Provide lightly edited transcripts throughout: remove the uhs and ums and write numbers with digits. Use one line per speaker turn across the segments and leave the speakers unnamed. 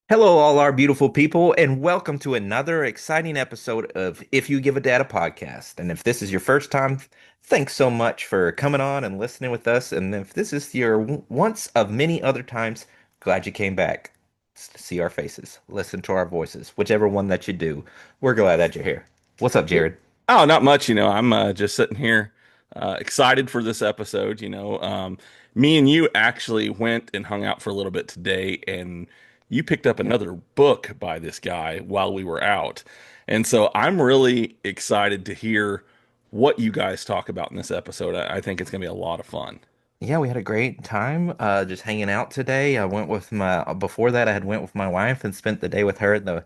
Hello, all our beautiful people, and welcome to another exciting episode of If You Give a Dad a Podcast. And if this is your first time, thanks so much for coming on and listening with us. And if this is your once of many other times, glad you came back to see our faces, listen to our voices, whichever one that you do. We're glad that you're here. What's up, Jared?
Oh, not much. I'm just sitting here, excited for this episode. Me and you actually went and hung out for a little bit today, and you picked up another book by this guy while we were out. And so I'm really excited to hear what you guys talk about in this episode. I think it's going to be a lot of fun.
Yeah, we had a great time just hanging out today. I went with my before that I had went with my wife and spent the day with her in the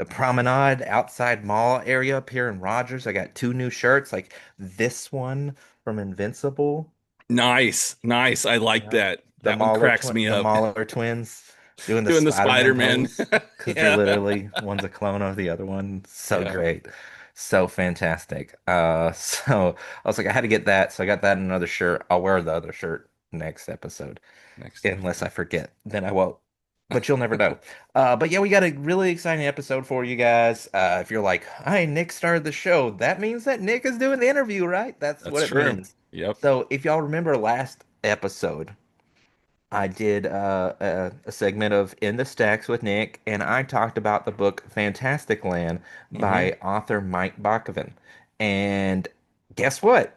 promenade outside mall area up here in Rogers. I got two new shirts, like this one from Invincible.
Nice, nice. I like
Yeah.
that. That one cracks me
The
up.
Mauler twins doing the
Doing the
Spider-Man
Spider-Man.
pose because they're
Yeah.
literally one's a clone of the other one. So
Yeah.
great. So fantastic. So I was like, I had to get that. So I got that in another shirt. I'll wear the other shirt next episode.
Next
Unless I
episode.
forget, then I won't. But you'll never know. But yeah, we got a really exciting episode for you guys. If you're like, "Hi, Nick started the show," that means that Nick is doing the interview, right? That's what
That's
it
true.
means.
Yep.
So if y'all remember last episode, I did a segment of In the Stacks with Nick, and I talked about the book Fantastic Land
Hmm.
by author Mike Bockoven. And guess what?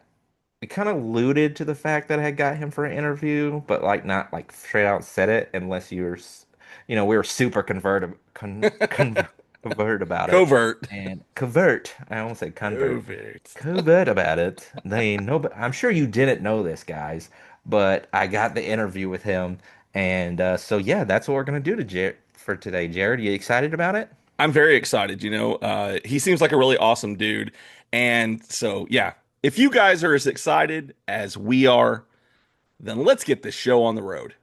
We kind of alluded to the fact that I had got him for an interview, but like not like straight out said it unless we were super convert about it
Covert.
and covert. I almost said convert,
Covert.
covert about it. They know, but I'm sure you didn't know this, guys. But I got the interview with him, and so yeah, that's what we're gonna do for today. Jared, you excited about it?
I'm very excited. He seems like a really awesome dude. And so, yeah, if you guys are as excited as we are, then let's get this show on the road.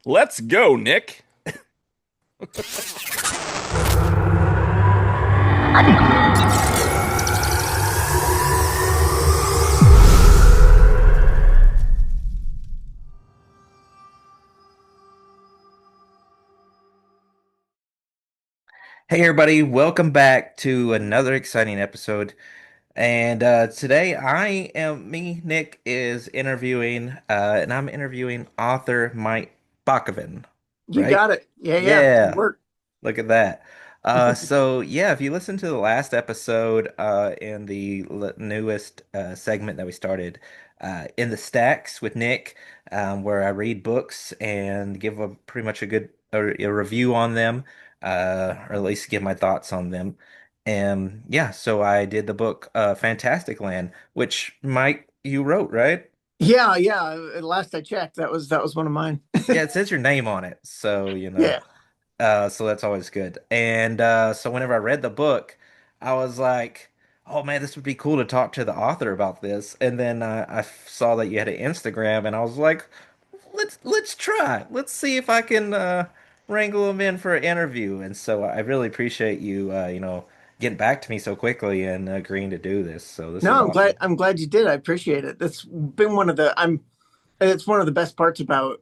Let's go, Nick.
Hey everybody, welcome back to another exciting episode. And today Nick, is interviewing, and I'm interviewing author Mike Bockoven,
You
right?
got it. Yeah, yeah. Good
Yeah,
work.
look at that. So yeah, if you listen to the last episode, in the newest segment that we started, in the stacks with Nick, where I read books and give a pretty much a review on them, or at least give my thoughts on them. And yeah, so I did the book Fantastic Land, which Mike you wrote, right?
Yeah, yeah. At last I checked, that was one of mine.
Yeah, it says your name on it, so you know.
Yeah.
So that's always good. And so whenever I read the book, I was like, "Oh man, this would be cool to talk to the author about this." And then I saw that you had an Instagram, and I was like, "Let's try. Let's see if I can wrangle him in for an interview." And so I really appreciate you, getting back to me so quickly and agreeing to do this. So this is
No, I'm glad
awesome.
I'm glad you did. I appreciate it. That's been one of the I'm it's one of the best parts about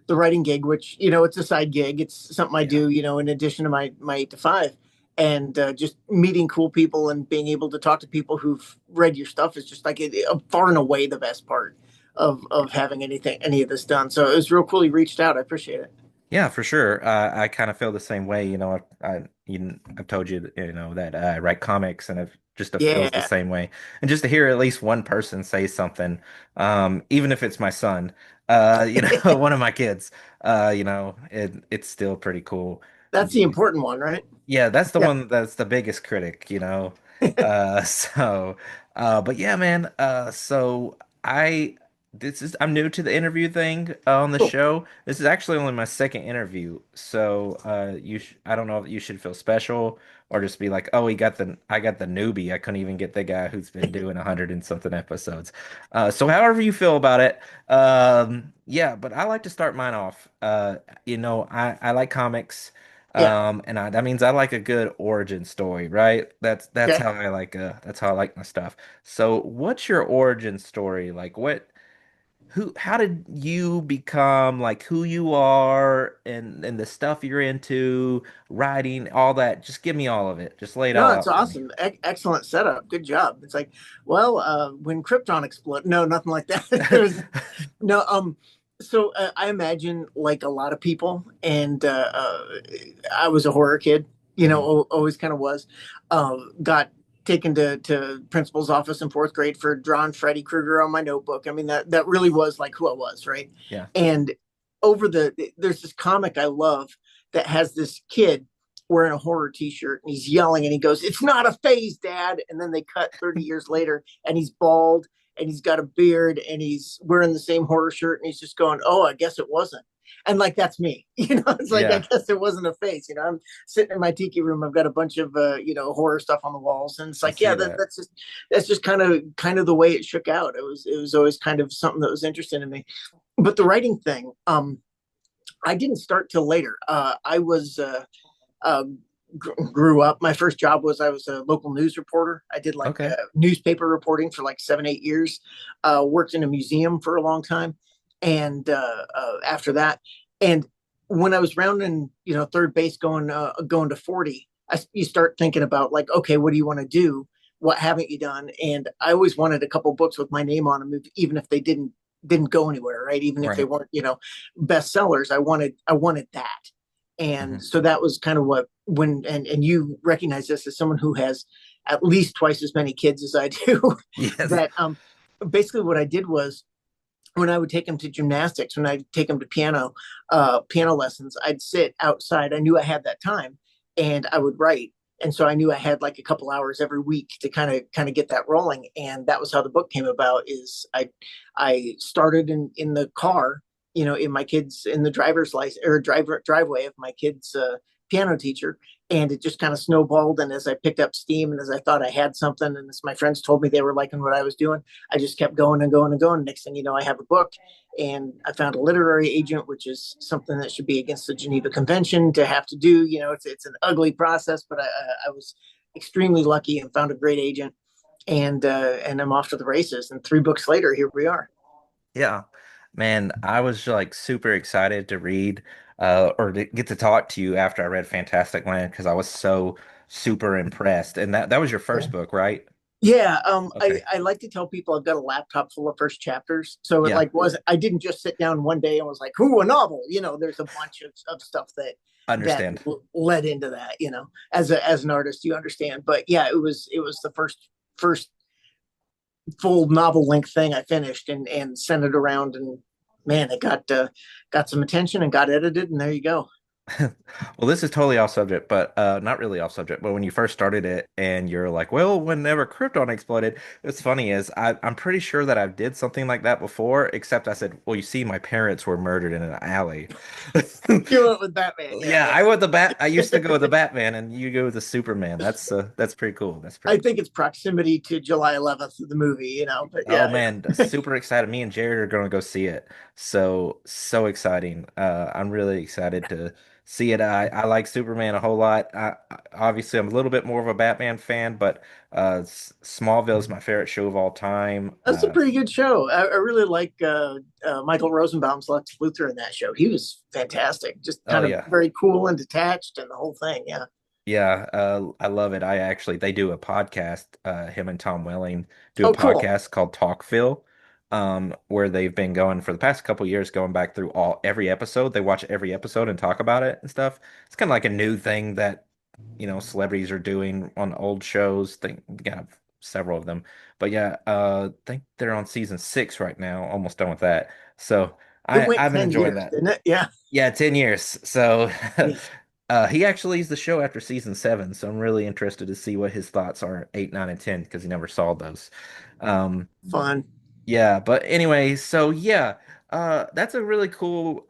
the writing gig, which, it's a side gig. It's something I
Yeah.
do, in addition to my 8 to 5. And just meeting cool people and being able to talk to people who've read your stuff is just like far and away the best part of having any of this done. So it was real cool you reached out. I appreciate it.
Yeah, for sure. I kind of feel the same way. I've told you, that I write comics, and it just feels the
Yeah.
same way. And just to hear at least one person say something, even if it's my son, one of my kids, it's still pretty cool.
That's the important one, right?
Yeah, that's the
Yeah.
one that's the biggest critic. So, but yeah, man. So I, I'm new to the interview thing on the
Cool.
show. This is actually only my second interview. So, I don't know if you should feel special or just be like, oh, I got the newbie. I couldn't even get the guy who's been doing 100 and something episodes. So however you feel about it, yeah, but I like to start mine off. I like comics.
Yeah.
That means I like a good origin story, right? That's
Okay.
how I like my stuff. So what's your origin story? Like how did you become like who you are and the stuff you're into, writing, all that? Just give me all of it. Just lay it
No,
all
it's
out for me.
awesome. Excellent setup. Good job. It's like, well, when Krypton exploded, no, nothing like that. There's no, so I imagine like a lot of people, and I was a horror kid,
Mhm.
always kind of was. Got taken to principal's office in fourth grade for drawing Freddy Krueger on my notebook. I mean, that really was like who I was, right?
Yeah.
And there's this comic I love that has this kid wearing a horror t-shirt and he's yelling and he goes, "It's not a phase, Dad." And then they cut 30 years later and he's bald and he's got a beard and he's wearing the same horror shirt and he's just going, "Oh, I guess it wasn't." And like that's me. It's like I
Yeah.
guess it wasn't a phase. I'm sitting in my tiki room. I've got a bunch of horror stuff on the walls, and it's
I
like,
see
yeah,
that.
that's just kind of the way it shook out. It was always kind of something that was interesting to me. But the writing thing, I didn't start till later. I was uh, grew up. My first job was I was a local news reporter. I did like
Okay.
newspaper reporting for like 7, 8 years. Worked in a museum for a long time, and after that, and when I was rounding, third base, going to 40, you start thinking about like, okay, what do you want to do? What haven't you done? And I always wanted a couple books with my name on them, even if they didn't go anywhere, right? Even if they
Right.
weren't, bestsellers. I wanted that. And
Hmm.
so that was kind of what when and you recognize this as someone who has at least twice as many kids as I do.
Yes.
That basically what I did was when I would take them to gymnastics, when I'd take them to piano lessons, I'd sit outside. I knew I had that time, and I would write. And so I knew I had like a couple hours every week to kind of get that rolling. And that was how the book came about. Is I started in the car, in my kids in the driver's license or driveway of my kids' piano teacher, and it just kind of snowballed. And as I picked up steam, and as I thought I had something, and as my friends told me they were liking what I was doing, I just kept going and going and going. Next thing you know, I have a book, and I found a literary agent, which is something that should be against the Geneva Convention to have to do. It's an ugly process, but I was extremely lucky and found a great agent, and I'm off to the races. And 3 books later, here we are.
Yeah. Man, I was like super excited to read or to get to talk to you after I read Fantastic Land because I was so super impressed. And that was your
Yeah.
first book, right?
Yeah,
Okay.
I like to tell people I've got a laptop full of first chapters, so it
Yeah.
like was I didn't just sit down one day and was like, "Ooh, a novel." There's a bunch of stuff that
Understand.
led into that. As an artist, you understand. But yeah, it was the first full novel length thing I finished and sent it around, and man, it got some attention and got edited, and there you go.
Well, this is totally off subject, but not really off subject. But when you first started it, and you're like, "Well, whenever Krypton exploded," what's funny is I'm pretty sure that I've did something like that before. Except I said, "Well, you see, my parents were murdered in an alley."
You went with Batman, yeah,
Yeah, I
yeah.
went the bat. I used to go with the Batman, and you go with the Superman. That's pretty cool. That's
I
pretty cool.
think it's proximity to July 11th, the movie, but
Oh
yeah,
man,
yeah.
super excited. Me and Jared are going to go see it. So exciting. I'm really excited to see it. I like Superman a whole lot. Obviously I'm a little bit more of a Batman fan, but Smallville is my favorite show of all time.
That's a pretty good show. I really like Michael Rosenbaum's Lex Luthor in that show. He was fantastic, just
Oh
kind of
yeah.
very cool and detached, and the whole thing. Yeah.
Yeah, I love it. They do a podcast, him and Tom Welling do a
Oh, cool.
podcast called Talkville, where they've been going for the past couple years, going back through every episode. They watch every episode and talk about it and stuff. It's kind of like a new thing that, celebrities are doing on old shows. Think we got several of them. But yeah, I think they're on season 6 right now, almost done with that. So
It went
I've been
10
enjoying
years,
that.
didn't it? Yeah.
Yeah, 10 years. So
Yeah.
he actually leaves the show after season 7, so I'm really interested to see what his thoughts are 8, 9, and 10 because he never saw those. Um,
Fun.
yeah, but anyway, so yeah, that's a really cool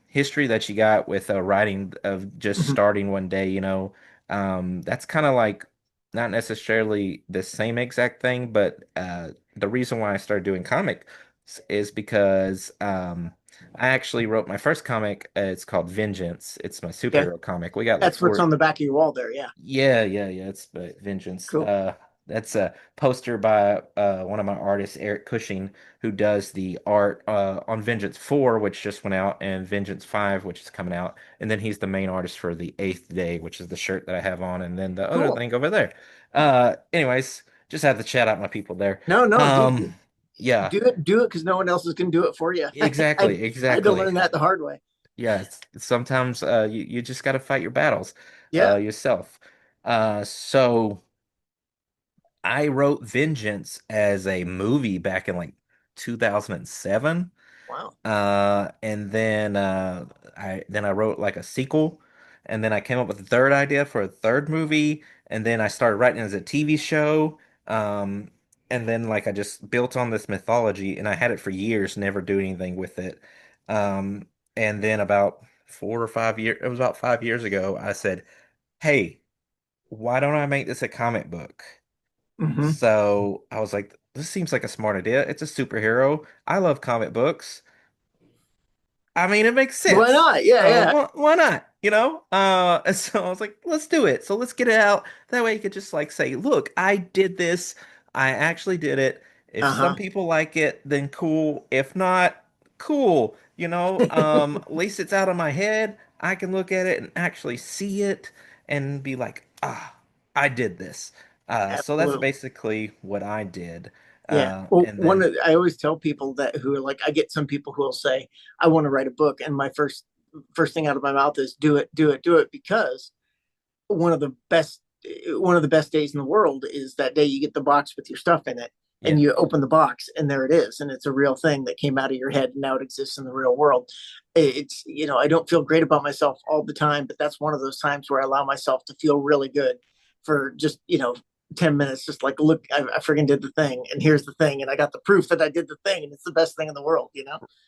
history that you got with writing of just
Mhm.
starting one day, That's kind of like not necessarily the same exact thing, but the reason why I started doing comics is because I actually wrote my first comic. It's called Vengeance. It's my
Okay.
superhero comic. We got like
That's what's
four.
on the back of your wall there. Yeah.
Yeah, yeah, yeah. It's Vengeance.
Cool.
That's a poster by one of my artists, Eric Cushing, who does the art on Vengeance 4, which just went out, and Vengeance 5, which is coming out. And then he's the main artist for the Eighth Day, which is the shirt that I have on, and then the other
Cool.
thing over there. Anyways, just had to chat out my people there.
No, no,
Um, yeah,
do it because no one else is going to do it for you. I
exactly,
I had to
exactly.
learn that the hard way.
Yeah, sometimes you just got to fight your battles
Yeah.
yourself. So. I wrote Vengeance as a movie back in like 2007.
Wow.
And then I wrote like a sequel, and then I came up with a third idea for a third movie, and then I started writing it as a TV show. Um, and then like I just built on this mythology, and I had it for years, never do anything with it. Um, and then about 4 or 5 years, it was about 5 years ago, I said, "Hey, why don't I make this a comic book?"
Hmm.
So I was like, this seems like a smart idea. It's a superhero. I love comic books. I mean, it makes
Why
sense.
not? Yeah, yeah.
Why not? And so I was like, let's do it. So let's get it out. That way you could just like say, look, I did this. I actually did it. If some
Uh-huh.
people like it, then cool. If not, cool. At least it's out of my head. I can look at it and actually see it and be like, ah, I did this. So that's
Absolutely.
basically what I did.
Yeah. Well,
And then,
I always tell people that who are like, I get some people who will say, I want to write a book. And my first thing out of my mouth is do it, do it, do it. Because one of the best, one of the best days in the world is that day you get the box with your stuff in it and
yeah,
you open the box and there it is. And it's a real thing that came out of your head and now it exists in the real world. It's, I don't feel great about myself all the time, but that's one of those times where I allow myself to feel really good for just, 10 minutes, just like, look, I freaking did the thing, and here's the thing, and I got the proof that I did the thing, and it's the best thing in the world.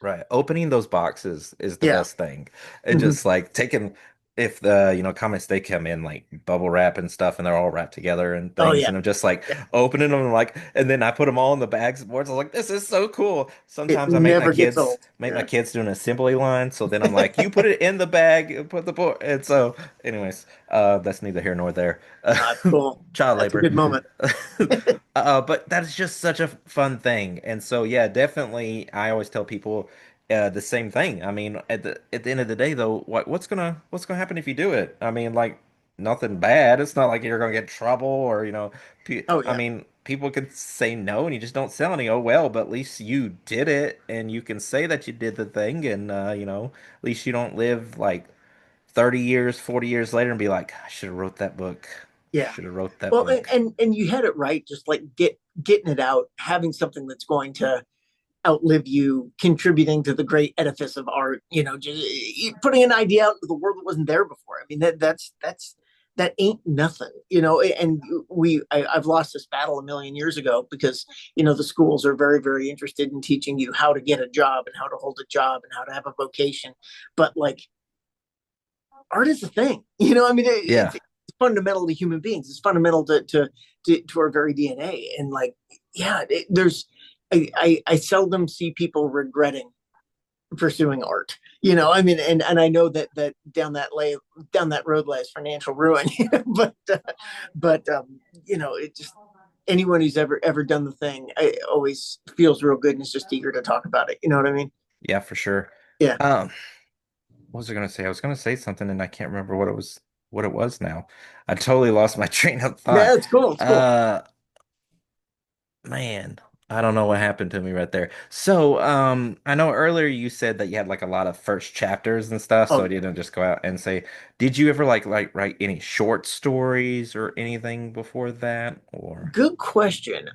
right. Opening those boxes is the
Yeah.
best thing. And
Hmm.
just like taking if the comments they come in like bubble wrap and stuff and they're all wrapped together and
Oh,
things
yeah.
and I'm just like
Yeah.
opening them like and then I put them all in the bags and boards. I was like, this is so cool.
It
Sometimes I
never gets old.
make my
Yeah.
kids do an assembly line. So then I'm like, you put it in the bag and put the board. And so anyways, that's neither here nor there.
That's cool.
Child
That's a
labor.
good moment.
But that's just such a fun thing. And so, yeah, definitely, I always tell people the same thing. I mean, at the end of the day, though, what's gonna happen if you do it? I mean, like nothing bad. It's not like you're gonna get in trouble or
Oh,
I
yeah.
mean, people could say no and you just don't sell any. Oh well, but at least you did it and you can say that you did the thing, and at least you don't live like 30 years, 40 years later and be like, I should have wrote that book.
Yeah.
Should have wrote that
Well,
book.
and you had it right. Just like getting it out, having something that's going to outlive you, contributing to the great edifice of art. Just putting an idea out into the world that wasn't there before. I mean, that ain't nothing. And I've lost this battle a million years ago because the schools are very, very interested in teaching you how to get a job and how to hold a job and how to have a vocation, but like art is a thing. I mean,
Yeah.
it's fundamental to human beings. It's fundamental to our very DNA. And like, yeah, there's I seldom see people regretting pursuing art. I mean, and I know that down that road lies financial ruin. But it just anyone who's ever done the thing, I always feels real good and is just eager to talk about it. You know what I mean?
Yeah, for sure.
Yeah.
Um, what was I gonna say? I was gonna say something and I can't remember what it was now. I totally lost my train of thought.
Yeah, it's cool. It's cool.
Uh Man, I don't know what happened to me right there. So, I know earlier you said that you had like a lot of first chapters and stuff, so
Oh,
I didn't just go out and say, did you ever like write any short stories or anything before that? Or
good question.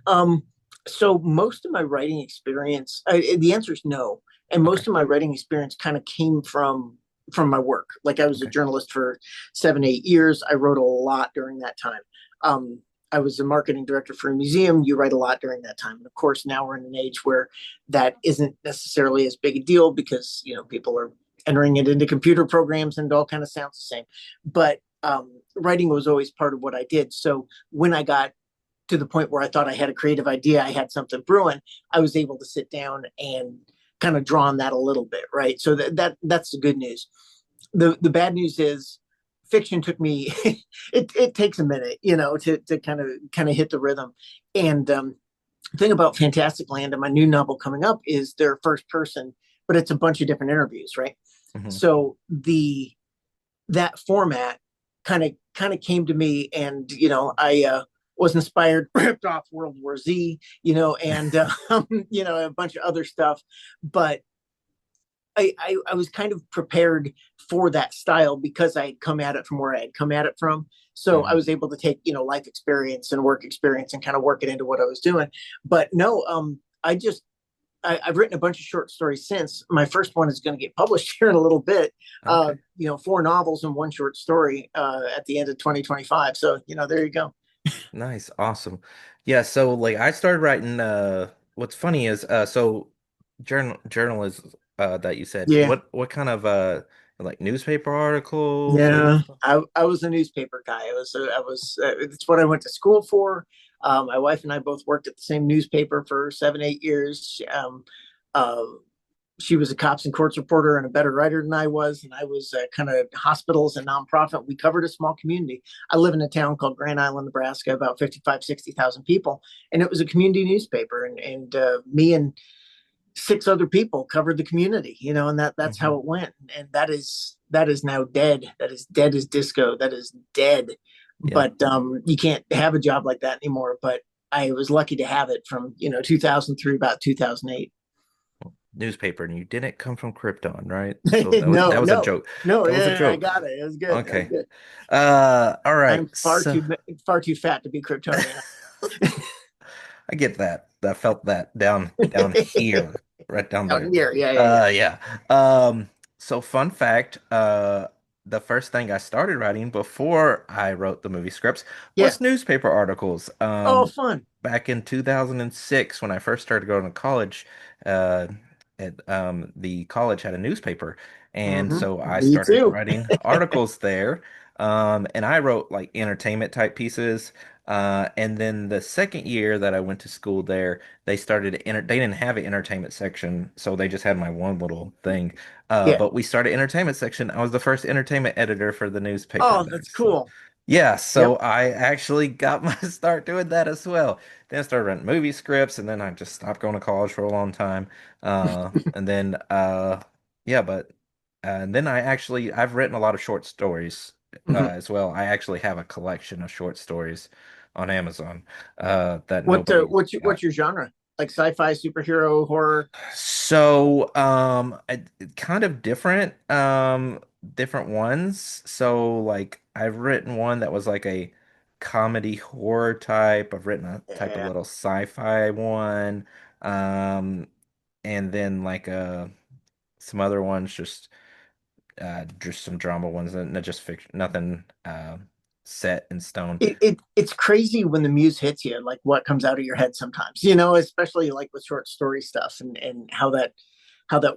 So most of my writing experience, the answer is no, and
okay,
most of my writing experience kind of came from my work. Like I was a
okay.
journalist for 7, 8 years. I wrote a lot during that time. Um, I was a marketing director for a museum. You write a lot during that time, and of course, now we're in an age where that isn't necessarily as big a deal because people are entering it into computer programs and it all kind of sounds the same. But writing was always part of what I did. So when I got to the point where I thought I had a creative idea, I had something brewing, I was able to sit down and kind of draw on that a little bit, right? So that's the good news. The bad news is fiction took me it takes a minute, to kind of hit the rhythm. And the thing about Fantastic Land and my new novel coming up is they're first person, but it's a bunch of different interviews, right?
Hmm.
So the that format kind of came to me, and I was inspired, ripped off World War Z, and a bunch of other stuff, but I was kind of prepared for that style because I had come at it from where I had come at it from. So I
Hmm.
was able to take, life experience and work experience and kind of work it into what I was doing. But no, I've written a bunch of short stories since. My first one is going to get published here in a little bit.
Okay.
4 novels and one short story at the end of 2025. So, there you go.
Nice. Awesome. Yeah, so like I started writing what's funny is so journalism that you said.
Yeah.
What kind of like newspaper articles or
Yeah, I was a newspaper guy. It's what I went to school for. My wife and I both worked at the same newspaper for 7, 8 years. Uh, she was a cops and courts reporter and a better writer than I was, and I was kind of hospitals and nonprofit. We covered a small community. I live in a town called Grand Island, Nebraska, about 55, 60,000 people, and it was a community newspaper. And me and 6 other people covered the community, and that's
Mhm.
how it went. And that is now dead. That is dead as disco. That is dead.
Yeah,
But you can't have a job like that anymore. But I was lucky to have it from 2000 through about 2008.
newspaper, and you didn't come from Krypton, right? So
No,
that was a
no,
joke.
no.
That was a
Yeah, I
joke.
got it. It was good. That was
Okay.
good.
All right.
I'm
So
far too fat to be Kryptonian.
I get that. I felt that down here, right down
Out
there.
here, yeah, yeah, yeah,
Yeah. So fun fact, the first thing I started writing before I wrote the movie scripts
yeah.
was newspaper articles.
Oh, fun.
Back in 2006 when I first started going to college, uh the college had a newspaper, and so I
Me
started
too.
writing articles there. And I wrote like entertainment type pieces. And then the second year that I went to school there, they didn't have an entertainment section, so they just had my one little thing.
Yeah.
But we started entertainment section. I was the first entertainment editor for the newspaper
Oh,
there.
that's
So
cool.
yeah,
Yep.
so I actually got my start doing that as well. Then I started writing movie scripts, and then I just stopped going to college for a long time. And then yeah, but and then I've written a lot of short stories
Mhm.
as well. I actually have a collection of short stories on Amazon that
What
nobody's
what's your,
got.
what's your genre? Like sci-fi, superhero, horror?
So, kind of different ones. So, like, I've written one that was like a comedy horror type. I've written a type of
Yeah.
little sci-fi one. Um, and then like some other ones, just some drama ones, and not just fiction, nothing set in stone.
It's crazy when the muse hits you, like what comes out of your head sometimes, especially like with short story stuff and how that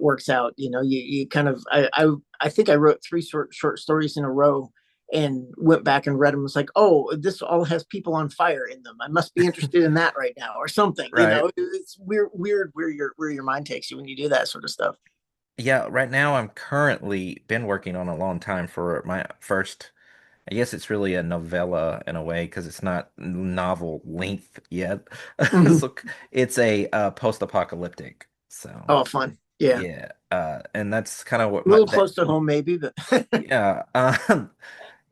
works out. You kind of I think I wrote 3 short stories in a row and went back and read them. Was like, oh, this all has people on fire in them. I must be interested in that right now or something.
Right.
It's weird where your mind takes you when you do that sort of stuff.
Yeah, right now I'm currently been working on a long time for my first. I guess it's really a novella in a way because it's not novel length yet.
Mm-hmm.
So it's a post-apocalyptic. So
Oh, fun. Yeah.
yeah, and that's kind of what
A
my
little
that
close to home, maybe, but
yeah,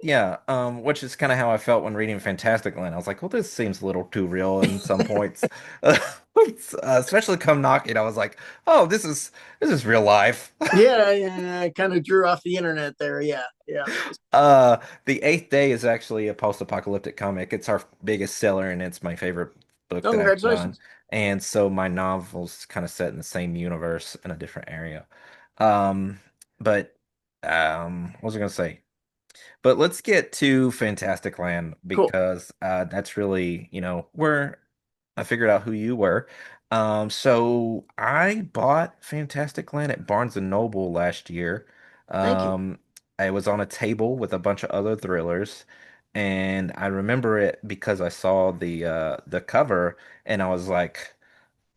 yeah, which is kind of how I felt when reading FantasticLand. I was like, well, this seems a little too real in some points, especially come knocking. I was like, oh, this is real life.
yeah, yeah, I kind of drew off the internet there. Yeah, yeah.
The Eighth Day is actually a post-apocalyptic comic. It's our biggest seller, and it's my favorite book
Oh,
that I've done.
congratulations.
And so my novel's kind of set in the same universe in a different area. Um, but what was I gonna say? But let's get to Fantastic Land
Cool.
because that's really, where I figured out who you were. So I bought Fantastic Land at Barnes and Noble last year.
Thank you.
Um, I was on a table with a bunch of other thrillers, and I remember it because I saw the cover, and I was like,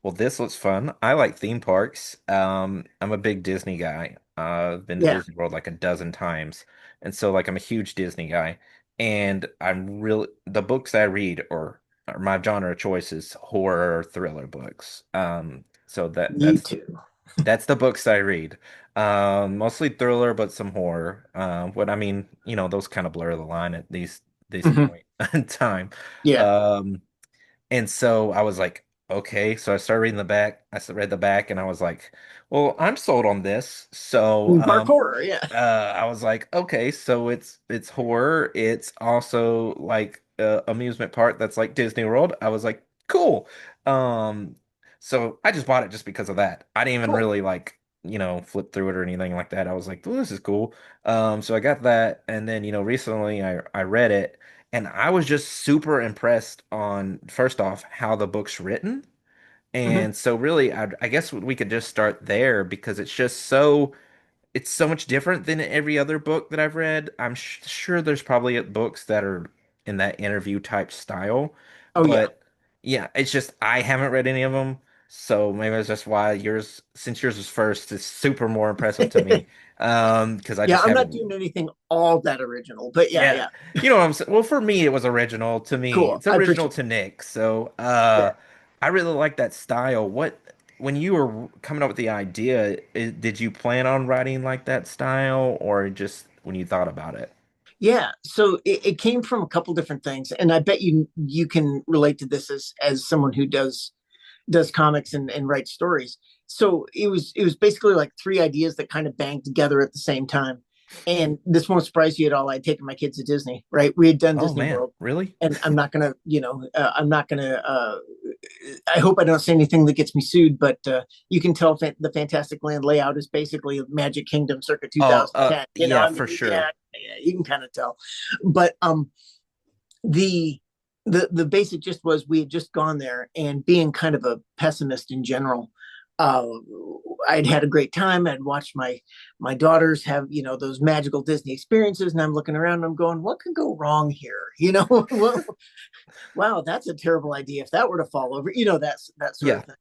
well, this looks fun. I like theme parks. I'm a big Disney guy. I've been to
Yeah.
Disney World like a dozen times. And so like I'm a huge Disney guy. And I'm really the books I read or my genre of choice is horror thriller books. So
Me too.
that's the books I read. Mostly thriller, but some horror. But I mean, those kind of blur the line at these
Hmm.
point in time.
Yeah.
Um, and so I was like, okay. So I started reading the back. Read the back, and I was like, well, I'm sold on this. So
Dark horror. Yeah.
I was like, okay, so it's horror. It's also like amusement park that's like Disney World. I was like, cool. Um, so I just bought it just because of that. I didn't even
Cool.
really like, flip through it or anything like that. I was like, well, this is cool. So I got that, and then recently I read it, and I was just super impressed on first off how the book's written.
Hmm.
And so really, I guess we could just start there because it's so much different than every other book that I've read. I'm sure there's probably books that are in that interview type style,
Oh yeah.
but yeah, it's just I haven't read any of them, so maybe that's just why since yours was first, is super more impressive to me. Because I
Yeah.
just
I'm not doing
haven't.
anything all that original, but yeah,
Yeah,
yeah.
you know what I'm saying. Well, for me, it was original to me.
Cool.
It's
I
original
appreciate
to
it.
Nick, so
Yeah.
I really like that style. When you were coming up with the idea, did you plan on writing like that style, or just when you thought about it?
Yeah. So it came from a couple different things, and I bet you can relate to this as someone who does comics and writes stories. So it was basically like three ideas that kind of banged together at the same time. And this won't surprise you at all. I'd taken my kids to Disney, right? We had done
Oh
Disney
man,
World,
really?
and I'm not gonna, I'm not gonna. I hope I don't say anything that gets me sued, but you can tell the Fantastic Land layout is basically Magic Kingdom circa
Oh,
2010.
yeah,
I mean,
for
yeah,
sure.
yeah, you can kind of tell. But the the basic gist was we had just gone there, and being kind of a pessimist in general, uh I'd had a great time. I'd watched my daughters have those magical Disney experiences, and I'm looking around and I'm going, what could go wrong here? Well, wow, that's a terrible idea if that were to fall over, that sort
Yeah.
of thing.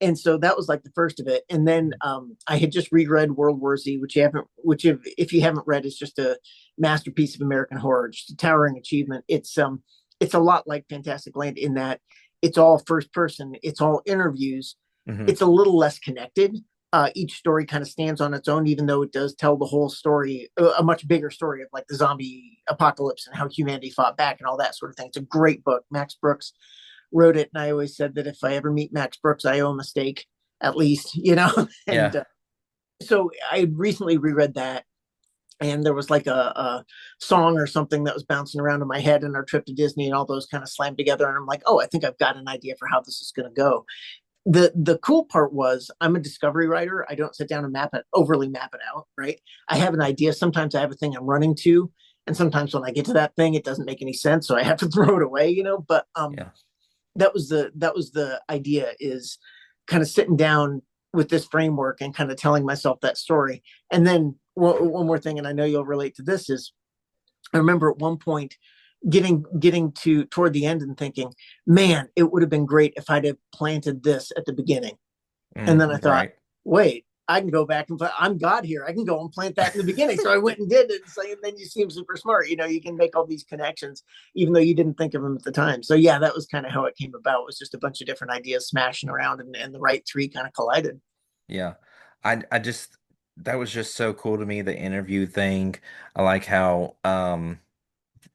And so that was like the first of it. And then I had just reread World War Z, which you haven't, which if you haven't read, is just a masterpiece of American horror, just a towering achievement. It's a lot like Fantastic Land in that it's all first person, it's all interviews,
Hmm.
it's a little less connected. Each story kind of stands on its own, even though it does tell the whole story, a much bigger story of like the zombie apocalypse and how humanity fought back and all that sort of thing. It's a great book. Max Brooks wrote it, and I always said that if I ever meet Max Brooks, I owe him a steak at least, and
Yeah.
so I recently reread that, and there was like a song or something that was bouncing around in my head in our trip to Disney, and all those kind of slammed together, and I'm like, oh, I think I've got an idea for how this is going to go. The cool part was I'm a discovery writer. I don't sit down and overly map it out, right? I have an idea. Sometimes I have a thing I'm running to, and sometimes when I get to that thing, it doesn't make any sense, so I have to throw it away, But
Yeah.
that was the idea, is kind of sitting down with this framework and kind of telling myself that story. And then one more thing, and I know you'll relate to this, is I remember at one point getting to toward the end and thinking, man, it would have been great if I'd have planted this at the beginning. And then I thought,
Right.
wait, I can go back and I'm God here. I can go and plant that in the beginning. So I went and did it. So, and then you seem super smart. You can make all these connections, even though you didn't think of them at the time. So yeah, that was kind of how it came about. It was just a bunch of different ideas smashing around, and the right three kind of collided.
Yeah. I just that was just so cool to me, the interview thing. I like how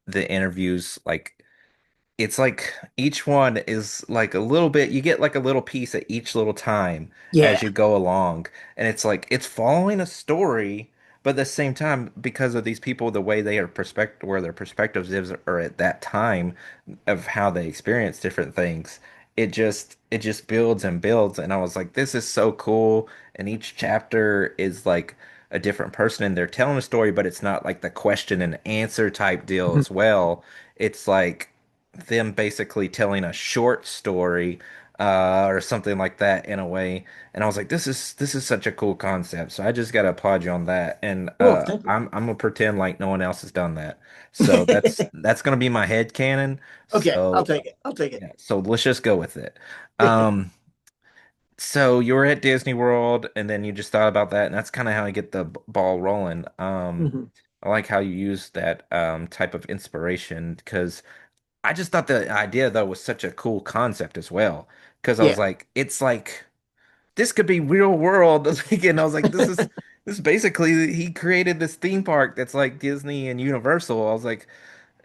the interviews like it's like each one is like a little bit, you get like a little piece at each little time as
Yeah.
you go along. And it's like it's following a story, but at the same time, because of these people, the way they are perspective where their perspectives is are at that time of how they experience different things, it just builds and builds. And I was like, this is so cool. And each chapter is like a different person and they're telling a story, but it's not like the question and answer type deal as well. It's like them basically telling a short story or something like that in a way. And I was like, this is such a cool concept. So I just gotta applaud you on that. And
Cool. Thank you.
I'm gonna pretend like no one else has done that. So that's gonna be my head canon.
Okay. I'll
So
take it. I'll take
yeah, so let's just go with it. Um So you were at Disney World, and then you just thought about that, and that's kind of how I get the ball rolling.
Hmm.
I like how you use that type of inspiration because I just thought the idea though was such a cool concept as well. Because I was
Yeah.
like, it's like this could be real world. And I was like, this is basically he created this theme park that's like Disney and Universal. I was like,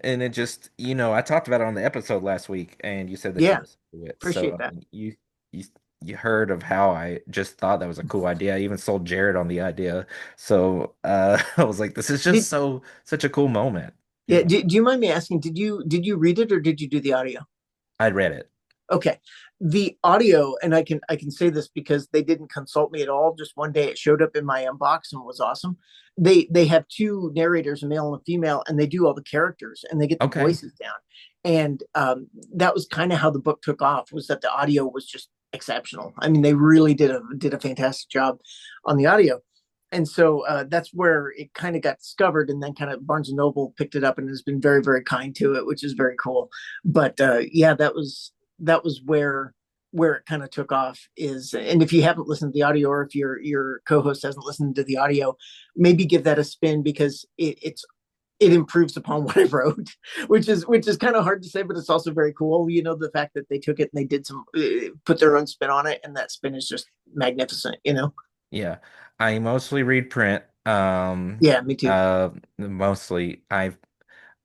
and it just, I talked about it on the episode last week, and you said that you
Yeah.
listened to it. So
Appreciate that.
you you heard of how I just thought that was a cool idea. I even sold Jared on the idea. So I was like, this is just
Did
such a cool moment.
Yeah,
Yeah,
do you mind me asking, did you read it or did you do the audio?
I read it.
Okay. The audio, and I can say this because they didn't consult me at all. Just one day it showed up in my inbox and was awesome. They have two narrators, a male and a female, and they do all the characters and they get the
Okay.
voices down. And that was kind of how the book took off, was that the audio was just exceptional. I mean, they really did a fantastic job on the audio. And so that's where it kind of got discovered, and then kind of Barnes and Noble picked it up and has been very, very kind to it, which is very cool. But yeah, that was where it kind of took off. Is And if you haven't listened to the audio, or if your co-host hasn't listened to the audio, maybe give that a spin, because it improves upon what I wrote, which is kind of hard to say, but it's also very cool. The fact that they took it and they did some put their own spin on it, and that spin is just magnificent.
Yeah. I mostly read print.
Yeah, me too.
Mostly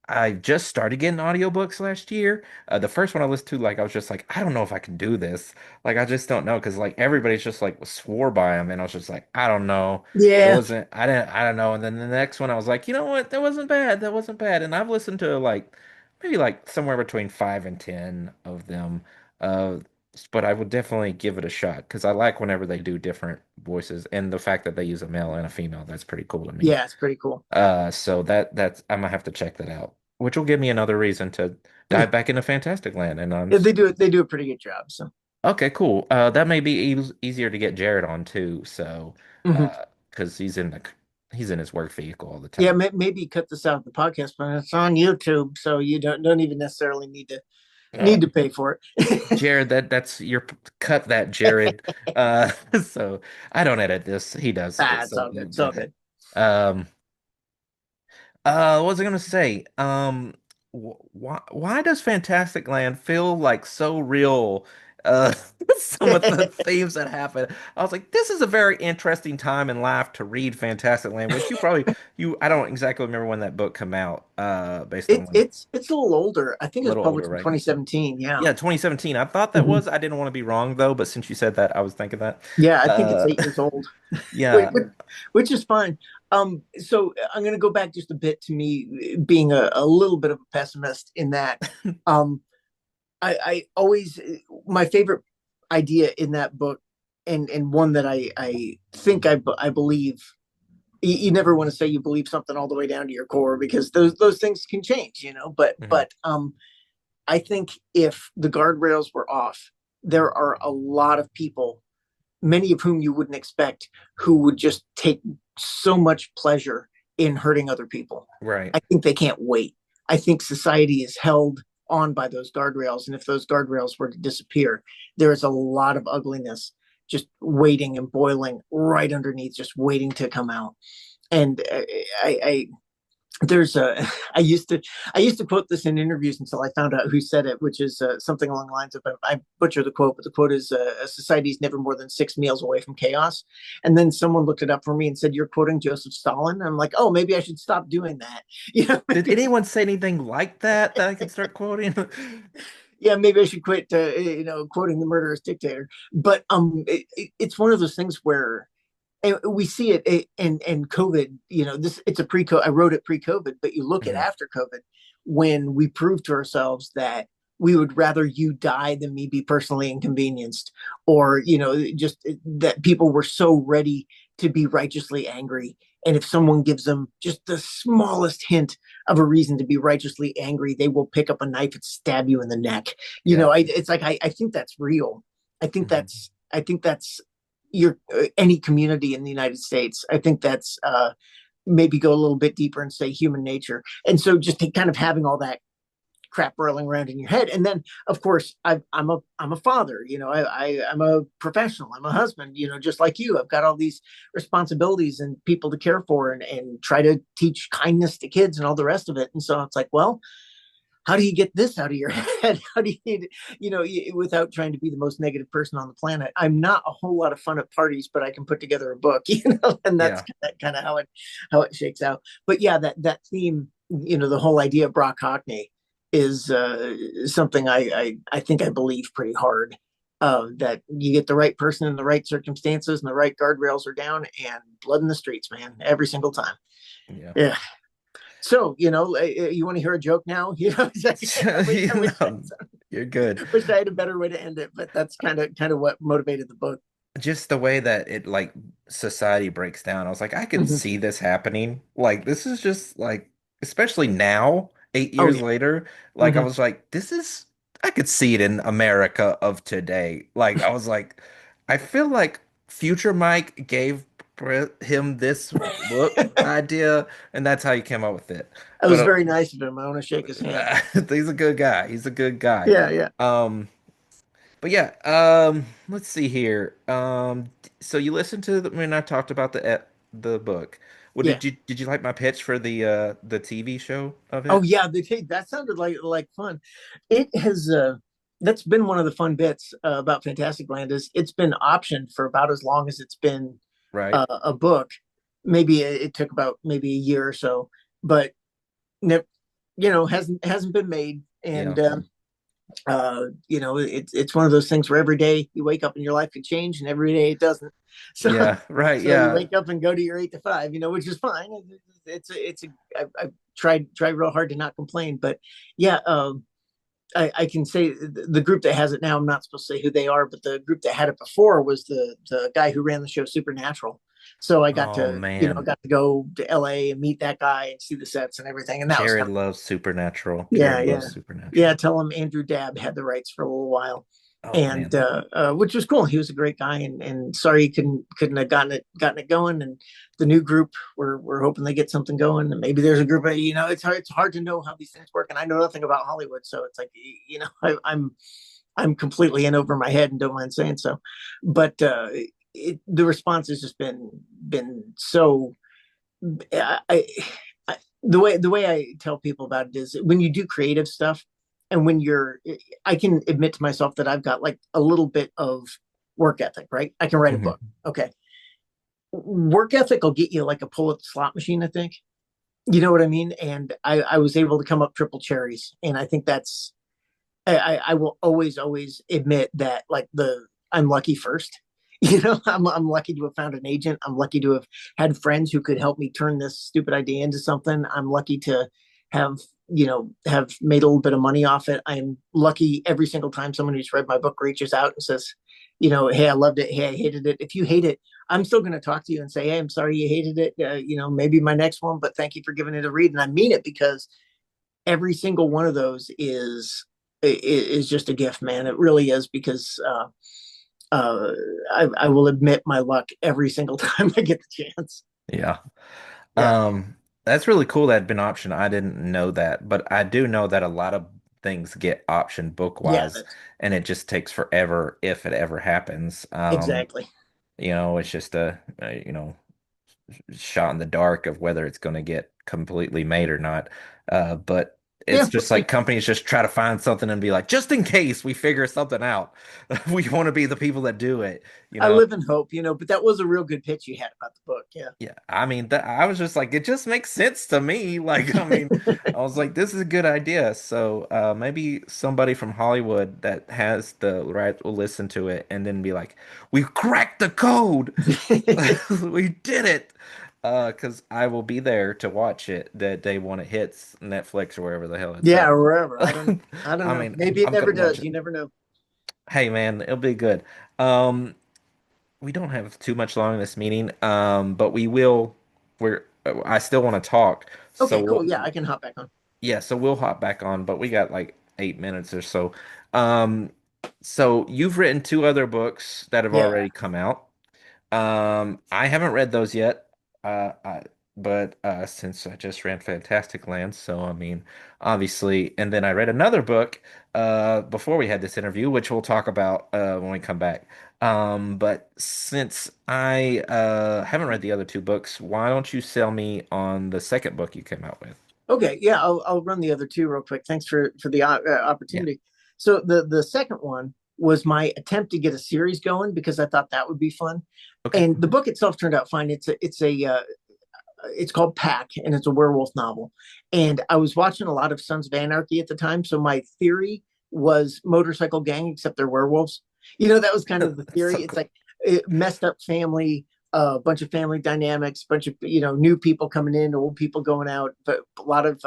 I just started getting audiobooks last year. The first one I listened to, like, I was just like, I don't know if I can do this. Like, I just don't know because like everybody's just like swore by him, and I was just like, I don't know. It
Yeah,
wasn't. I don't know. And then the next one, I was like, you know what? That wasn't bad. That wasn't bad. And I've listened to like maybe like somewhere between 5 and 10 of them. Uh, but I would definitely give it a shot because I like whenever they do different voices, and the fact that they use a male and a female, that's pretty cool to me.
yeah, it's pretty cool.
So that's I'm gonna have to check that out, which will give me another reason to dive back into Fantastic Land. And
Yeah, they do a pretty good job. So.
okay, cool. That may be easier to get Jared on too. So,
Mhm.
because he's in his work vehicle all the
Yeah,
time.
maybe cut this out of the podcast, but it's on YouTube, so you don't even necessarily need
Oh,
to pay for it.
Jared, that's your cut that Jared. So I don't edit this. He does it.
It's
So
all good.
you
It's
go
all
ahead.
good.
Um, what was I gonna say? Why does Fantastic Land feel like so real? Uh, some of the themes that happen. I was like, this is a very interesting time in life to read Fantastic Land, which I don't exactly remember when that book come out. Based on
It,
when
it's it's a little older. I think
a
it was
little older,
published in
right?
2017. Yeah.
Yeah, 2017. I thought that
Mhm.
was. I didn't want to be wrong though, but since you said that, I was thinking that.
Yeah, I think it's
Uh,
8 years old.
yeah.
Which is fine. So I'm going to go back just a bit to me being a little bit of a pessimist in that. Um, I always, my favorite idea in that book, and one that I think I believe. You never want to say you believe something all the way down to your core, because those things can change. But
Mhm.
but I think if the guardrails were off, there are a lot of people, many of whom you wouldn't expect, who would just take so much pleasure in hurting other people.
Right.
I think they can't wait. I think society is held on by those guardrails. And if those guardrails were to disappear, there is a lot of ugliness just waiting and boiling right underneath, just waiting to come out. And I there's a I used to quote this in interviews until I found out who said it, which is something along the lines of, I butcher the quote, but the quote is, a society is never more than 6 meals away from chaos. And then someone looked it up for me and said, you're quoting Joseph Stalin. And I'm like, oh, maybe I should stop doing that.
Did
Maybe,
anyone say anything like that I could start quoting?
yeah, maybe I should quit quoting the murderous dictator. But it's one of those things where, and we see it, and COVID, this, it's a I wrote it pre-COVID, but you look at
Mhm.
after COVID, when we proved to ourselves that we would rather you die than me be personally inconvenienced, or just that people were so ready to be righteously angry. And if someone gives them just the smallest hint of a reason to be righteously angry, they will pick up a knife and stab you in the neck.
Yeah.
It's like, I think that's real. I think
Mhm.
that's I think that's your any community in the United States. I think that's maybe go a little bit deeper and say human nature. And so just kind of having all that crap whirling around in your head. And then, of course, I'm a father. I'm a professional. I'm a husband. Just like you, I've got all these responsibilities and people to care for, and try to teach kindness to kids and all the rest of it. And so it's like, well, how do you get this out of your head? How do without trying to be the most negative person on the planet? I'm not a whole lot of fun at parties, but I can put together a book, and that's
Yeah.
kind of how it shakes out. But yeah, that theme, the whole idea of Brock Hockney is something I think I believe pretty hard. That you get the right person in the right circumstances and the right guardrails are down, and blood in the streets, man, every single time.
Yeah.
Yeah. So, you want to hear a joke now?
You know, you're good.
Wish I had a better way to end it, but that's kind of what motivated the book.
Just the way that it like society breaks down. I was like, I could
Mhm.
see this happening. Like this is just like, especially now, eight
Oh
years
yeah.
later, like I
Hmm.
was like, this is I could see it in America of today. Like I was like, I feel like future Mike gave him this book idea, and that's how he came up with it.
It
But
was very nice of him. I want to shake his hand.
he's a good guy. He's a good guy.
Yeah, yeah,
But yeah, let's see here. So you listened to when I talked about the book. Well,
yeah.
did you like my pitch for the TV show of
Oh
it?
yeah, that sounded like fun. It has that's been one of the fun bits about Fantastic Land is it's been optioned for about as long as it's been
Right?
a book. Maybe it took about maybe a year or so, but hasn't been made.
Yeah.
And it's one of those things where every day you wake up and your life could change, and every day it doesn't. So,
Yeah. Right.
so you
Yeah.
wake up and go to your 8 to 5, which is fine. I've tried real hard to not complain, but yeah, I can say the group that has it now. I'm not supposed to say who they are, but the group that had it before was the guy who ran the show Supernatural. So I got
Oh
to
man,
go to LA and meet that guy and see the sets and everything, and that was
Jared
kind of
loves Supernatural.
yeah,
Jared
yeah,
loves
yeah.
Supernatural.
Tell him Andrew Dabb had the rights for a little while,
Oh
and
man.
which was cool. He was a great guy, and sorry he couldn't have gotten it going. And the new group, we're hoping they get something going, and maybe there's a group of it's hard to know how these things work, and I know nothing about Hollywood, so it's like I'm completely in over my head and don't mind saying so, but the response has just been so. I, the way I tell people about it is when you do creative stuff, and when I can admit to myself that I've got like a little bit of work ethic, right? I can write a book.
Hmm.
Okay. Work ethic will get you like a pull at the slot machine, I think. You know what I mean? And I was able to come up triple cherries. And I think I will always admit that like I'm lucky first. I'm lucky to have found an agent. I'm lucky to have had friends who could help me turn this stupid idea into something. I'm lucky to have have made a little bit of money off it. I'm lucky every single time someone who's read my book reaches out and says, hey, I loved it. Hey, I hated it. If you hate it, I'm still going to talk to you and say, hey, I'm sorry you hated it. Maybe my next one, but thank you for giving it a read. And I mean it, because every single one of those is just a gift, man. It really is, because uh, I will admit my luck every single time I get the chance.
Yeah.
Yeah,
That's really cool that had been optioned. I didn't know that, but I do know that a lot of things get optioned book
yeah,
wise,
that's
and it just takes forever if it ever happens.
exactly.
It's just a shot in the dark of whether it's going to get completely made or not. But
Yeah,
it's
we'll
just
see.
like companies just try to find something and be like, just in case we figure something out, we want to be the people that do it, you
I
know?
live in hope, but that was a real good pitch you had about the book. Yeah.
Yeah, I mean, I was just like, it just makes sense to me. Like, I mean, I was like, this is a good idea. So maybe somebody from Hollywood that has the right will listen to it and then be like, we cracked the code. We did it. Because I will be there to watch it that day when it hits Netflix or wherever the hell it's
Yeah,
at.
or wherever. I don't
I
know.
mean,
Maybe it
I'm
never
gonna watch
does.
it.
You never know.
Hey, man, it'll be good. Um, we don't have too much long in this meeting, but we will. I still want to talk, so
Okay, cool. Yeah, I can hop back on.
yeah, so we'll hop back on, but we got like 8 minutes or so. Um, so you've written two other books that have
Yeah.
already come out. I haven't read those yet. but since I just ran Fantastic Land, so I mean, obviously, and then I read another book before we had this interview, which we'll talk about when we come back. But since I haven't read the other two books, why don't you sell me on the second book you came out with?
Okay, yeah, I'll run the other two real quick. Thanks for the
Yeah.
opportunity. So the second one was my attempt to get a series going because I thought that would be fun,
Okay.
and the book itself turned out fine. It's called Pack, and it's a werewolf novel. And I was watching a lot of Sons of Anarchy at the time, so my theory was motorcycle gang, except they're werewolves. That was kind of the
That's
theory.
so
It's
cool.
like messed up family, a bunch of family dynamics, bunch of new people coming in, old people going out, but a lot of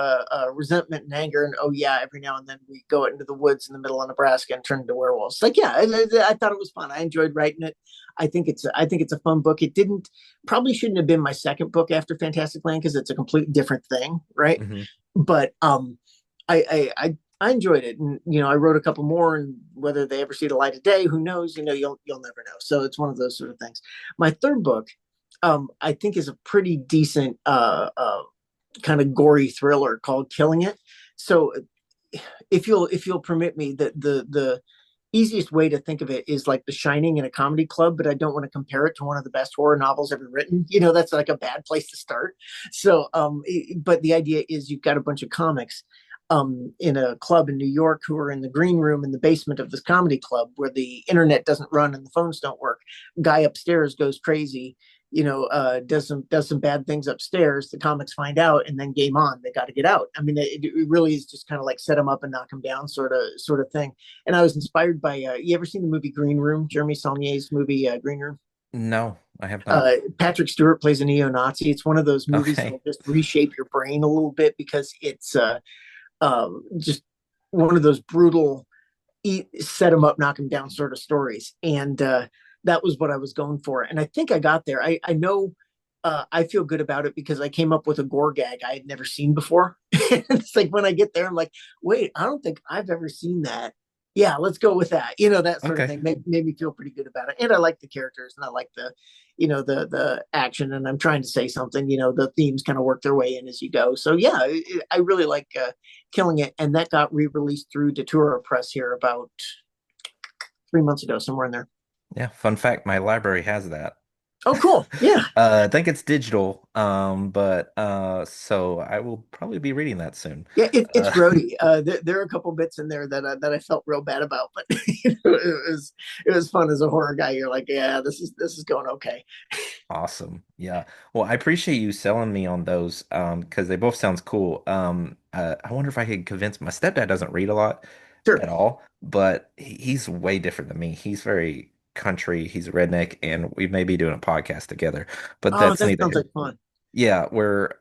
resentment and anger. And oh yeah, every now and then we go into the woods in the middle of Nebraska and turn into werewolves. Like yeah, I thought it was fun. I enjoyed writing it. I think it's a fun book. It didn't probably shouldn't have been my second book after Fantastic Land because it's a completely different thing, right?
Hmm.
But I enjoyed it, and I wrote a couple more, and whether they ever see the light of day, who knows? You'll never know. So it's one of those sort of things. My third book, I think, is a pretty decent kind of gory thriller called Killing It. So if you'll permit me, the easiest way to think of it is like The Shining in a comedy club, but I don't want to compare it to one of the best horror novels ever written. That's like a bad place to start. So, but the idea is you've got a bunch of comics in a club in New York who are in the green room in the basement of this comedy club where the internet doesn't run and the phones don't work. Guy upstairs goes crazy, does some bad things upstairs. The comics find out, and then game on. They got to get out. I mean, it really is just kind of like set them up and knock them down, sort of thing. And I was inspired by. You ever seen the movie Green Room? Jeremy Saulnier's movie Green Room.
No, I have not.
Patrick Stewart plays a neo-Nazi. It's one of those movies
Okay.
that'll just reshape your brain a little bit because it's just one of those brutal set them up, knock them down sort of stories. And that was what I was going for. And I think I got there. I know I feel good about it because I came up with a gore gag I had never seen before. It's like when I get there, I'm like, wait, I don't think I've ever seen that. Yeah, let's go with that. That sort of
Okay.
thing made me feel pretty good about it. And I like the characters and I like the action. And I'm trying to say something. The themes kind of work their way in as you go. So yeah, I really like Killing It, and that got re-released through Datura Press here about 3 months ago, somewhere in there.
Yeah, fun fact, my library has that.
Oh, cool. Yeah,
I think it's digital, but so I will probably be reading that soon.
yeah. It's
Uh,
grody. There are a couple bits in there that I felt real bad about, but it was fun as a horror guy. You're like, yeah, this is going okay.
awesome. Yeah. Well, I appreciate you selling me on those because they both sounds cool. I wonder if I could convince my stepdad doesn't read a lot
Sure.
at all, but he's way different than me. He's very country, he's a redneck, and we may be doing a podcast together, but
Oh,
that's
that
neither
sounds
here.
like fun.
Yeah, we're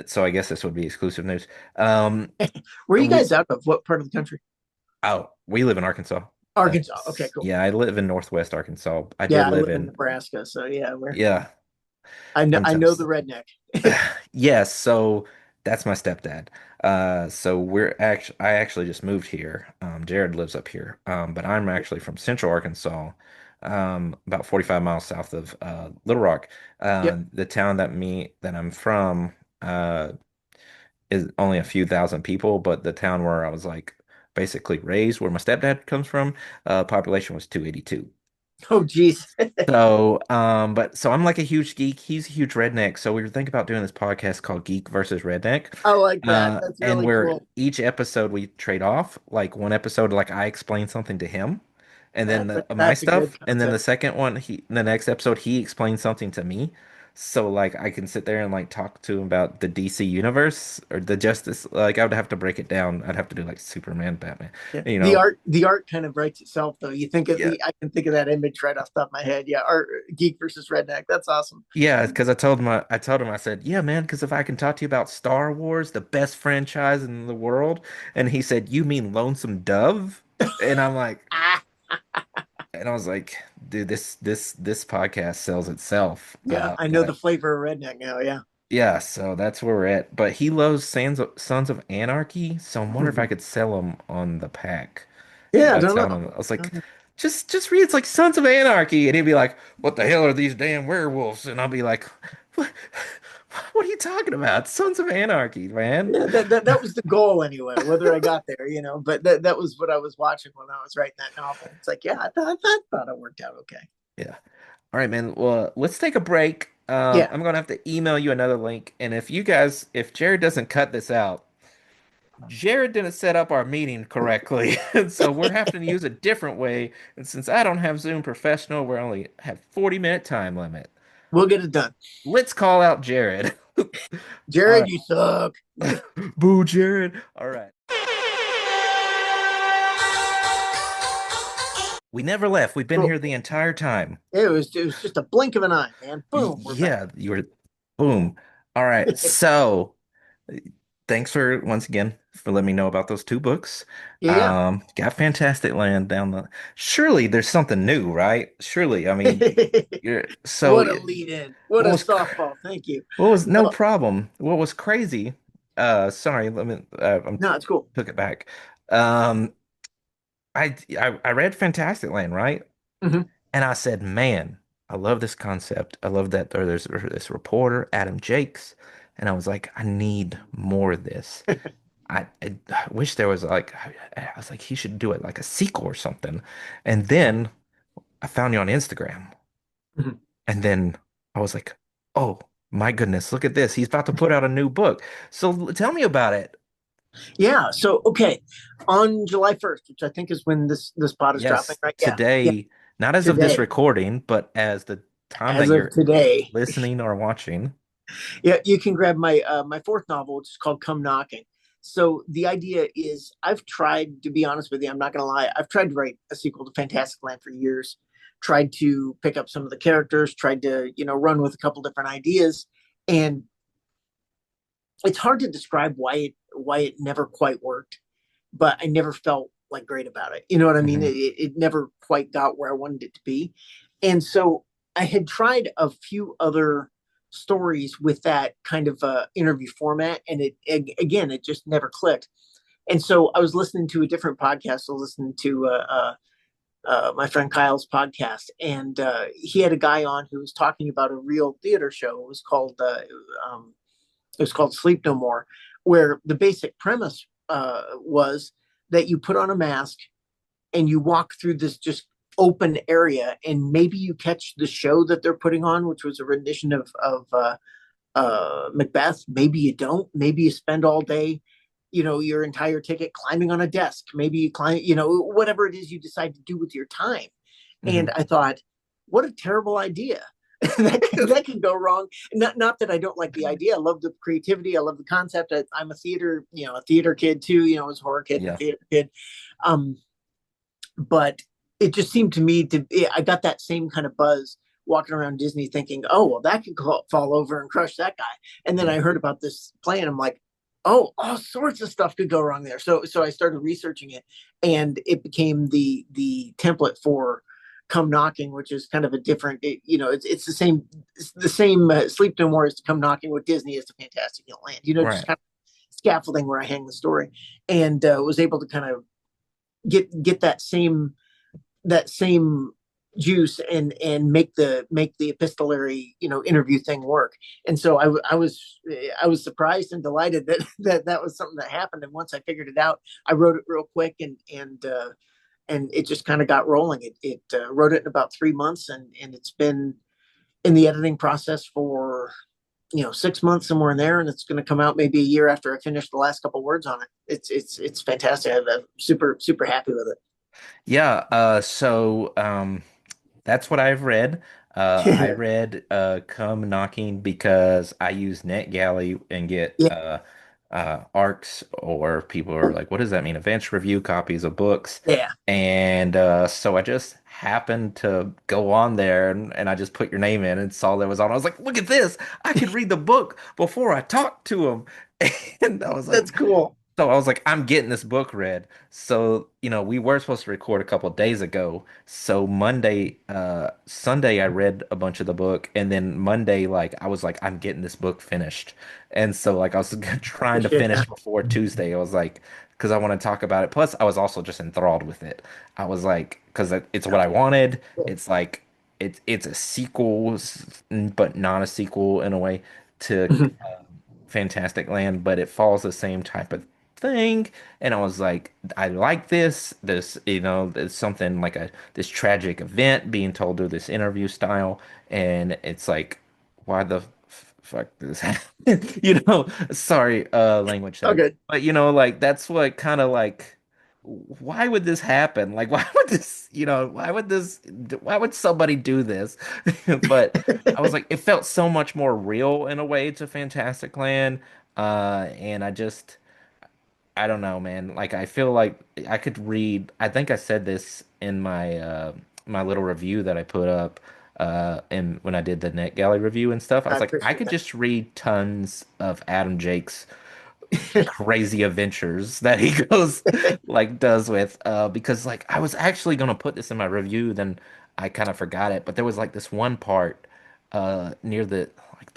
so I guess this would be exclusive news.
Where are you
We
guys out of? What part of the country?
we live in Arkansas.
Arkansas. Okay, cool.
Yeah, I live in Northwest Arkansas. I did
Yeah, I
live
live in
in,
Nebraska, so yeah, we're
yeah,
I know the
sometimes.
redneck.
Yes, so that's my stepdad. So I actually just moved here. Jared lives up here. But I'm actually from Central Arkansas, about 45 miles south of Little Rock.
Yep.
The town that I'm from is only a few thousand people, but the town where I was like basically raised, where my stepdad comes from, population was 282.
Oh, geez.
So I'm like a huge geek. He's a huge redneck. So we were thinking about doing this podcast called Geek versus Redneck.
I like that. That's
And
really
where
cool.
each episode we trade off, like one episode, like I explain something to him, and then
That's a
my
that's a good
stuff, and then the
concept.
second one, the next episode, he explains something to me. So like I can sit there and like talk to him about the DC universe or the Justice. Like I would have to break it down. I'd have to do like Superman, Batman,
Yeah.
you
The
know.
art the art kind of writes itself though. You think of
Yeah.
the I can think of that image right off the top of my head. Yeah, art geek versus redneck. That's awesome.
Yeah, because I told him, I said, yeah, man, because if I can talk to you about Star Wars, the best franchise in the world, and he said, you mean Lonesome Dove? And I'm like,
Ah,
and I was like, dude, this podcast sells itself.
yeah, I know the flavor of redneck now. Yeah.
Yeah, so that's where we're at. But he loves Sons of Anarchy, so I'm wondering if I
Mhm.
could sell him on the pack
Yeah, I
without
don't
telling
know.
him. I was like, just read it's like Sons of Anarchy, and he'd be like, what the hell are these damn werewolves? And I'll be like, What, what are you talking about? Sons of Anarchy, man.
Yeah, that was the goal anyway, whether I got there, but that was what I was watching when I was writing that novel. It's like, yeah, I thought it worked out okay.
Yeah. All right, man. Well, let's take a break.
Yeah,
I'm gonna have to email you another link, and if Jared doesn't cut this out, Jared didn't set up our meeting correctly, and so we're having to use a different way. And since I don't have Zoom Professional, we only have 40-minute time limit.
we'll get it done.
Let's call out Jared. All
Jared,
right.
you suck.
Boo, Jared. All right. We never left. We've been
Cool.
here the entire time.
It was just a blink of an eye, man. Boom, we're back.
Yeah, you were boom. All right. So, thanks for once again for letting me know about those two books.
Yeah.
Got Fantastic Land down the. Surely there's something new, right? Surely, I mean, you're so
What a lead in. What
what
a
was
softball. Thank you.
what was no
Oh,
problem. What was crazy? Sorry, let me I'm
no, it's cool.
took it back. Um, I read Fantastic Land, right?
Hmm.
And I said, man, I love this concept. I love that there's this reporter, Adam Jakes. And I was like, I need more of this. I wish there was like, I was like, he should do it like a sequel or something. And then I found you on Instagram.
Hmm.
And then I was like, oh my goodness, look at this. He's about to put out a new book. So tell me about it.
Yeah. So, okay. On July 1st, which I think is when this pod is dropping,
Yes,
right? Yeah. Yeah.
today, not as of this
Today.
recording, but as the time that
As of
you're
today.
listening or watching.
Yeah, you can grab my fourth novel, which is called Come Knocking. So the idea is, I've tried to be honest with you. I'm not going to lie. I've tried to write a sequel to Fantastic Land for years. Tried to pick up some of the characters. Tried to run with a couple different ideas, and it's hard to describe why it never quite worked. But I never felt like great about it. You know what I mean?
Hmm.
It never quite got where I wanted it to be, and so I had tried a few other stories with that kind of interview format, and again it just never clicked. And so I was listening to a different podcast. I was listening to my friend Kyle's podcast, and he had a guy on who was talking about a real theater show. Um, it was called Sleep No More, where the basic premise was that you put on a mask and you walk through this just open area, and maybe you catch the show that they're putting on, which was a rendition of Macbeth. Maybe you don't. Maybe you spend all day, your entire ticket climbing on a desk. Maybe you climb, whatever it is you decide to do with your time. And
Hmm.
I thought, what a terrible idea. that could go wrong. Not that I don't like the idea. I love the creativity. I love the concept. I'm a theater kid too. I was a horror kid and a
Yeah.
theater kid. Um, but it just seemed to me I got that same kind of buzz walking around Disney thinking, oh, well, that could fall over and crush that guy. And then
Yeah.
I heard about this play and I'm like, oh, all sorts of stuff could go wrong there. So I started researching it, and it became the template for Come Knocking, which is kind of a different, it's the same Sleep No More as to Come Knocking with Disney as to Fantastic Land, just
Right.
kind of scaffolding where I hang the story, and was able to kind of get that same juice and make the epistolary interview thing work. And so I was surprised and delighted that was something that happened. And once I figured it out, I wrote it real quick, and it just kind of got rolling. It wrote it in about 3 months, and it's been in the editing process for 6 months, somewhere in there, and it's going to come out maybe a year after I finish the last couple words on it. It's fantastic. I'm super super happy with
Yeah, that's what I've read. I
it.
read Come Knocking because I use NetGalley and get
Yeah,
ARCs, or people are like, what does that mean? Advanced review copies of books.
yeah.
And so I just happened to go on there, and I just put your name in and saw that was on. I was like, look at this. I could read the book before I talk to him. And I was
That's
like,
cool.
so I was like, I'm getting this book read. So, we were supposed to record a couple days ago. So Sunday, I read a bunch of the book. And then Monday, like, I was like, I'm getting this book finished. And so, like, I was trying to
Appreciate
finish
that.
before Tuesday. I was like, because I want to talk about it. Plus, I was also just enthralled with it. I was like, because it's what I wanted. It's like, it's a sequel, but not a sequel in a way to Fantastic Land, but it follows the same type of thing. And I was like, I like this, it's something like this tragic event being told through this interview style, and it's like, why the fuck did this happen? Sorry, language there,
Okay.
but like that's what kind of like. Why would this happen? Like, why would somebody do this? But I was like, it felt so much more real in a way to Fantastic Land. And I don't know, man. Like, I feel like I could read, I think I said this in my little review that I put up, and when I did the Net Galley review and stuff. I
I
was like, I
appreciate
could
that.
just read tons of Adam Jake's crazy adventures that he goes does with because like I was actually gonna put this in my review, then I kind of forgot it, but there was like this one part near the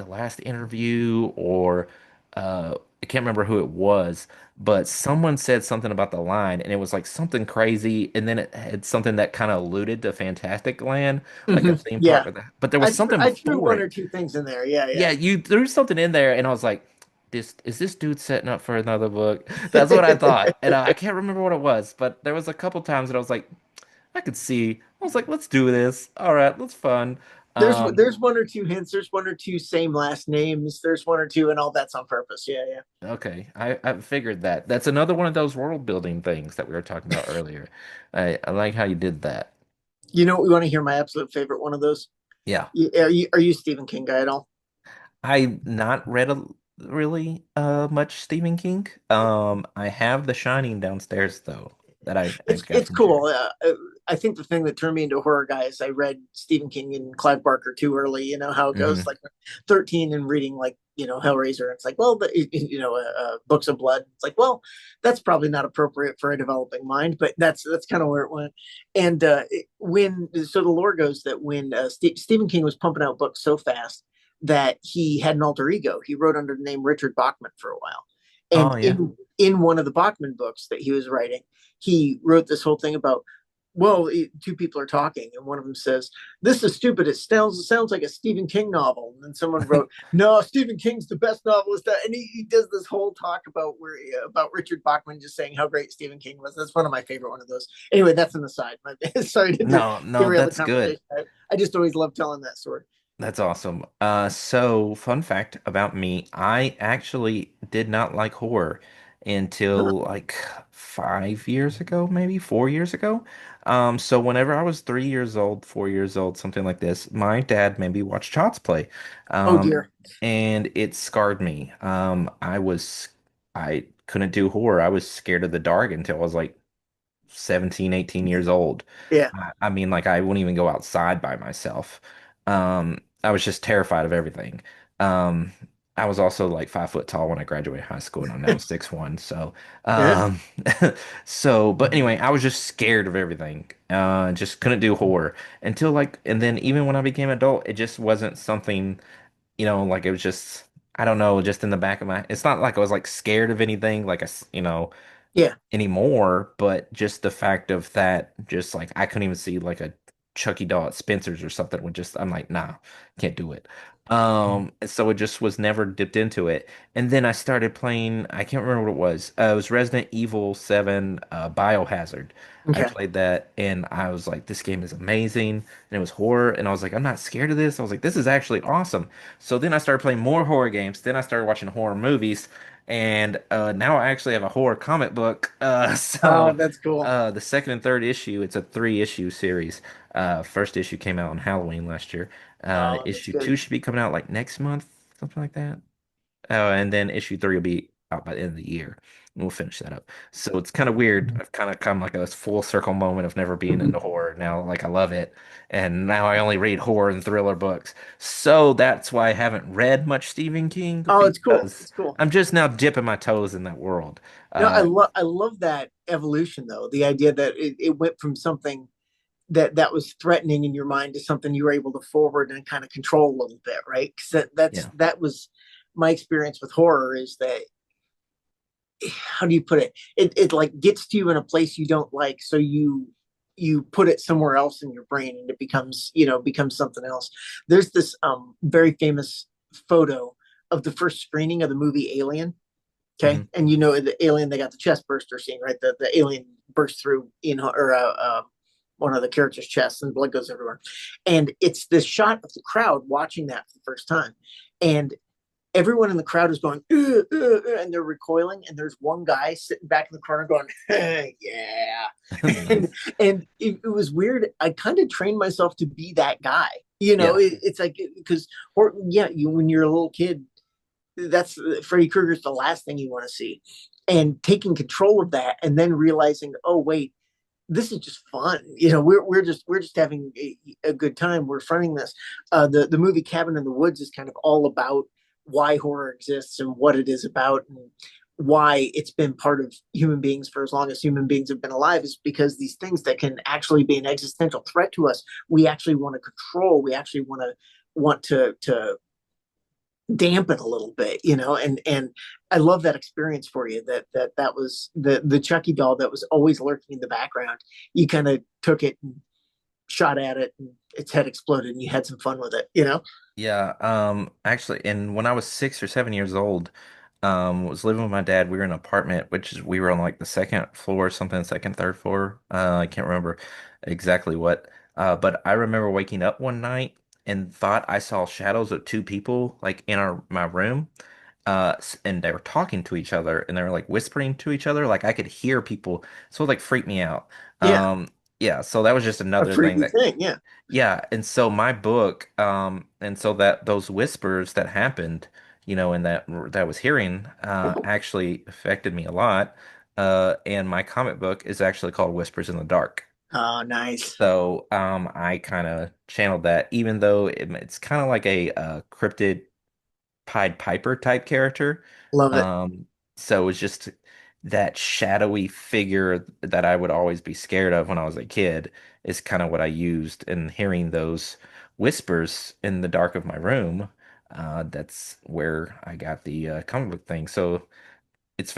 last interview, or I can't remember who it was, but someone said something about the line, and it was like something crazy, and then it had something that kind of alluded to Fantastic Land, like a theme park
Yeah.
with that, but there was something
I threw
before
one or
it.
two things in there. Yeah,
Yeah, you threw something in there, and I was like, "This is this dude setting up for another book?" That's what I thought, and I can't remember what it was, but there was a couple times that I was like, "I could see." I was like, "Let's do this. All right, let's fun."
there's one or two hints. There's one or two same last names. There's one or two, and all that's on purpose. Yeah, yeah.
Okay, I figured that. That's another one of those world building things that we were talking about earlier. I like how you did that.
You know what? We want to hear my absolute favorite one of those.
Yeah,
Are you a Stephen King guy at all?
I not read really much Stephen King. I have The Shining downstairs though that I got
It's
from Jerry.
cool. I think the thing that turned me into horror guy is I read Stephen King and Clive Barker too early. You know how it goes.
Hmm.
Like 13 and reading like Hellraiser. It's like, well, Books of Blood. It's like, well, that's probably not appropriate for a developing mind, but that's kind of where it went. And when so the lore goes that when Stephen King was pumping out books so fast that he had an alter ego. He wrote under the name Richard Bachman for a while, and
Oh yeah.
in one of the Bachman books that he was writing, he wrote this whole thing about, well, two people are talking, and one of them says, "This is stupid. It sounds like a Stephen King novel." And then someone wrote, "No, Stephen King's the best novelist." And he does this whole talk about Richard Bachman just saying how great Stephen King was. That's one of my favorite one of those. Anyway, that's an aside. Sorry to
No, no,
derail the
that's good.
conversation. I just always love telling that story.
That's awesome. So fun fact about me, I actually did not like horror
Huh.
until like 5 years ago, maybe 4 years ago. So whenever I was 3 years old, 4 years old, something like this, my dad made me watch Child's Play.
Oh
Um,
dear.
and it scarred me. I couldn't do horror. I was scared of the dark until I was like 17, 18 years old.
Yeah.
I mean, like I wouldn't even go outside by myself. I was just terrified of everything. Um, I was also like 5 foot tall when I graduated high school, and I'm now 6'1". So,
Yeah.
um, but anyway, I was just scared of everything. Just couldn't do horror until and then even when I became an adult, it just wasn't something, like it was just, I don't know, just in the back of my, it's not like I was like scared of anything, like
Yeah.
anymore, but just the fact of that, just like I couldn't even see like a Chucky doll at Spencer's or something would just, I'm like, nah, can't do it. So it just was never dipped into it. And then I started playing, I can't remember what it was. It was Resident Evil 7 Biohazard. I
Okay.
played that and I was like, this game is amazing. And it was horror. And I was like, I'm not scared of this. I was like, this is actually awesome. So then I started playing more horror games. Then I started watching horror movies. And now I actually have a horror comic book.
Oh, that's cool.
The second and third issue, it's a 3 issue series. First issue came out on Halloween last year.
Oh, that's
Issue two
good.
should be coming out like next month, something like that. And then issue three will be out by the end of the year. And we'll finish that up. So it's kind of weird. I've kind of come like a full circle moment of never being into horror. Now, like I love it. And now I only read horror and thriller books. So that's why I haven't read much Stephen King
Oh, it's cool.
because
It's cool.
I'm just now dipping my toes in that world.
No,
Uh,
I love that evolution though. The idea that it went from something that was threatening in your mind to something you were able to forward and kind of control a little bit, right? Because
yeah.
that was my experience with horror. Is that, how do you put it? It like gets to you in a place you don't like, so you put it somewhere else in your brain and it becomes, becomes something else. There's this very famous photo of the first screening of the movie Alien. Okay,
Hmm.
and the alien, they got the chest burster scene, right? The alien bursts through, or one of the characters' chests, and blood goes everywhere. And it's this shot of the crowd watching that for the first time, and everyone in the crowd is going, and they're recoiling, and there's one guy sitting back in the corner going, yeah, and
Nice.
it was weird. I kind of trained myself to be that guy.
Yeah.
It's like, because, or yeah, when you're a little kid, that's Freddy Krueger's the last thing you want to see, and taking control of that, and then realizing, oh wait, this is just fun. We're just having a good time. We're fronting this. The movie Cabin in the Woods is kind of all about why horror exists and what it is about, and why it's been part of human beings for as long as human beings have been alive, is because these things that can actually be an existential threat to us, we actually want to control. We actually want to dampen a little bit, and I love that experience for you, that was the Chucky doll that was always lurking in the background. You kind of took it and shot at it, and its head exploded, and you had some fun with it.
Yeah, actually, and when I was 6 or 7 years old, was living with my dad. We were in an apartment, which is we were on like the second floor or something, second, third floor. I can't remember exactly what. But I remember waking up one night and thought I saw shadows of two people like in my room. And they were talking to each other and they were like whispering to each other. Like I could hear people. So it like freaked me out.
Yeah,
Yeah, so that was just
a
another thing
freaky
that
thing. Yeah,
yeah, and so my book, and so that those whispers that happened, and that I was hearing, actually affected me a lot. And my comic book is actually called Whispers in the Dark.
oh nice.
So, I kind of channeled that, even though it's kind of like a, cryptid Pied Piper type character.
Love it.
Um, so it was just that shadowy figure that I would always be scared of when I was a kid is kind of what I used. And hearing those whispers in the dark of my room, that's where I got the, comic book thing. So it's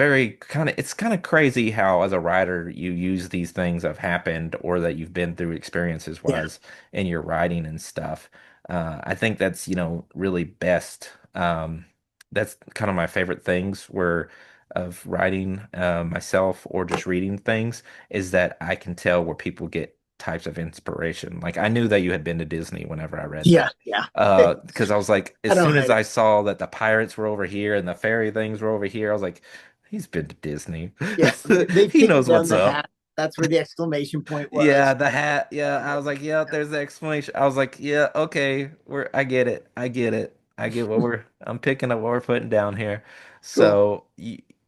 kind of crazy how as a writer you use these things that have happened or that you've been through experiences
Yeah,
wise in your writing and stuff. I think that's, really best. That's kind of my favorite things where of writing, myself or just reading things is that I can tell where people get types of inspiration. Like I knew that you had been to Disney whenever I read
yeah,
that.
yeah.
Because I was like,
I
as
don't
soon as
hide it.
I saw that the pirates were over here and the fairy things were over here, I was like, he's been to Disney.
Yeah, they've
He
taken
knows
down
what's
the
up.
hat. That's where the exclamation point
Yeah,
was.
the hat. Yeah, I was like, yeah, there's the explanation. I was like, yeah, okay, I get it. I get it. I get what I'm picking up what we're putting down here.
Cool.
So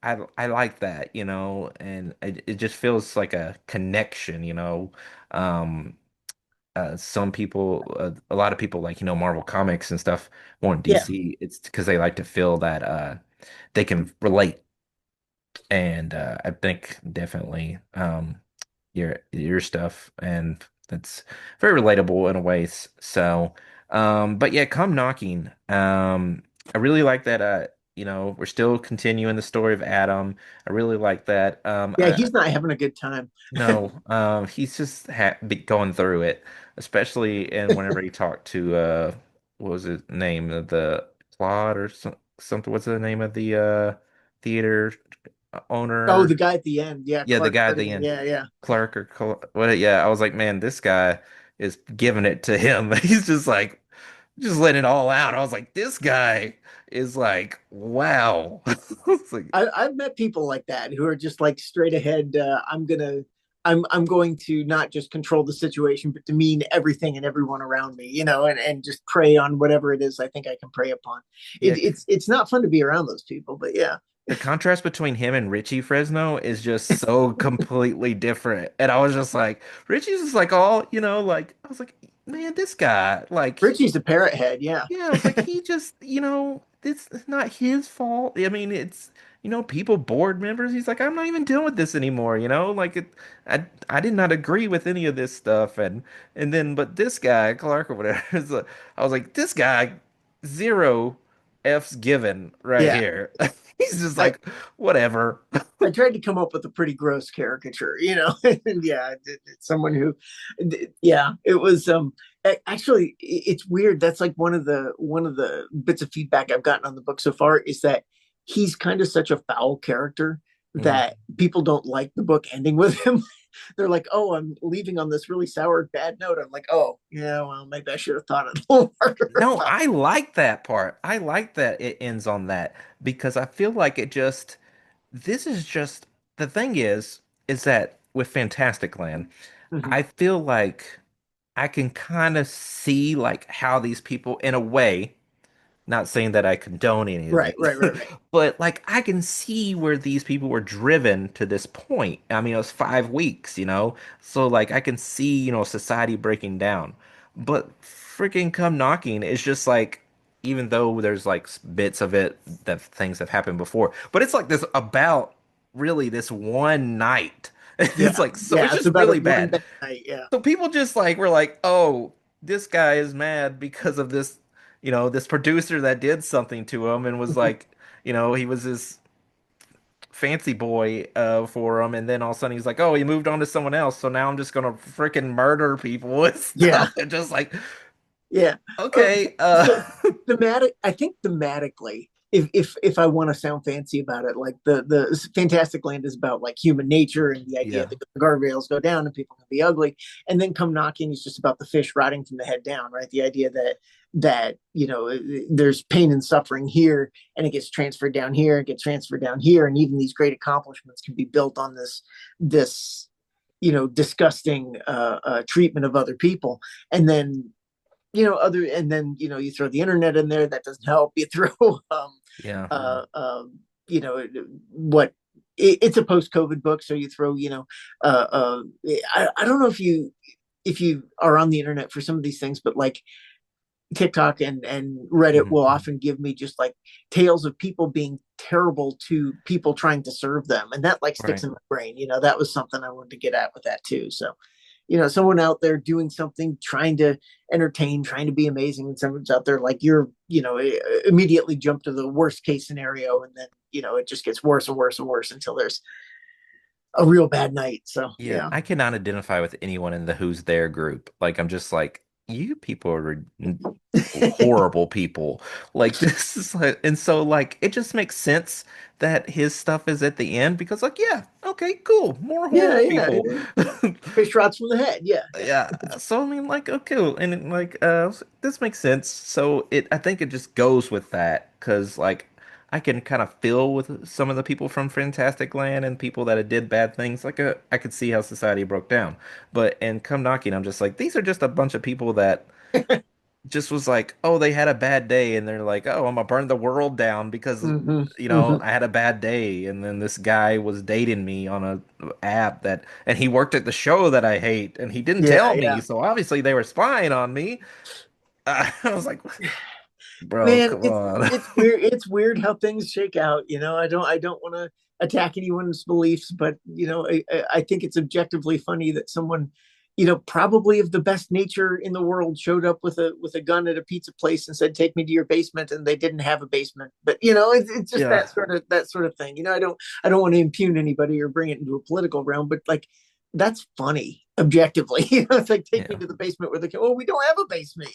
I like that, and it just feels like a connection. Um, some people, a lot of people like, Marvel Comics and stuff more in
Yeah,
DC. It's because they like to feel that, they can relate. And I think definitely, your stuff, and that's very relatable in a way. So, but yeah, come knocking. I really like that. We're still continuing the story of Adam. I really like that.
yeah. He's not having a good time.
No, he's just be going through it, especially in whenever he talked to, what was his name, the Claude or something. What's the name of the, theater
Oh, the
owner?
guy at the end. Yeah,
Yeah, the
Clark
guy at the
Gregg.
end,
Yeah, yeah.
Clark or what? Yeah, I was like, man, this guy is giving it to him. He's just like, just letting it all out. I was like, this guy is like, wow. It's like,
I've met people like that who are just like straight ahead. I'm going to not just control the situation, but demean everything and everyone around me, and just prey on whatever it is I think I can prey upon.
yeah,
It's not fun to be around those people, but yeah,
the contrast between him and Richie Fresno is just so completely different. And I was just like, Richie's just like all, like I was like, man, this guy, like
Richie's a parrot head. Yeah,
yeah, I was like, he just, it's not his fault. I mean, it's, people, board members. He's like, I'm not even dealing with this anymore, like I did not agree with any of this stuff. And then, but this guy, Clark or whatever, I was like, this guy, zero F's given right
yeah.
here. He's just
I
like, whatever.
I tried to come up with a pretty gross caricature, and yeah, someone who, yeah, it was. Actually, it's weird. That's like one of the bits of feedback I've gotten on the book so far is that he's kind of such a foul character
Mm.
that people don't like the book ending with him. They're like, "Oh, I'm leaving on this really sour, bad note." I'm like, "Oh, yeah, well, maybe I should have thought a little harder
No,
about."
I like that part. I like that it ends on that because I feel like it just, this is just, the thing is that with Fantastic Land,
Mhm.
I feel like I can kind of see like how these people, in a way, not saying that I condone any of
Right,
it,
right, right, right.
but like I can see where these people were driven to this point. I mean, it was 5 weeks, so like I can see, society breaking down. But freaking Come Knocking is just like, even though there's like bits of it that things have happened before, but it's like this about really this one night. It's
Yeah,
like, so it's
yeah. It's
just
about a
really
one
bad.
bad night. Yeah,
So people just like were like, oh, this guy is mad because of this, this producer that did something to him and was like, he was this fancy boy for him, and then all of a sudden he's like, oh, he moved on to someone else, so now I'm just gonna freaking murder people and
yeah.
stuff. And just like,
Yeah. Uh,
okay,
so I think thematically, if I want to sound fancy about it, like the Fantastic Land is about like human nature and the idea
yeah,
that the guardrails go down and people can be ugly, and then Come Knocking is just about the fish rotting from the head down, right? The idea that there's pain and suffering here, and it gets transferred down here, it gets transferred down here, and even these great accomplishments can be built on this disgusting treatment of other people, and then you throw the internet in there, that doesn't help. You throw
yeah,
uh, you know what it's a post-COVID book, so you throw uh, uh, I don't know if you are on the internet for some of these things, but like TikTok and Reddit
mhm,
will
mhm.
often give me just like tales of people being terrible to people trying to serve them, and that like sticks
Right.
in my brain. That was something I wanted to get at with that too. So someone out there doing something, trying to entertain, trying to be amazing, and someone's out there like immediately jump to the worst case scenario, and then it just gets worse and worse and worse until there's a real bad night. So
Yeah,
yeah,
I cannot identify with anyone in the Who's There group. Like, I'm just like, you people are horrible people. Like, this is like, and so like, it just makes sense that his stuff is at the end because, like, yeah, okay, cool, more
yeah,
horrible
yeah.
people.
Fish rots from the head. Yeah, yeah,
Yeah, so I mean, like, okay, and like, this makes sense. So I think it just goes with that because, like, I can kind of feel with some of the people from Fantastic Land and people that had did bad things. Like, I could see how society broke down. But and Come Knocking, I'm just like, these are just a bunch of people that just was like, oh, they had a bad day, and they're like, oh, I'm gonna burn the world down because
mm-hmm, mm-hmm.
I had a bad day, and then this guy was dating me on a app and he worked at the show that I hate, and he didn't
Yeah,
tell
yeah.
me, so obviously they were spying on me. I was like, bro,
Man,
come
it's
on.
it's weird. It's weird how things shake out. I don't want to attack anyone's beliefs, but I think it's objectively funny that someone, probably of the best nature in the world, showed up with a gun at a pizza place and said, "Take me to your basement," and they didn't have a basement. But it's just
Yeah,
that sort of thing. I don't want to impugn anybody or bring it into a political realm, but like that's funny objectively. It's like take me
yeah.
to the basement where we don't have a basement.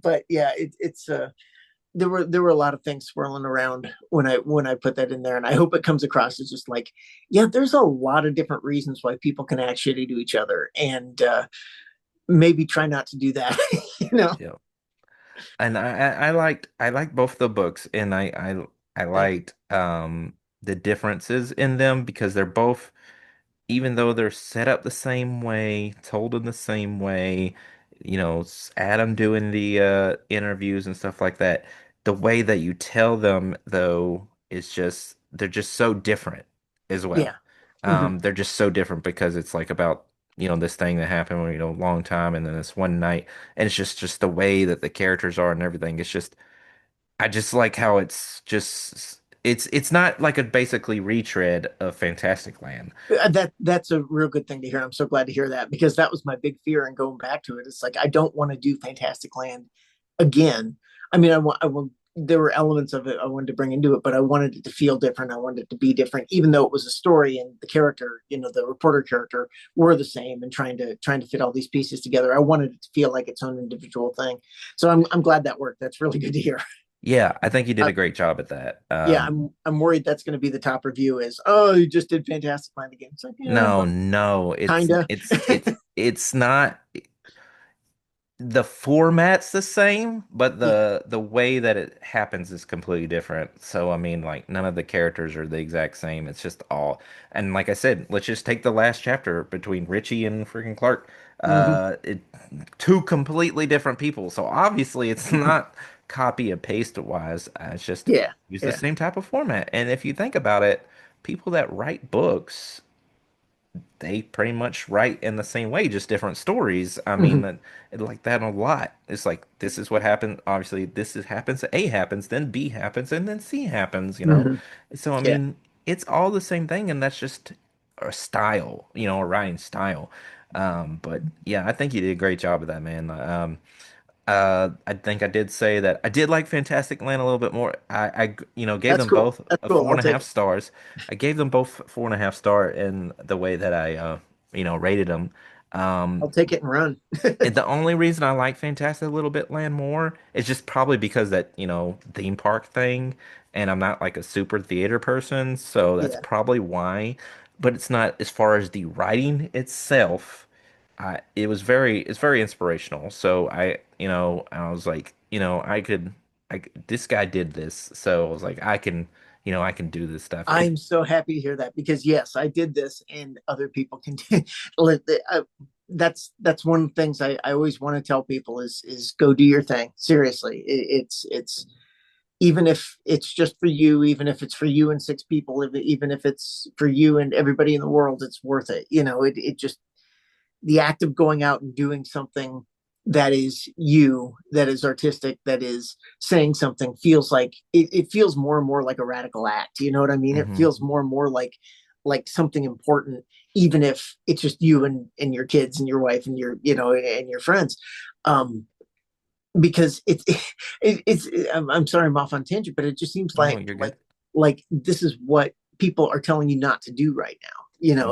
But yeah, it's there were a lot of things swirling around when I put that in there, and I hope it comes across as just like, yeah, there's a lot of different reasons why people can act shitty to each other, and maybe try not to do that. you know.
Yeah. And I liked both the books, and I
Thank you.
liked the differences in them because they're both, even though they're set up the same way, told in the same way, Adam doing the interviews and stuff like that, the way that you tell them though is just, they're just so different as
Yeah.
well.
Hmm.
They're just so different because it's like about, this thing that happened, a long time, and then this one night, and it's just the way that the characters are and everything. It's just, I just like how it's not like a basically retread of Fantastic Land.
That's a real good thing to hear. I'm so glad to hear that, because that was my big fear in going back to it. It's like I don't want to do Fantastic Land again. I mean, I want there were elements of it I wanted to bring into it, but I wanted it to feel different. I wanted it to be different, even though it was a story and the character, the reporter character, were the same, and trying to fit all these pieces together. I wanted it to feel like its own individual thing. So I'm glad that worked. That's really good to hear.
Yeah, I think you did
Uh,
a great job at that.
yeah, I'm worried that's going to be the top review is, oh, you just did Fantastic Land again. It's like, yeah,
No,
well,
no,
kinda.
it's not. The format's the same, but
Yeah.
the way that it happens is completely different. So I mean, like none of the characters are the exact same. It's just all, and like I said, let's just take the last chapter between Richie and freaking Clark.
Hmm.
It two completely different people. So obviously it's not copy and paste wise. It's just
Yeah.
use the
Yeah.
same type of format. And if you think about it, people that write books they pretty much write in the same way, just different stories. I mean,
Hmm.
like that a lot. It's like this is what happened. Obviously, happens. A happens, then B happens, and then C happens.
Hmm.
So I
Yeah.
mean, it's all the same thing, and that's just a style. A writing style. But yeah, I think you did a great job of that, man. I think I did say that I did like Fantastic Land a little bit more. Gave
That's
them
cool.
both
That's
a
cool.
four
I'll
and a
take
half
it.
stars. I gave them both 4.5 star in the way that I, rated them. Um,
I'll take it and run.
and the only reason I like Fantastic a little bit Land more is just probably because that, theme park thing, and I'm not like a super theater person, so that's
Yeah.
probably why. But it's not as far as the writing itself. It's very inspirational. So I was like, this guy did this, so I was like, I can do this stuff.
I'm so happy to hear that because yes, I did this and other people can. That's one of the things I always want to tell people is go do your thing. Seriously, it's even if it's just for you, even if it's for you and six people, even if it's for you and everybody in the world, it's worth it. It just the act of going out and doing something that is you, that is artistic, that is saying something feels like it feels more and more like a radical act. You know what I mean? It
Hmm.
feels more and more like something important, even if it's just you and your kids and your wife and and your friends. Um, because it's I'm sorry I'm off on tangent, but it just seems
No,
like
you're
like
good.
like this is what people are telling you not to do right now.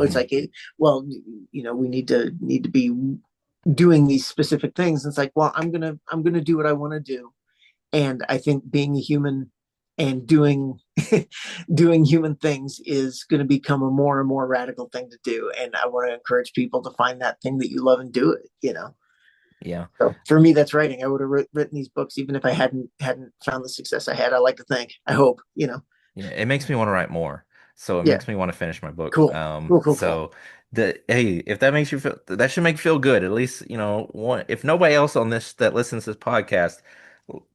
It's
Hmm.
like well, we need to be doing these specific things. And it's like, well, I'm gonna do what I want to do, and I think being a human and doing doing human things is going to become a more and more radical thing to do. And I want to encourage people to find that thing that you love and do it.
Yeah.
So for me, that's writing. I would have written these books even if I hadn't found the success I had. I like to think. I hope.
Yeah, it makes me want to write more. So it
Yeah.
makes me want to finish my book.
Cool. Cool. Cool. Cool.
So hey, if that makes you feel that should make you feel good. At least, if nobody else on this that listens to this podcast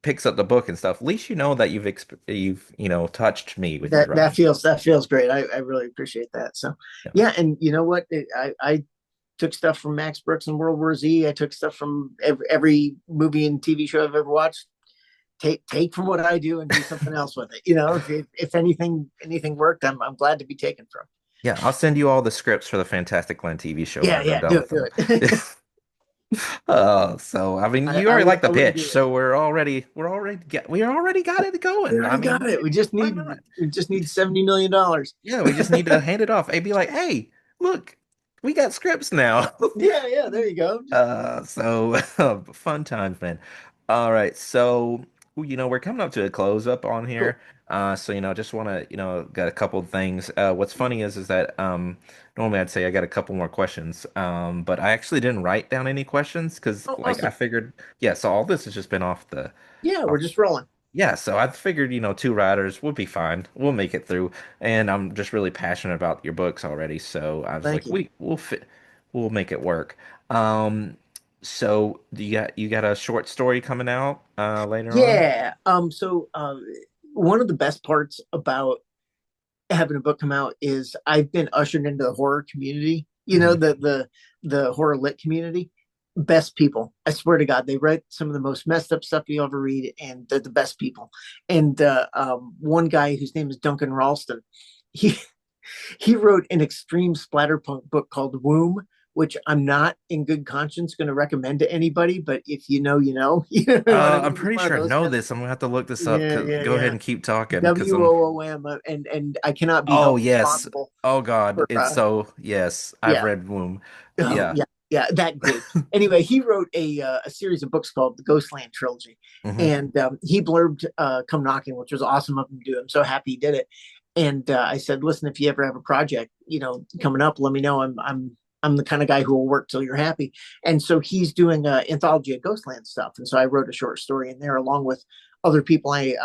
picks up the book and stuff, at least you know that you've, touched me with your writing.
That feels great. I really appreciate that. So
Yeah.
yeah, and you know what? I took stuff from Max Brooks and World War Z. I took stuff from every movie and TV show I've ever watched. Take from what I do and do something else with it. If anything worked, I'm glad to be taken from.
Yeah, I'll send you all the scripts for the Fantastic Glen TV show
Yeah,
whenever I'm
yeah,
done
do
with
it, do
them.
it.
So I mean, you already like the
I wouldn't
pitch,
do it.
so we already got it
We
going. I
already
mean,
got it.
why not?
We just
We
need
just
$70 million.
Yeah, we just need to hand it off. And be like, hey, look, we got scripts now.
Yeah, yeah. There you go. Just
So fun times, man. All right, so we're coming up to a close up on
cool.
here. So just want to, got a couple of things. What's funny is that normally I'd say I got a couple more questions. But I actually didn't write down any questions because
Oh,
like I
awesome.
figured, yeah. So all this has just been
Yeah, we're
off
just rolling.
yeah, so I figured, two riders would be fine. We'll make it through. And I'm just really passionate about your books already, so I was
Thank
like,
you.
we'll make it work. Um, so you got a short story coming out later on?
Yeah. One of the best parts about having a book come out is I've been ushered into the horror community.
Hmm.
The horror lit community. Best people. I swear to God, they write some of the most messed up stuff you ever read, and they're the best people. And one guy whose name is Duncan Ralston, he he wrote an extreme splatterpunk book called Womb, which I'm not in good conscience going to recommend to anybody. But if you know, you know, you know what I
I'm
mean. It's
pretty
one of
sure I
those
know
kind of,
this. I'm gonna have to look this up.
yeah, yeah,
Go ahead
yeah.
and keep talking because I'm.
WOOM, and I cannot be
Oh
held
yes.
responsible
Oh God.
for
It's so yes. I've
yeah.
read Womb.
Oh,
Yeah.
yeah, yeah, that good. Anyway, he wrote a series of books called the Ghostland Trilogy,
Hmm.
and he blurbed "Come Knocking," which was awesome of him to do. I'm so happy he did it. And I said, "Listen, if you ever have a project, coming up, let me know. I'm the kind of guy who will work till you're happy." And so he's doing an anthology of Ghostland stuff, and so I wrote a short story in there along with other people I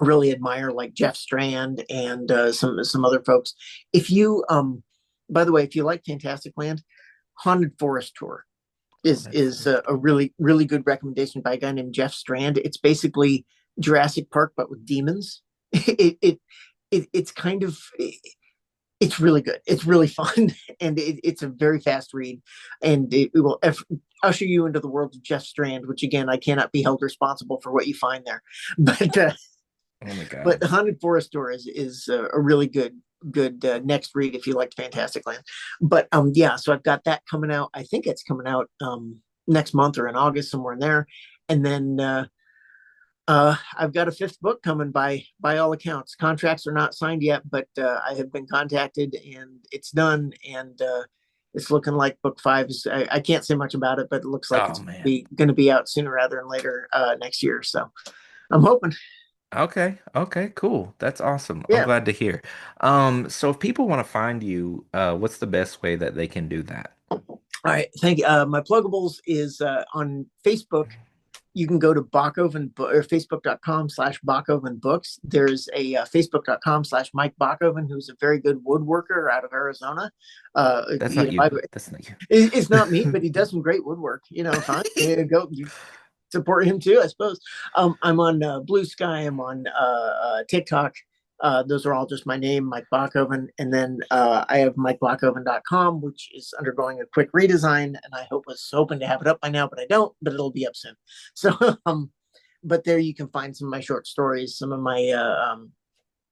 really admire, like Jeff Strand and some other folks. If you by the way, if you like Fantastic Land, Haunted Forest Tour
Haunted
is
Forest.
a really good recommendation by a guy named Jeff Strand. It's basically Jurassic Park but with demons. It's kind of it's really good. It's really fun, and it's a very fast read, and it will usher you into the world of Jeff Strand, which again I cannot be held responsible for what you find there, but
Oh my
but
God.
the Haunted Forest Tour is a really good next read if you liked Fantastic Land. But yeah, so I've got that coming out. I think it's coming out next month or in August, somewhere in there. And then I've got a fifth book coming by all accounts. Contracts are not signed yet, but I have been contacted and it's done. And it's looking like book five is. I can't say much about it, but it looks like
Oh
it's
man.
going to be out sooner rather than later next year. So I'm hoping.
Okay. Okay. Cool. That's awesome. I'm
Yeah.
glad to hear. So if people want to find you, what's the best way that they can do that?
All right, thank you. My pluggables is on Facebook. You can go to Bockoven or facebook.com/Bockoven books. There's a facebook.com/Mike Bockoven, who's a very good woodworker out of Arizona.
That's not you. That's not you.
It's not me, but he does some great woodwork. Fine. Go you support him too, I suppose. I'm on Blue Sky. I'm on TikTok. Those are all just my name, Mike Bockoven. And then I have MikeBockoven.com, which is undergoing a quick redesign. And I was hoping to have it up by now, but I don't, but it'll be up soon. So, but there you can find some of my short stories, some of my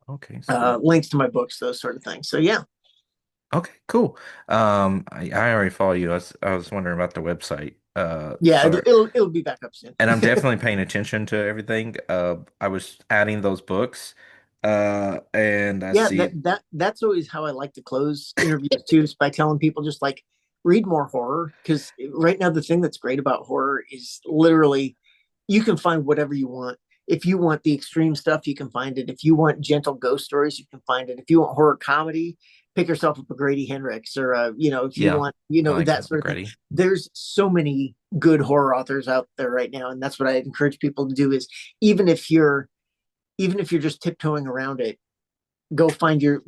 Okay, sweet.
links to my books, those sort of things. So, yeah.
Okay, cool. I already follow you. I was wondering about the website.
Yeah,
Sorry.
it'll be back up soon.
And I'm definitely paying attention to everything. I was adding those books. And I
Yeah,
see.
that's always how I like to close interviews too, is by telling people just like read more horror. Because right now the thing that's great about horror is literally you can find whatever you want. If you want the extreme stuff, you can find it. If you want gentle ghost stories, you can find it. If you want horror comedy, pick yourself up a Grady Hendrix, or if you
Yeah,
want
I like
that
Kevin
sort of thing.
McGrady.
There's so many good horror authors out there right now, and that's what I encourage people to do. Is even if you're even if you're just tiptoeing around it, go find a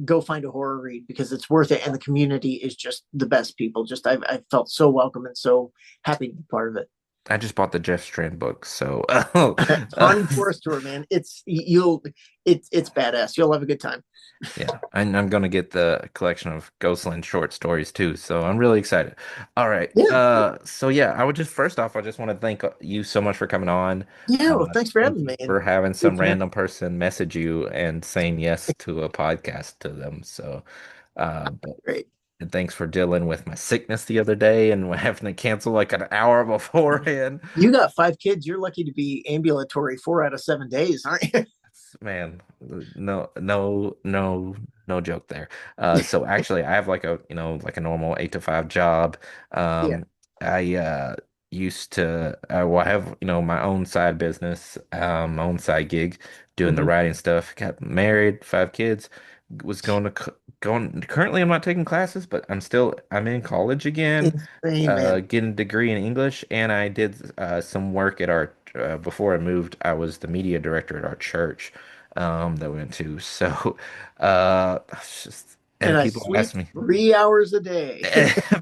horror read because it's worth it, and the community is just the best people. Just I've felt so welcome and so happy to be part of it.
I just bought the Jeff Strand book, so
Haunted Forest Tour, man, it's badass. You'll have a good time.
yeah, and I'm gonna get the collection of Ghostland short stories too, so I'm really excited. All right,
Yeah,
so yeah, I would just first off, I just want to thank you so much for coming on.
yeah. Well, thanks for
Thank
having
you
me. And
for having
good
some
time.
random person message you and saying yes to a podcast to them. So, but
Great.
and thanks for dealing with my sickness the other day and having to cancel like an hour beforehand.
You got 5 kids. You're lucky to be ambulatory 4 out of 7 days, aren't you?
Man, no, no, no, no joke there. So actually, I have like like a normal 8 to 5 job.
Yeah.
Um, I used to, well, I have, my own side business, my own side gig, doing the
Hmm.
writing stuff. Got married, 5 kids. Was going to going. Currently, I'm not taking classes, but I'm in college again,
Insane, man.
getting a degree in English, and I did some work at our. Before I moved, I was the media director at our church that we went to. So, it's just,
And
and
I
people
sleep
ask me,
3 hours a day.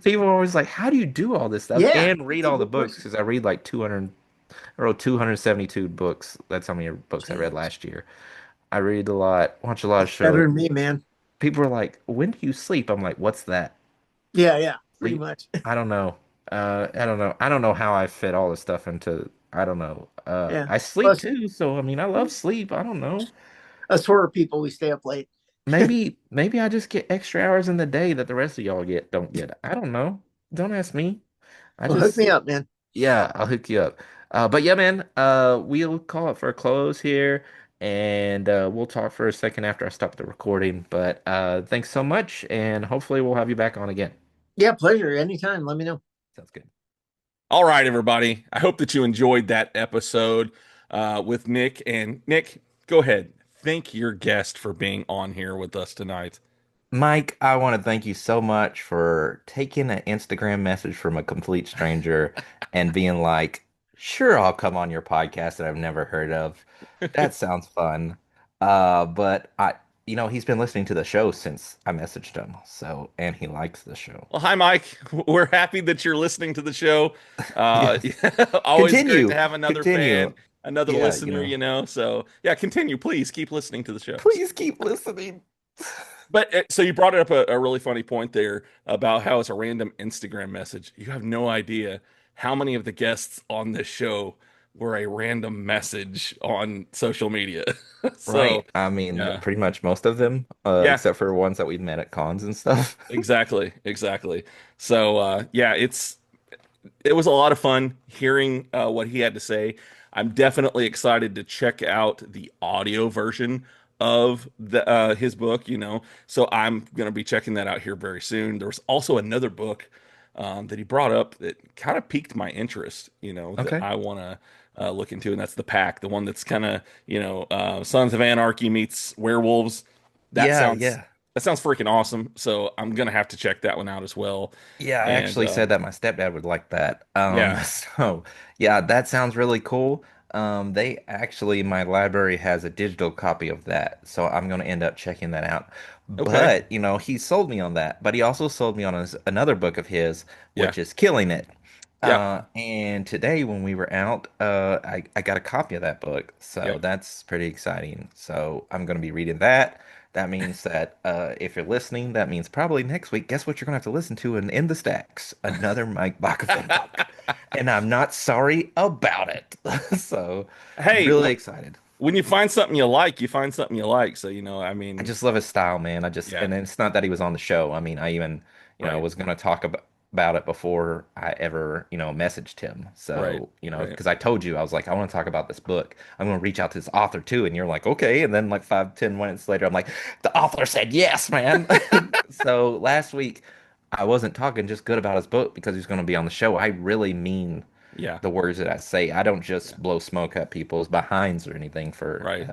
people are always like, how do you do all this stuff
Yeah,
and read
that's a
all the
good
books?
question.
Because I read like 200, I wrote 272 books. That's how many books I read
Jeez.
last year. I read a lot, watch a lot of
Better
shows.
than me, man.
People are like, when do you sleep? I'm like, what's that?
Yeah, yeah, pretty
Sleep?
much.
I don't know. I don't know. I don't know how I fit all this stuff into, I don't know.
Yeah.
I sleep
Plus,
too, so I mean, I love sleep. I don't know.
us horror people, we stay up late.
Maybe I just get extra hours in the day that the rest of y'all don't get. I don't know. Don't ask me. I
Well, hook
just
me up, man.
Yeah, I'll hook you up. But yeah, man, we'll call it for a close here, and we'll talk for a second after I stop the recording. But thanks so much, and hopefully we'll have you back on again.
Yeah, pleasure. Anytime. Let me know.
Sounds good.
All right, everybody. I hope that you enjoyed that episode with Nick. And Nick, go ahead. Thank your guest for being on here with us tonight.
Mike, I want to thank you so much for taking an Instagram message from a complete stranger and being like, sure, I'll come on your podcast that I've never heard of. That sounds fun. But he's been listening to the show since I messaged him. So, and he likes the show.
Well, hi, Mike. We're happy that you're listening to the show.
Yes.
Always great to
Continue.
have another fan,
Continue.
another
Yeah,
listener. So, yeah, continue. Please keep listening to the show.
please keep listening.
But so you brought up a really funny point there about how it's a random Instagram message. You have no idea how many of the guests on this show were a random message on social media. So,
Right. I mean,
yeah,
pretty much most of them,
yeah,
except for ones that we've met at cons and stuff.
exactly, exactly. So, yeah, it was a lot of fun hearing what he had to say. I'm definitely excited to check out the audio version of the his book, So I'm going to be checking that out here very soon. There was also another book that he brought up that kind of piqued my interest, that
Okay.
I want to look into, and that's the Pack, the one that's kind of, Sons of Anarchy meets werewolves. That
Yeah,
sounds
yeah.
that sounds freaking awesome. So I'm gonna have to check that one out as well.
Yeah, I
And
actually said that my stepdad would like that.
yeah.
So yeah, that sounds really cool. They actually, my library has a digital copy of that, so I'm gonna end up checking that out.
Okay.
But, he sold me on that, but he also sold me on another book of his,
Yeah.
which is Killing It.
Yep.
And today when we were out, I got a copy of that book, so
Yep.
that's pretty exciting. So I'm gonna be reading that. That means that if you're listening, that means probably next week, guess what you're going to have to listen to in the stacks? Another Mike Bockoven book. And I'm not sorry about it. So,
Hey,
really excited.
when you find something you like, you find something you like. So, I
I
mean,
just love his style, man.
yeah,
And it's not that he was on the show. I mean, I even,
right,
was going to talk about it before I ever, messaged him.
right,
So,
right.
because I told you, I was like, I want to talk about this book. I'm going to reach out to this author too. And you're like, okay. And then like 5, 10 minutes later, I'm like, the author said yes, man. So last week, I wasn't talking just good about his book because he's going to be on the show. I really mean
Yeah,
the words that I say. I don't
yeah,
just blow smoke at people's behinds or anything for
right.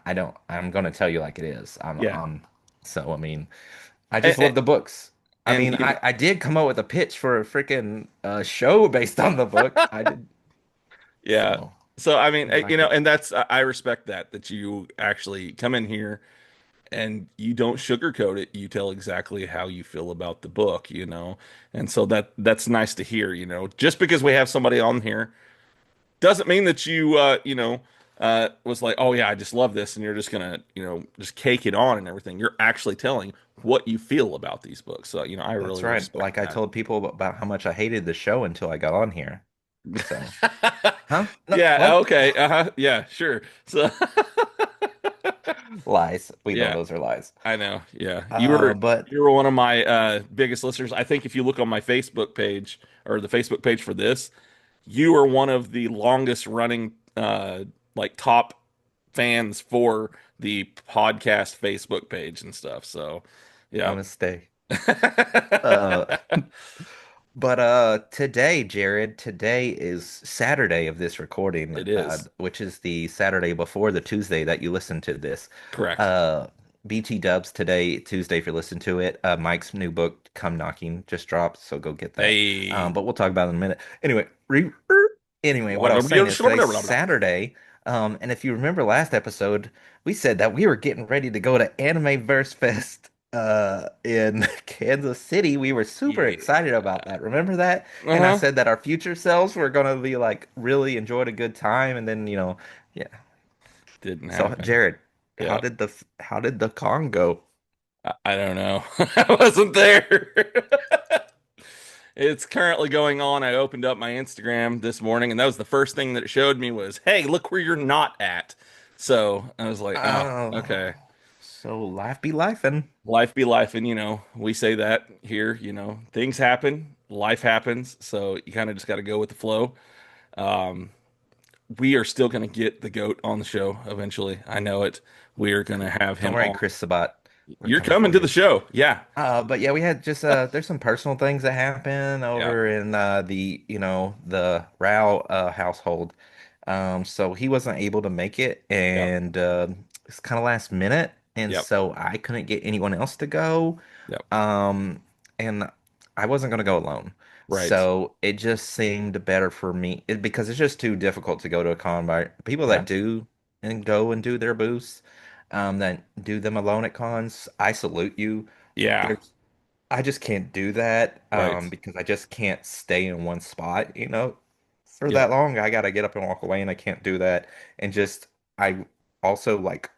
I don't. I'm gonna tell you like it is.
Yeah.
So I mean, I
And,
just love the books. I
and,
mean, I did come up with a pitch for a freaking show based on the book. I did.
yeah.
So
So, I mean,
you like it.
and I respect that you actually come in here and you don't sugarcoat it. You tell exactly how you feel about the book. And so that's nice to hear. Just because we have somebody on here doesn't mean that you was like, oh yeah, I just love this, and you're just gonna, just cake it on and everything. You're actually telling what you feel about these books. So, I
That's
really
right.
respect
Like I
that.
told people about how much I hated the show until I got on here. So, huh? No,
Yeah,
what?
okay. Uh-huh. Yeah, sure. So,
Lies. We know
yeah,
those are lies.
I know. Yeah. You were one of my biggest listeners. I think if you look on my Facebook page or the Facebook page for this, you are one of the longest running like top fans for the podcast Facebook page and stuff. So, yeah.
Namaste. Uh, But today, Jared, today is Saturday of this recording,
It is.
which is the Saturday before the Tuesday that you listen to this.
Correct.
Uh, BT Dubs today, Tuesday, if you listen to it. Mike's new book, Come Knocking, just dropped, so go get that.
Hey.
But we'll talk about it in a minute. Anyway, what I was saying is today's Saturday. And if you remember last episode, we said that we were getting ready to go to Animeverse Fest in Kansas City. We were super excited
Yeah.
about that. Remember that? And I
Uh-huh.
said that our future selves were gonna be like really enjoyed a good time and then, yeah.
Didn't
So
happen.
Jared,
Yeah.
how did the con go?
I don't know. I wasn't there. It's currently going on. I opened up my Instagram this morning, and that was the first thing that it showed me was, hey, look where you're not at. So I was like, oh,
Oh,
okay.
so life be life and
Life be life. And, we say that here, things happen. life happens, so you kind of just got to go with the flow. Um, we are still going to get the goat on the show eventually. I know it. We are going to have
Don't
him
worry,
on.
Chris Sabat. We're
You're
coming
coming
for
to the
you.
show. Yeah.
But yeah, we had just there's some personal things that happen
Yeah.
over in the the Rao household. So he wasn't able to make it,
Yep.
and it's kind of last minute, and
Yep.
so I couldn't get anyone else to go.
Yep.
Um, and I wasn't gonna go alone.
Right.
So it just seemed better for me because it's just too difficult to go to a con by people
Yeah.
that do and go and do their booths, that do them alone at cons. I salute you.
Yeah.
There's I just can't do that
Right.
because I just can't stay in one spot, for
Yep.
that long. I gotta get up and walk away, and I can't do that. And just I also like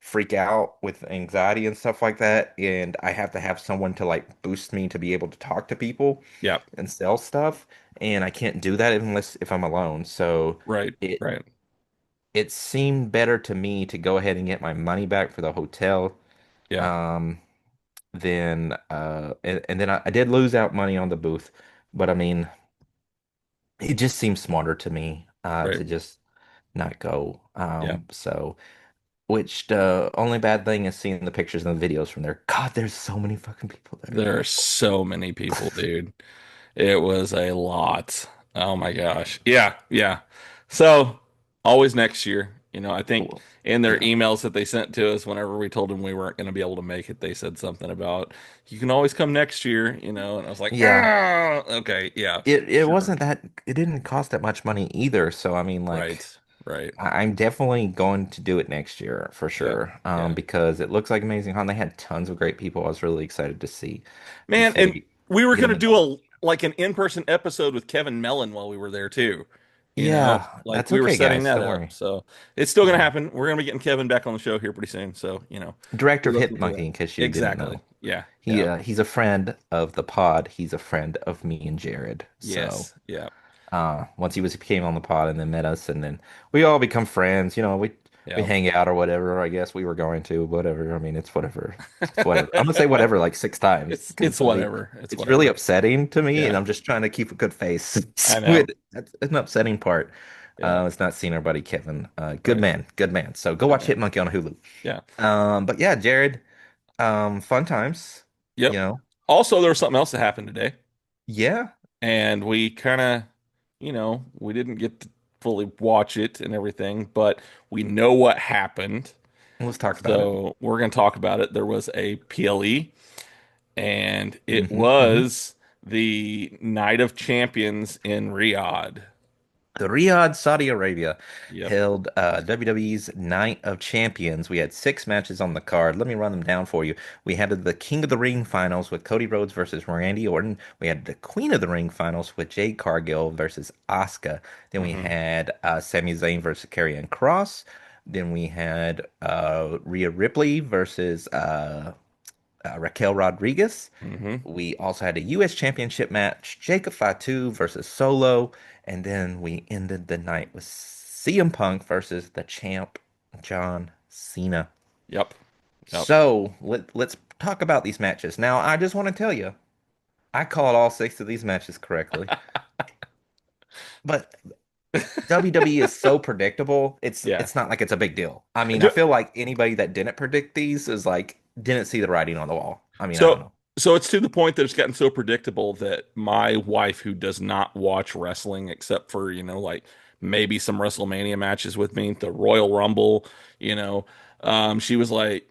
freak out with anxiety and stuff like that, and I have to have someone to like boost me to be able to talk to people
Yep.
and sell stuff, and I can't do that unless if I'm alone. So
Right.
it
Right.
it seemed better to me to go ahead and get my money back for the hotel.
Yeah.
Um, then and then I did lose out money on the booth, but I mean, it just seems smarter to me
Right.
to just not go.
Yeah.
So which the only bad thing is seeing the pictures and the videos from there. God, there's so many fucking people there.
There are so many people, dude. It was a lot. Oh my gosh. Yeah, yeah. So always next year. I think
Well,
in their
yeah.
emails that they sent to us whenever we told them we weren't going to be able to make it, they said something about you can always come next year, and I was like,
Yeah.
ah, okay, yeah,
It
sure.
wasn't that it didn't cost that much money either. So I mean like
Right, right.
I'm definitely going to do it next year for
Yeah,
sure.
yeah.
Because it looks like Amazing Con. They had tons of great people. I was really excited to see
Man,
to
and we were
get
going
them
to do
involved.
a like an in-person episode with Kevin Mellon while we were there too.
Yeah,
Like
that's
we were
okay,
setting
guys.
that
Don't
up.
worry.
So it's still going to
Yeah.
happen. We're going to be getting Kevin back on the show here pretty soon. So,
Director
we're
of
looking
Hit
for that.
Monkey, in case you didn't
Exactly.
know.
Yeah. Yeah.
He's a friend of the pod. He's a friend of me and Jared. So
Yes. Yeah.
once he came on the pod and then met us, and then we all become friends. We
Yeah.
hang out or whatever. I guess we were going to whatever. I mean, it's whatever. It's whatever. I'm gonna say whatever like six times
It's
because
whatever. It's
it's really
whatever.
upsetting to me, and
Yeah.
I'm just trying to keep a good face.
I know.
That's an upsetting part.
Yeah.
It's not seeing our buddy Kevin. Good
Right.
man, good man. So go
Good
watch
man.
Hit Monkey on Hulu.
Yeah.
But yeah, Jared, fun times. You
Yep.
know,
Also, there was something else that happened today,
yeah.
and we kind of, we didn't get to fully watch it and everything, but we know what happened.
Let's talk about it.
So we're going to talk about it. There was a PLE, and it
Hmm.
was the Night of Champions in Riyadh.
The Riyadh, Saudi Arabia,
Yep.
held WWE's Night of Champions. We had six matches on the card. Let me run them down for you. We had the King of the Ring finals with Cody Rhodes versus Randy Orton. We had the Queen of the Ring finals with Jade Cargill versus Asuka. Then we
Hmm.
had Sami Zayn versus Karrion Kross. Then we had Rhea Ripley versus Raquel Rodriguez.
Hmm.
We also had a U.S. Championship match, Jacob Fatu versus Solo, and then we ended the night with CM Punk versus the champ, John Cena.
Yep. Yep.
So let's talk about these matches. Now, I just want to tell you, I called all six of these matches correctly, but WWE is so predictable. It's
Yeah.
it's not like it's a big deal. I mean, I
Ju-
feel like anybody that didn't predict these is like didn't see the writing on the wall. I mean, I don't
So,
know.
so it's to the point that it's gotten so predictable that my wife, who does not watch wrestling except for, like maybe some WrestleMania matches with me, the Royal Rumble, you know, she was like,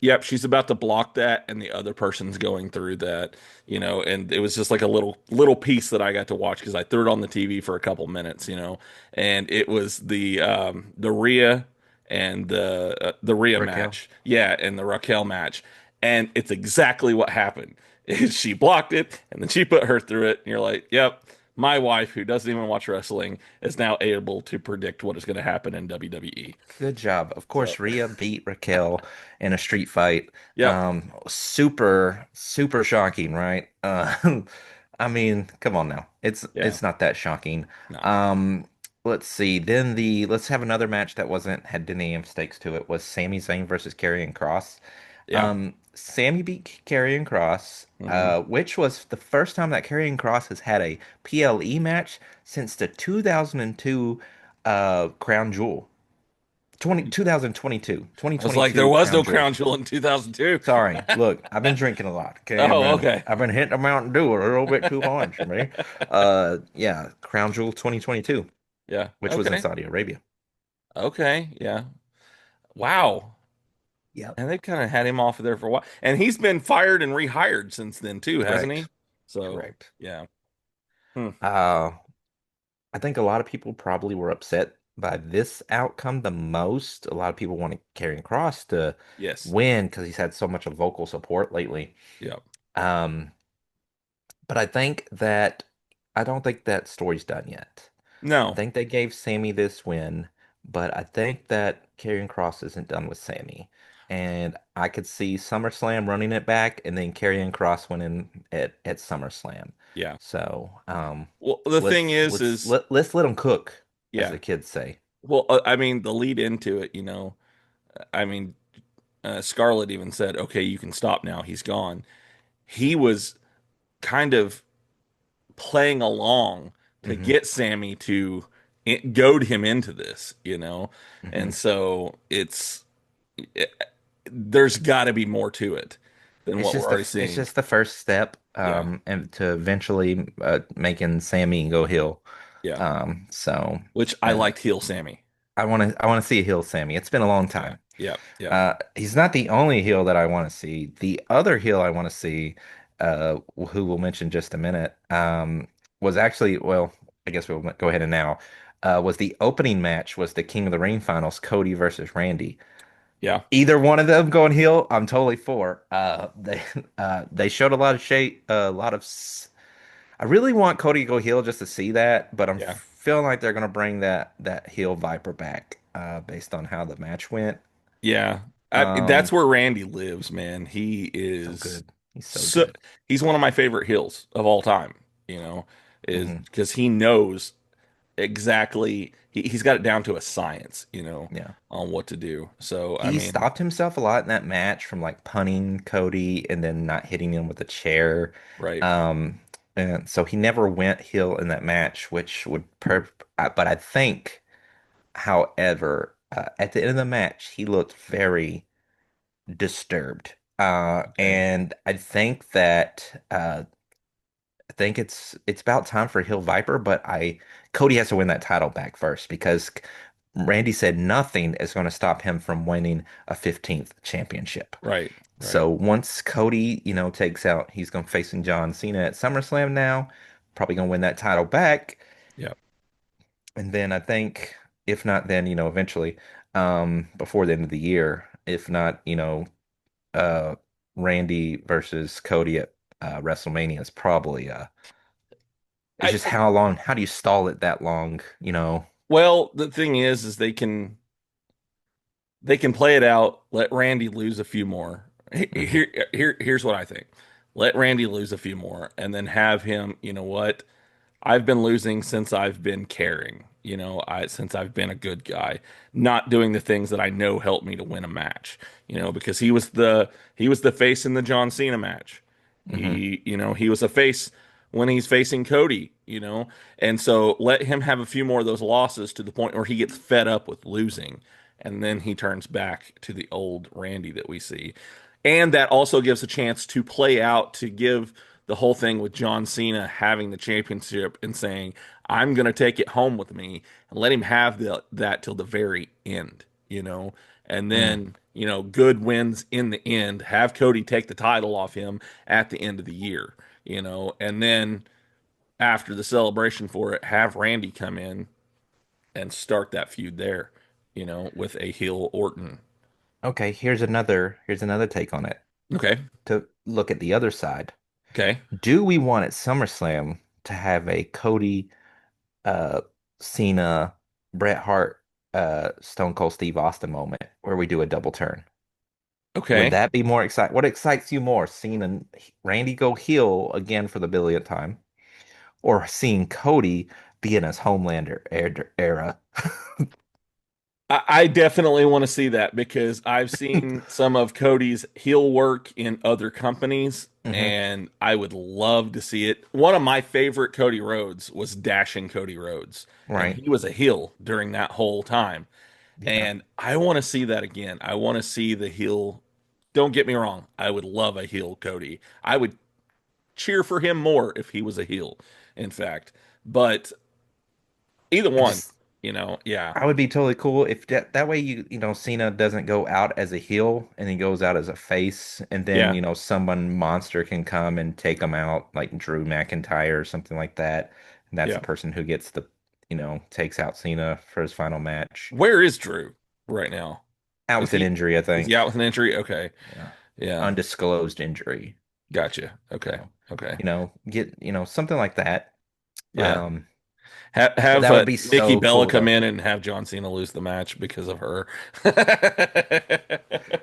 yep, she's about to block that, and the other person's going through that, and it was just like a little piece that I got to watch because I threw it on the TV for a couple minutes, and it was the Rhea and the Rhea
Raquel.
match, yeah, and the Raquel match, and it's exactly what happened. She blocked it, and then she put her through it, and you're like, yep. My wife, who doesn't even watch wrestling, is now able to predict what is going to happen in WWE.
Good job. Of
So,
course, Rhea beat Raquel in a street fight.
yep,
Super, super shocking, right? I mean, come on now.
yeah,
It's not that shocking.
no,
Um, let's see. Let's have another match that wasn't had any stakes to it was Sami Zayn versus Karrion Kross.
yeah.
Sammy beat Karrion Cross,
Hmm.
which was the first time that Karrion Cross has had a PLE match since the 2002 Crown Jewel. 2022.
I was like, there
2022
was
Crown
no
Jewel.
crown jewel in 2002.
Sorry. Look, I've been drinking a lot. Okay,
Oh, okay.
I've been hitting the Mountain Dew a little bit too hard for me. Yeah, Crown Jewel 2022,
Yeah.
which was in
Okay.
Saudi Arabia.
Okay. Yeah. Wow.
Yep.
And they kind of had him off of there for a while. And he's been fired and rehired since then too, hasn't he?
Correct.
So,
Correct.
yeah. Hmm.
Uh, I think a lot of people probably were upset by this outcome the most. A lot of people wanted Karrion Cross to
Yes.
win because he's had so much of vocal support lately.
Yeah.
Um, but I don't think that story's done yet. I
No.
think they gave Sammy this win, but I think that Karrion Cross isn't done with Sammy. And I could see SummerSlam running it back and then Karrion Cross winning at SummerSlam.
Yeah.
So,
Well, the thing is,
let's let them cook, as
yeah.
the kids say.
Well, I mean, the lead into it, I mean, Scarlett even said, okay, you can stop now. He's gone. He was kind of playing along to
Hmm.
get Sammy to goad him into this.
Hmm.
And so it, there's got to be more to it than what we're already
It's
seeing.
just the first step,
Yeah.
and to eventually making Sammy go heel.
Yeah.
So
Which I
uh,
liked heel Sammy.
I want to see a heel Sammy. It's been a long
Yeah.
time.
Yeah. Yeah.
He's not the only heel that I want to see. The other heel I want to see, who we'll mention just a minute, was actually, well, I guess we'll go ahead and now, was the opening match was the King of the Ring finals, Cody versus Randy.
Yeah.
Either one of them going heel, I'm totally for. They showed a lot of shade, a lot of. I really want Cody to go heel just to see that, but I'm
Yeah.
feeling like they're gonna bring that heel Viper back, based on how the match went.
Yeah. That's
Um,
where Randy lives, man. He
so
is
good. He's so
so
good.
he's one of my favorite heels of all time, you know, is
Hmm.
because he knows exactly he's got it down to a science,
Yeah.
on what to do. So, I
He
mean,
stopped himself a lot in that match from like punning Cody and then not hitting him with a chair.
right,
Um, and so he never went heel in that match, which would but I think, however, at the end of the match, he looked very disturbed.
okay,
And I think it's about time for Hill Viper, but I Cody has to win that title back first because Randy said nothing is going to stop him from winning a 15th championship.
right, right.
So once Cody, takes out, he's going to facing John Cena at SummerSlam now, probably going to win that title back.
Yeah.
And then I think, if not then, eventually, before the end of the year, if not, uh, Randy versus Cody at WrestleMania is probably it's
I
just how do you stall it that long?
Well, the thing is they can play it out, let Randy lose a few more.
Hmm.
Here's what I think. Let Randy lose a few more and then have him, you know what? I've been losing since I've been caring, since I've been a good guy, not doing the things that I know help me to win a match, because he was the face in the John Cena match.
Hmm.
He was a face when he's facing Cody, and so let him have a few more of those losses to the point where he gets fed up with losing, and then he turns back to the old Randy that we see. And that also gives a chance to play out to give the whole thing with John Cena having the championship and saying, I'm going to take it home with me and let him have that till the very end. And
Mm.
then, good wins in the end. Have Cody take the title off him at the end of the year. And then after the celebration for it, have Randy come in and start that feud there, with a heel Orton.
Okay, here's another take on it.
Okay.
To look at the other side,
Okay.
do we want at SummerSlam to have a Cody, uh, Cena, Bret Hart, Stone Cold Steve Austin moment where we do a double turn? Would
Okay.
that be more exciting? What excites you more, seeing Randy go heel again for the billionth time, or seeing Cody be in his Homelander era?
I definitely want to see that because I've seen some of Cody's heel work in other companies,
Hmm.
and I would love to see it. One of my favorite Cody Rhodes was Dashing Cody Rhodes, and
Right.
he was a heel during that whole time.
Yeah.
And I want to see that again. I want to see the heel. Don't get me wrong. I would love a heel Cody. I would cheer for him more if he was a heel, in fact. But either
I
one,
just
yeah,
I would be totally cool if that way Cena doesn't go out as a heel and he goes out as a face and then
yeah,
someone monster can come and take him out like Drew McIntyre or something like that. And that's the
yeah.
person who gets the takes out Cena for his final match.
Where is Drew right now?
Out
Is
with an injury, I
he
think.
out with an injury? Okay.
Yeah.
Yeah.
Undisclosed injury.
Gotcha. Okay.
So,
Okay.
get something like that.
Yeah.
Um, but
Have
that would be
Nikki
so
Bella
cool
come
though.
in and have John Cena lose the match because of her.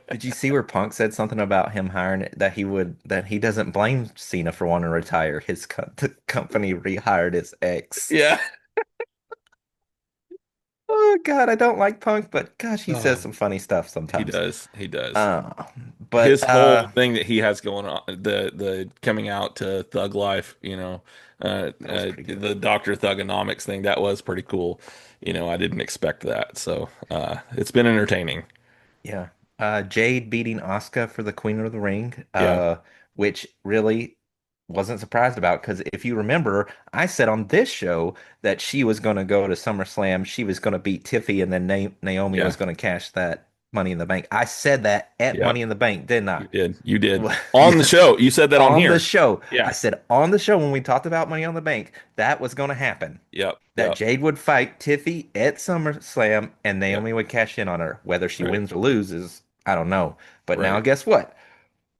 Did you see where Punk said something about him hiring that he doesn't blame Cena for wanting to retire? The company rehired his ex.
Yeah.
Oh God, I don't like Punk, but gosh, he says
Oh,
some funny stuff
he
sometimes.
does. He does.
Uh,
His
but
whole thing that he has going on, the coming out to Thug Life,
that was pretty good.
the Dr. Thugonomics thing, that was pretty cool. I didn't expect that. So, it's been entertaining.
Yeah. Jade beating Asuka for the Queen of the Ring,
Yeah.
which really wasn't surprised about because if you remember, I said on this show that she was going to go to SummerSlam, she was going to beat Tiffy, and then Naomi
Yeah.
was going to cash that Money in the Bank. I said that at
Yeah.
Money in the Bank, didn't I?
You did. You did. On the
Yes.
show. You said that on
On the
here.
show. I
Yeah.
said on the show when we talked about Money on the Bank, that was going to happen.
Yep.
That
Yep.
Jade would fight Tiffy at SummerSlam and
Yep.
Naomi would cash in on her. Whether she
Right.
wins or loses, I don't know. But now
Right.
guess what?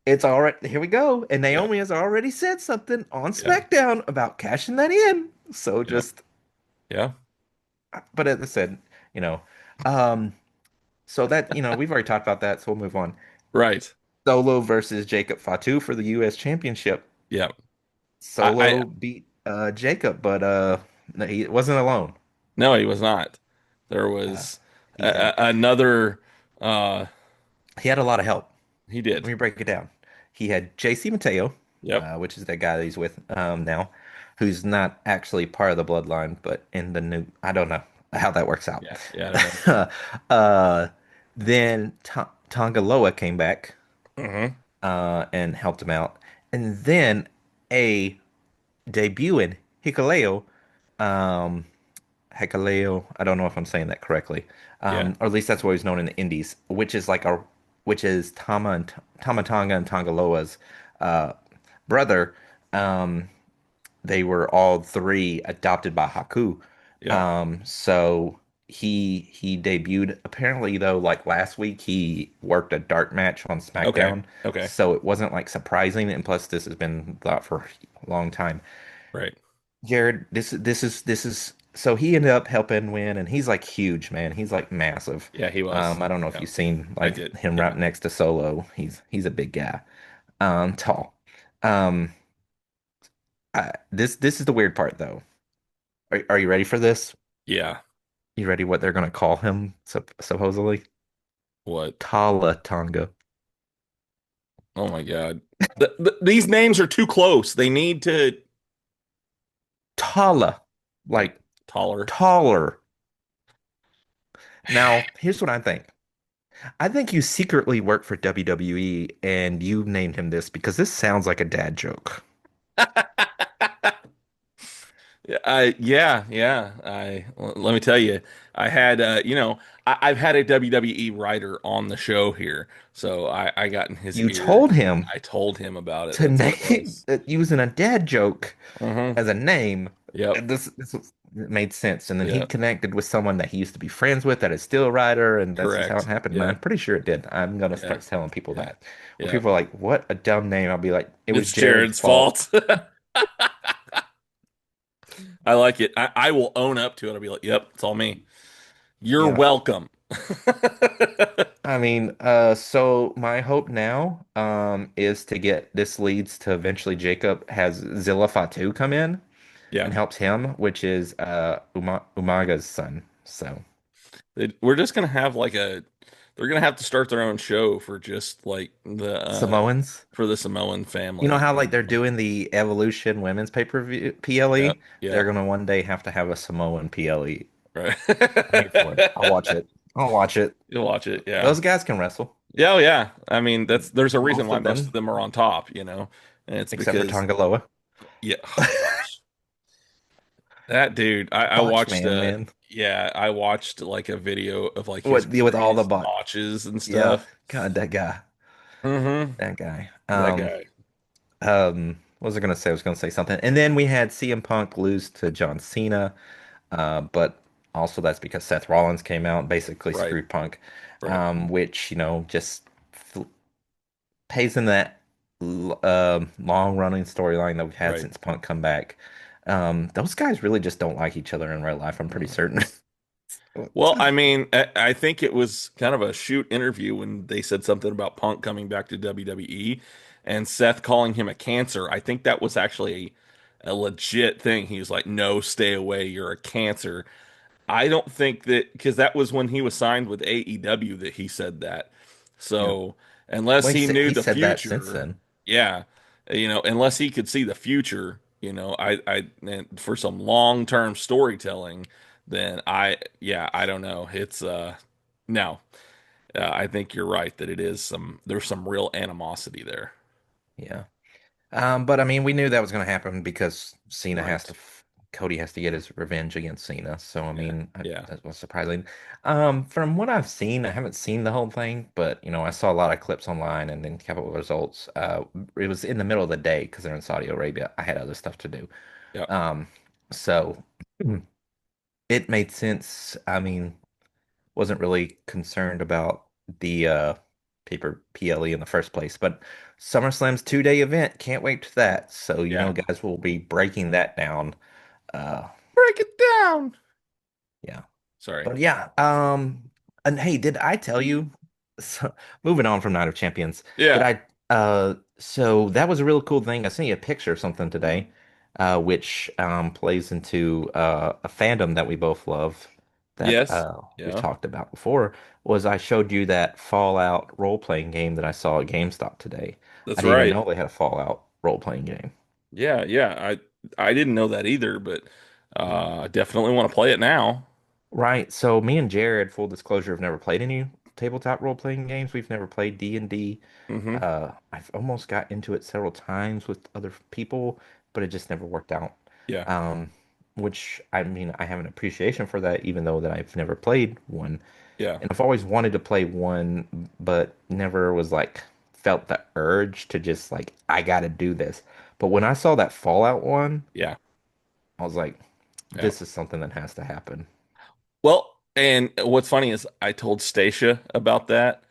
It's all right. Here we go. And
Yeah.
Naomi has already said something on
Yeah.
SmackDown about cashing that in. So
Yeah.
just,
Yeah.
but as I said, you know, um, so that, we've already talked about that. So we'll move on.
Right.
Solo versus Jacob Fatu for the U.S. Championship.
Yeah. I
Solo beat Jacob, but no, he wasn't alone.
No, he was not. There
Uh,
was
he had
another uh
he had a lot of help.
he
Let
did.
me break it down. He had JC Mateo,
Yep.
which is that guy that he's with now, who's not actually part of the bloodline, but in the new, I don't know how that works out.
Yeah. Yeah, I don't know.
uh, then Tongaloa came back
Hmm.
and helped him out, and then a debuting Hikuleo, um, Hikuleo. I don't know if I'm saying that correctly,
Yeah.
or at least that's what he's known in the Indies, which is Tamatonga and Tongaloa's uh, brother. Um, they were all three adopted by Haku.
Yep.
So he debuted apparently though like last week he worked a dark match on
Okay.
SmackDown.
Okay.
So it wasn't like surprising and plus this has been thought for a long time.
Right.
Jared, this is so he ended up helping win and he's like huge, man. He's like massive.
Yeah, he was.
I don't know if
Yeah,
you've seen
I
like
did.
him
Yeah.
right next to Solo. He's a big guy. Tall. Um this is the weird part though. Are you ready for this?
Yeah.
You ready what they're gonna call him supposedly?
What?
Tala Tonga.
Oh my God. These names are too close. They need to
Tala.
like
Like
taller.
taller. Now, here's what I think. I think you secretly work for WWE and you named him this because this sounds like a dad joke.
Yeah. Let me tell you, I had I've had a WWE writer on the show here, so I got in his
You
ear.
told him
I told him about it.
to
That's what it
name
was.
using a dad joke
Hmm.
as a name.
Yep.
And it made sense. And then he
Yep.
connected with someone that he used to be friends with that is still a writer, and that's just how it
Correct.
happened. And
Yeah.
I'm pretty sure it did. I'm gonna
Yeah.
start telling people
Yeah.
that. When
Yeah.
people are like, "What a dumb name," I'll be like, "It was
It's
Jared's
Jared's
fault."
fault. I like it. I will own up to it. I'll be like, yep, it's all me. You're
Yeah.
welcome.
I mean, so my hope now, is to get this leads to eventually Jacob has Zilla Fatu come in
Yeah.
and helps him, which is Umaga's son. So
We're just gonna have like a. They're gonna have to start their own show for just like the
Samoans.
for the Samoan
You know
family.
how like they're doing the Evolution women's pay-per-view
Yep.
PLE? They're
Yep.
gonna one day have to have a Samoan PLE.
Right.
I'm here for it. I'll watch it. I'll watch it.
You'll watch it. Yeah.
Those guys can wrestle.
Yeah. Oh, yeah. I mean, there's a reason
Most
why
of
most of
them,
them are on top. And it's
except for
because
Tongaloa.
yeah. Oh gosh. That dude, I
Botch
watched
man.
yeah, I watched like a video of like his
With all the
previous
bot.
botches and
Yeah.
stuff.
God, that guy.
Mm-hmm.
That guy.
That guy.
What was I gonna say? I was gonna say something. And then we had CM Punk lose to John Cena. But also that's because Seth Rollins came out and basically
Right.
screwed Punk,
Right.
which, just pays in that long running storyline that we've had
Right.
since Punk come back. Those guys really just don't like each other in real life, I'm pretty
Mm.
certain.
Well, I mean, I think it was kind of a shoot interview when they said something about Punk coming back to WWE and Seth calling him a cancer. I think that was actually a legit thing. He was like, "No, stay away. You're a cancer." I don't think that because that was when he was signed with AEW that he said that.
Yeah.
So unless
Well,
he knew
he
the
said that since
future,
then.
yeah, unless he could see the future, and for some long-term storytelling, then yeah, I don't know. It's no, I think you're right that there's some real animosity there.
Yeah. But I mean, we knew that was going to happen because
Right.
Cody has to get his revenge against Cena. So I
Yeah.
mean,
Yeah.
that was surprising. From what I've seen, I haven't seen the whole thing, but I saw a lot of clips online and then a couple of results. It was in the middle of the day because they're in Saudi Arabia. I had other stuff to do.
Yeah.
Um, so it made sense. I mean, wasn't really concerned about the paper PLE in the first place, but SummerSlam's 2 day event. Can't wait to that. So,
Yeah.
guys will be breaking that down. Uh,
Break it down.
yeah.
Sorry.
But yeah, and hey, did I tell you? So, moving on from Night of Champions, did
Yeah.
I? So that was a really cool thing. I sent you a picture of something today, which plays into a fandom that we both love that
Yes.
we've
Yeah.
talked about before. Was I showed you that Fallout role-playing game that I saw at GameStop today? I
That's
didn't even
right.
know they had a Fallout role-playing game.
Yeah, yeah. I didn't know that either, but I definitely want to play it now.
Right. So me and Jared, full disclosure, have never played any tabletop role-playing games. We've never played D&D.
Hmm.
I've almost got into it several times with other people, but it just never worked out.
Yeah,
Um, which I mean, I have an appreciation for that, even though that I've never played one.
yeah,
And I've always wanted to play one, but never was like felt the urge to just like, I gotta do this. But when I saw that Fallout one,
yeah,
I was like,
yeah.
this is something that has to happen.
Well, and what's funny is I told Stacia about that,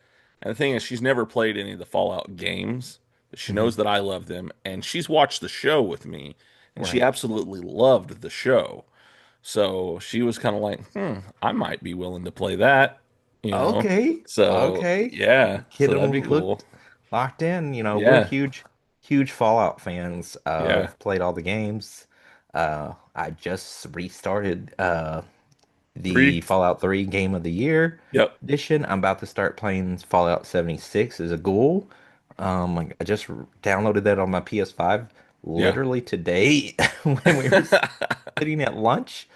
and the thing is, she's never played any of the Fallout games, but she
Hmm.
knows that I love them, and she's watched the show with me, and she
Right.
absolutely loved the show. So she was kind of like, I might be willing to play that, you know.
Okay.
So
Okay.
yeah,
Kid
so that'd be
them
cool.
looked locked in. We're
Yeah,
huge Fallout fans.
yeah.
I've played all the games. I just restarted the
Three.
Fallout 3 Game of the Year
Yep.
edition. I'm about to start playing Fallout 76 as a ghoul. I just downloaded that on my PS5
Yeah.
literally today when we were sitting at lunch.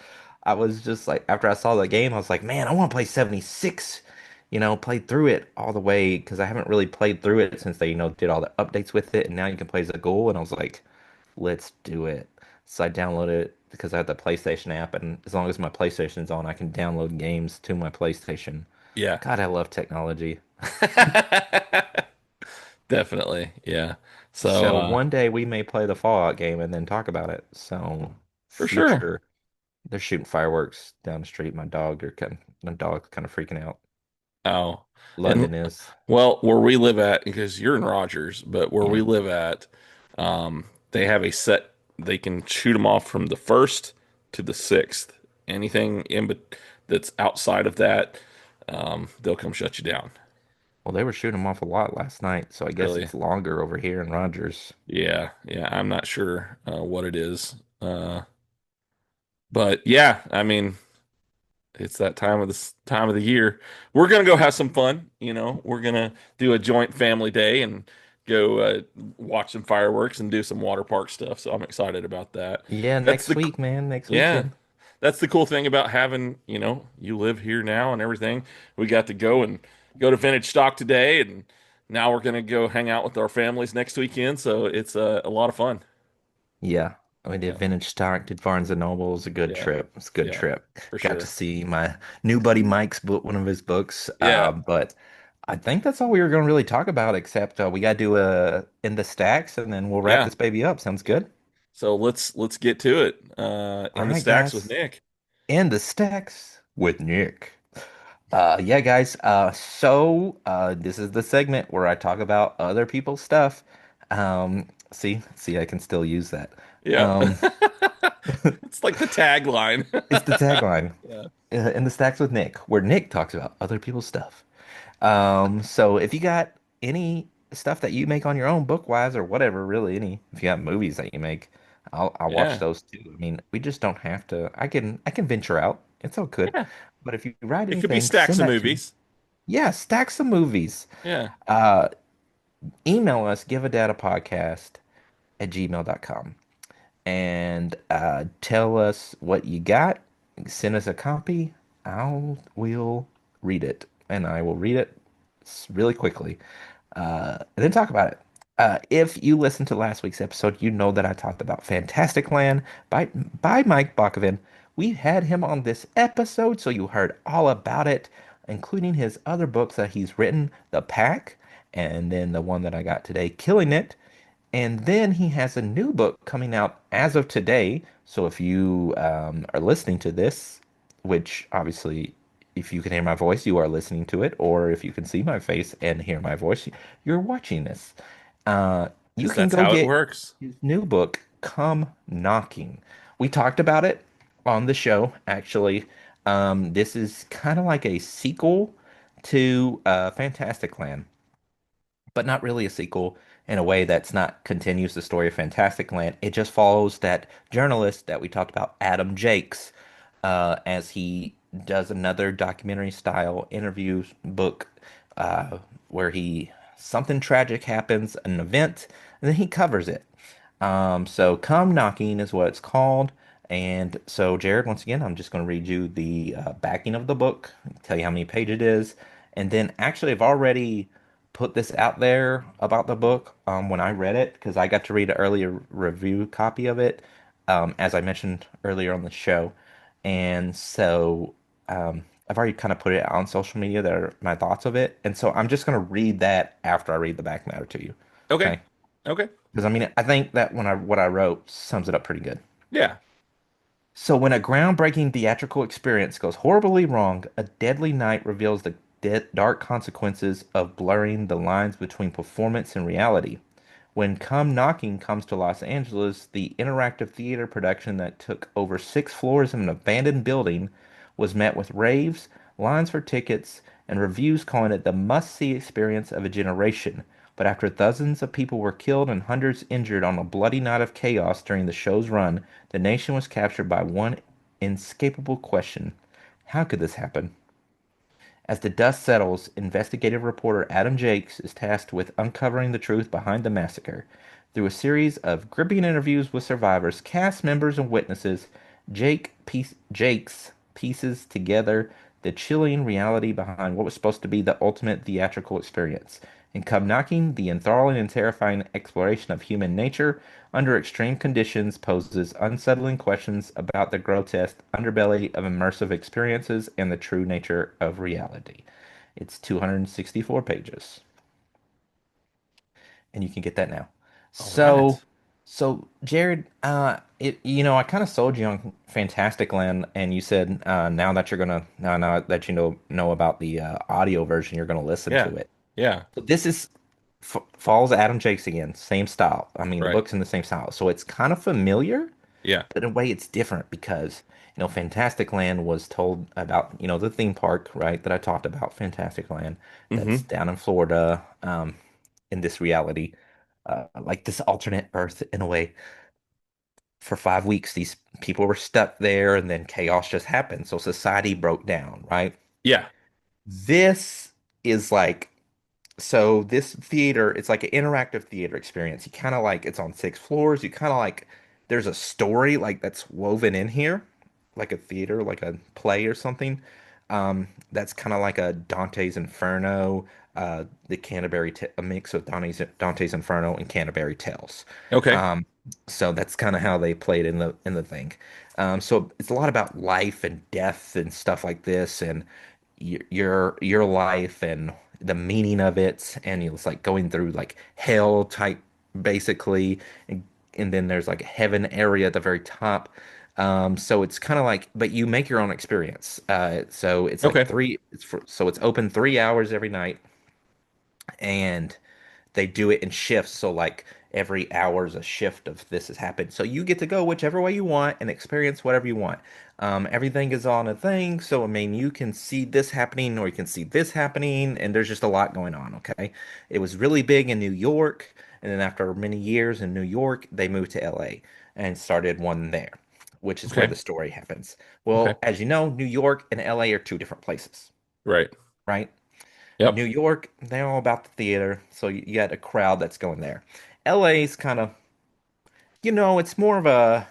I was just like, after I saw the game, I was like, man, I want to play 76. Play through it all the way because I haven't really played through it since they, did all the updates with it, and now you can play as a ghoul. And I was like, let's do it. So I downloaded it because I had the PlayStation app, and as long as my PlayStation's on, I can download games to my PlayStation.
Yeah.
God, I love technology.
Definitely. Yeah. So,
So one day we may play the Fallout game and then talk about it. So
for sure.
future, they're shooting fireworks down the street. My dog's kind of freaking out.
Oh, and
London is,
well, where we live at, because you're in Rogers, but where we
yeah.
live at, they have a set, they can shoot them off from the first to the sixth. Anything that's outside of that, they'll come shut you down.
Well, they were shooting them off a lot last night, so I guess
Really?
it's longer over here in Rogers.
Yeah. Yeah. I'm not sure what it is. But yeah, I mean, It's that time of the year. We're gonna go have some fun. You know, we're gonna do a joint family day and go watch some fireworks and do some water park stuff. So I'm excited about that.
Yeah,
That's
next
the
week, man, next
Yeah,
weekend.
that's the cool thing about having, you live here now and everything. We got to go to Vintage Stock today, and now we're gonna go hang out with our families next weekend. So it's a lot of fun.
Yeah, we did
Yeah,
vintage stock, did Barnes and Noble. It was a good
yeah,
trip. It's a good
yeah,
trip.
for
Got to
sure.
see my new buddy Mike's book, one of his books.
Yeah,
But I think that's all we were going to really talk about, except we got to do a in the stacks, and then we'll wrap
yeah.
this baby up. Sounds good.
So let's get to it.
All
In the
right,
stacks with
guys,
Nick.
in the stacks with Nick. Yeah, guys. This is the segment where I talk about other people's stuff. See, I can still use that.
Yeah,
Um,
it's like the tagline.
it's the tagline.
Yeah,
In the Stacks with Nick, where Nick talks about other people's stuff. So if you got any stuff that you make on your own, book wise or whatever, really any, if you got movies that you make, I'll watch
yeah,
those too. I mean, we just don't have to. I can venture out. It's all good.
yeah.
But if you write
It could be
anything,
stacks
send
of
that to me.
movies.
Yeah, Stacks of Movies.
Yeah,
Uh, Email us, give a data podcast at gmail.com and tell us what you got. Send us a copy. We'll read it, and I will read it really quickly, and then talk about it. If you listened to last week's episode, you know that I talked about Fantastic Land by Mike Bockoven. We had him on this episode, so you heard all about it, including his other books that he's written, The Pack, and then the one that I got today, Killing It. And then he has a new book coming out as of today. So if you are listening to this, which obviously, if you can hear my voice, you are listening to it, or if you can see my face and hear my voice, you're watching this. Uh, you
because
can
that's
go
how it
get
works.
his new book, Come Knocking. We talked about it on the show, actually. This is kind of like a sequel to Fantastic Land, but not really a sequel in a way that's not continues the story of Fantastic Land. It just follows that journalist that we talked about, Adam Jakes, as he does another documentary style interview book where he something tragic happens, an event, and then he covers it. So Come Knocking is what it's called. And so, Jared, once again, I'm just going to read you the backing of the book, tell you how many pages it is. And then actually, I've already put this out there about the book when I read it, because I got to read an earlier review copy of it, as I mentioned earlier on the show. And so I've already kind of put it out on social media that are my thoughts of it. And so I'm just going to read that after I read the back matter to you.
Okay.
Okay.
Okay.
Because I mean, I think that what I wrote sums it up pretty good.
Yeah.
So when a groundbreaking theatrical experience goes horribly wrong, a deadly night reveals the dark consequences of blurring the lines between performance and reality. When Come Knocking comes to Los Angeles, the interactive theater production that took over 6 floors in an abandoned building was met with raves, lines for tickets, and reviews calling it the must-see experience of a generation. But after dozens of people were killed and hundreds injured on a bloody night of chaos during the show's run, the nation was captured by one inescapable question. How could this happen? As the dust settles, investigative reporter Adam Jakes is tasked with uncovering the truth behind the massacre. Through a series of gripping interviews with survivors, cast members, and witnesses, Jakes pieces together the chilling reality behind what was supposed to be the ultimate theatrical experience. In Come Knocking, the enthralling and terrifying exploration of human nature under extreme conditions poses unsettling questions about the grotesque underbelly of immersive experiences and the true nature of reality. It's 264 pages, and you can get that now.
All
So,
right.
so Jared, I kind of sold you on Fantastic Land, and you said now that you know about the audio version, you're gonna listen
Yeah.
to it.
Yeah.
So this is f follows Adam Jakes again, same style. I mean, the
Right.
book's in the same style, so it's kind of familiar,
Yeah.
but in a way it's different because Fantastic Land was told about the theme park, right, that I talked about, Fantastic Land, that's
Mm-hmm.
down in Florida, in this reality, like this alternate Earth in a way. for 5 weeks, these people were stuck there, and then chaos just happened. So society broke down, right?
Yeah.
This is like so this theater, it's like an interactive theater experience. You kind of like it's on 6 floors. You kind of like there's a story like that's woven in here, like a theater, like a play or something. That's kind of like a Dante's Inferno, the a mix of Dante's Inferno and Canterbury Tales.
Okay.
Um, so that's kind of how they played in the thing. So it's a lot about life and death and stuff like this, and your life and the meaning of it, and it's like going through like hell type basically, and then there's like a heaven area at the very top. So it's kind of like, but you make your own experience. So it's like
Okay.
three. So it's open 3 hours every night, and they do it in shifts. So like every hour's a shift of this has happened. So you get to go whichever way you want and experience whatever you want. Everything is on a thing. So I mean, you can see this happening or you can see this happening, and there's just a lot going on. Okay, it was really big in New York, and then after many years in New York, they moved to LA and started one there, which is where
Okay.
the story happens.
Okay.
Well, as you know, New York and LA are two different places,
Right.
right? New
Yep.
York, they're all about the theater, so you got a crowd that's going there. LA's kind of, it's more of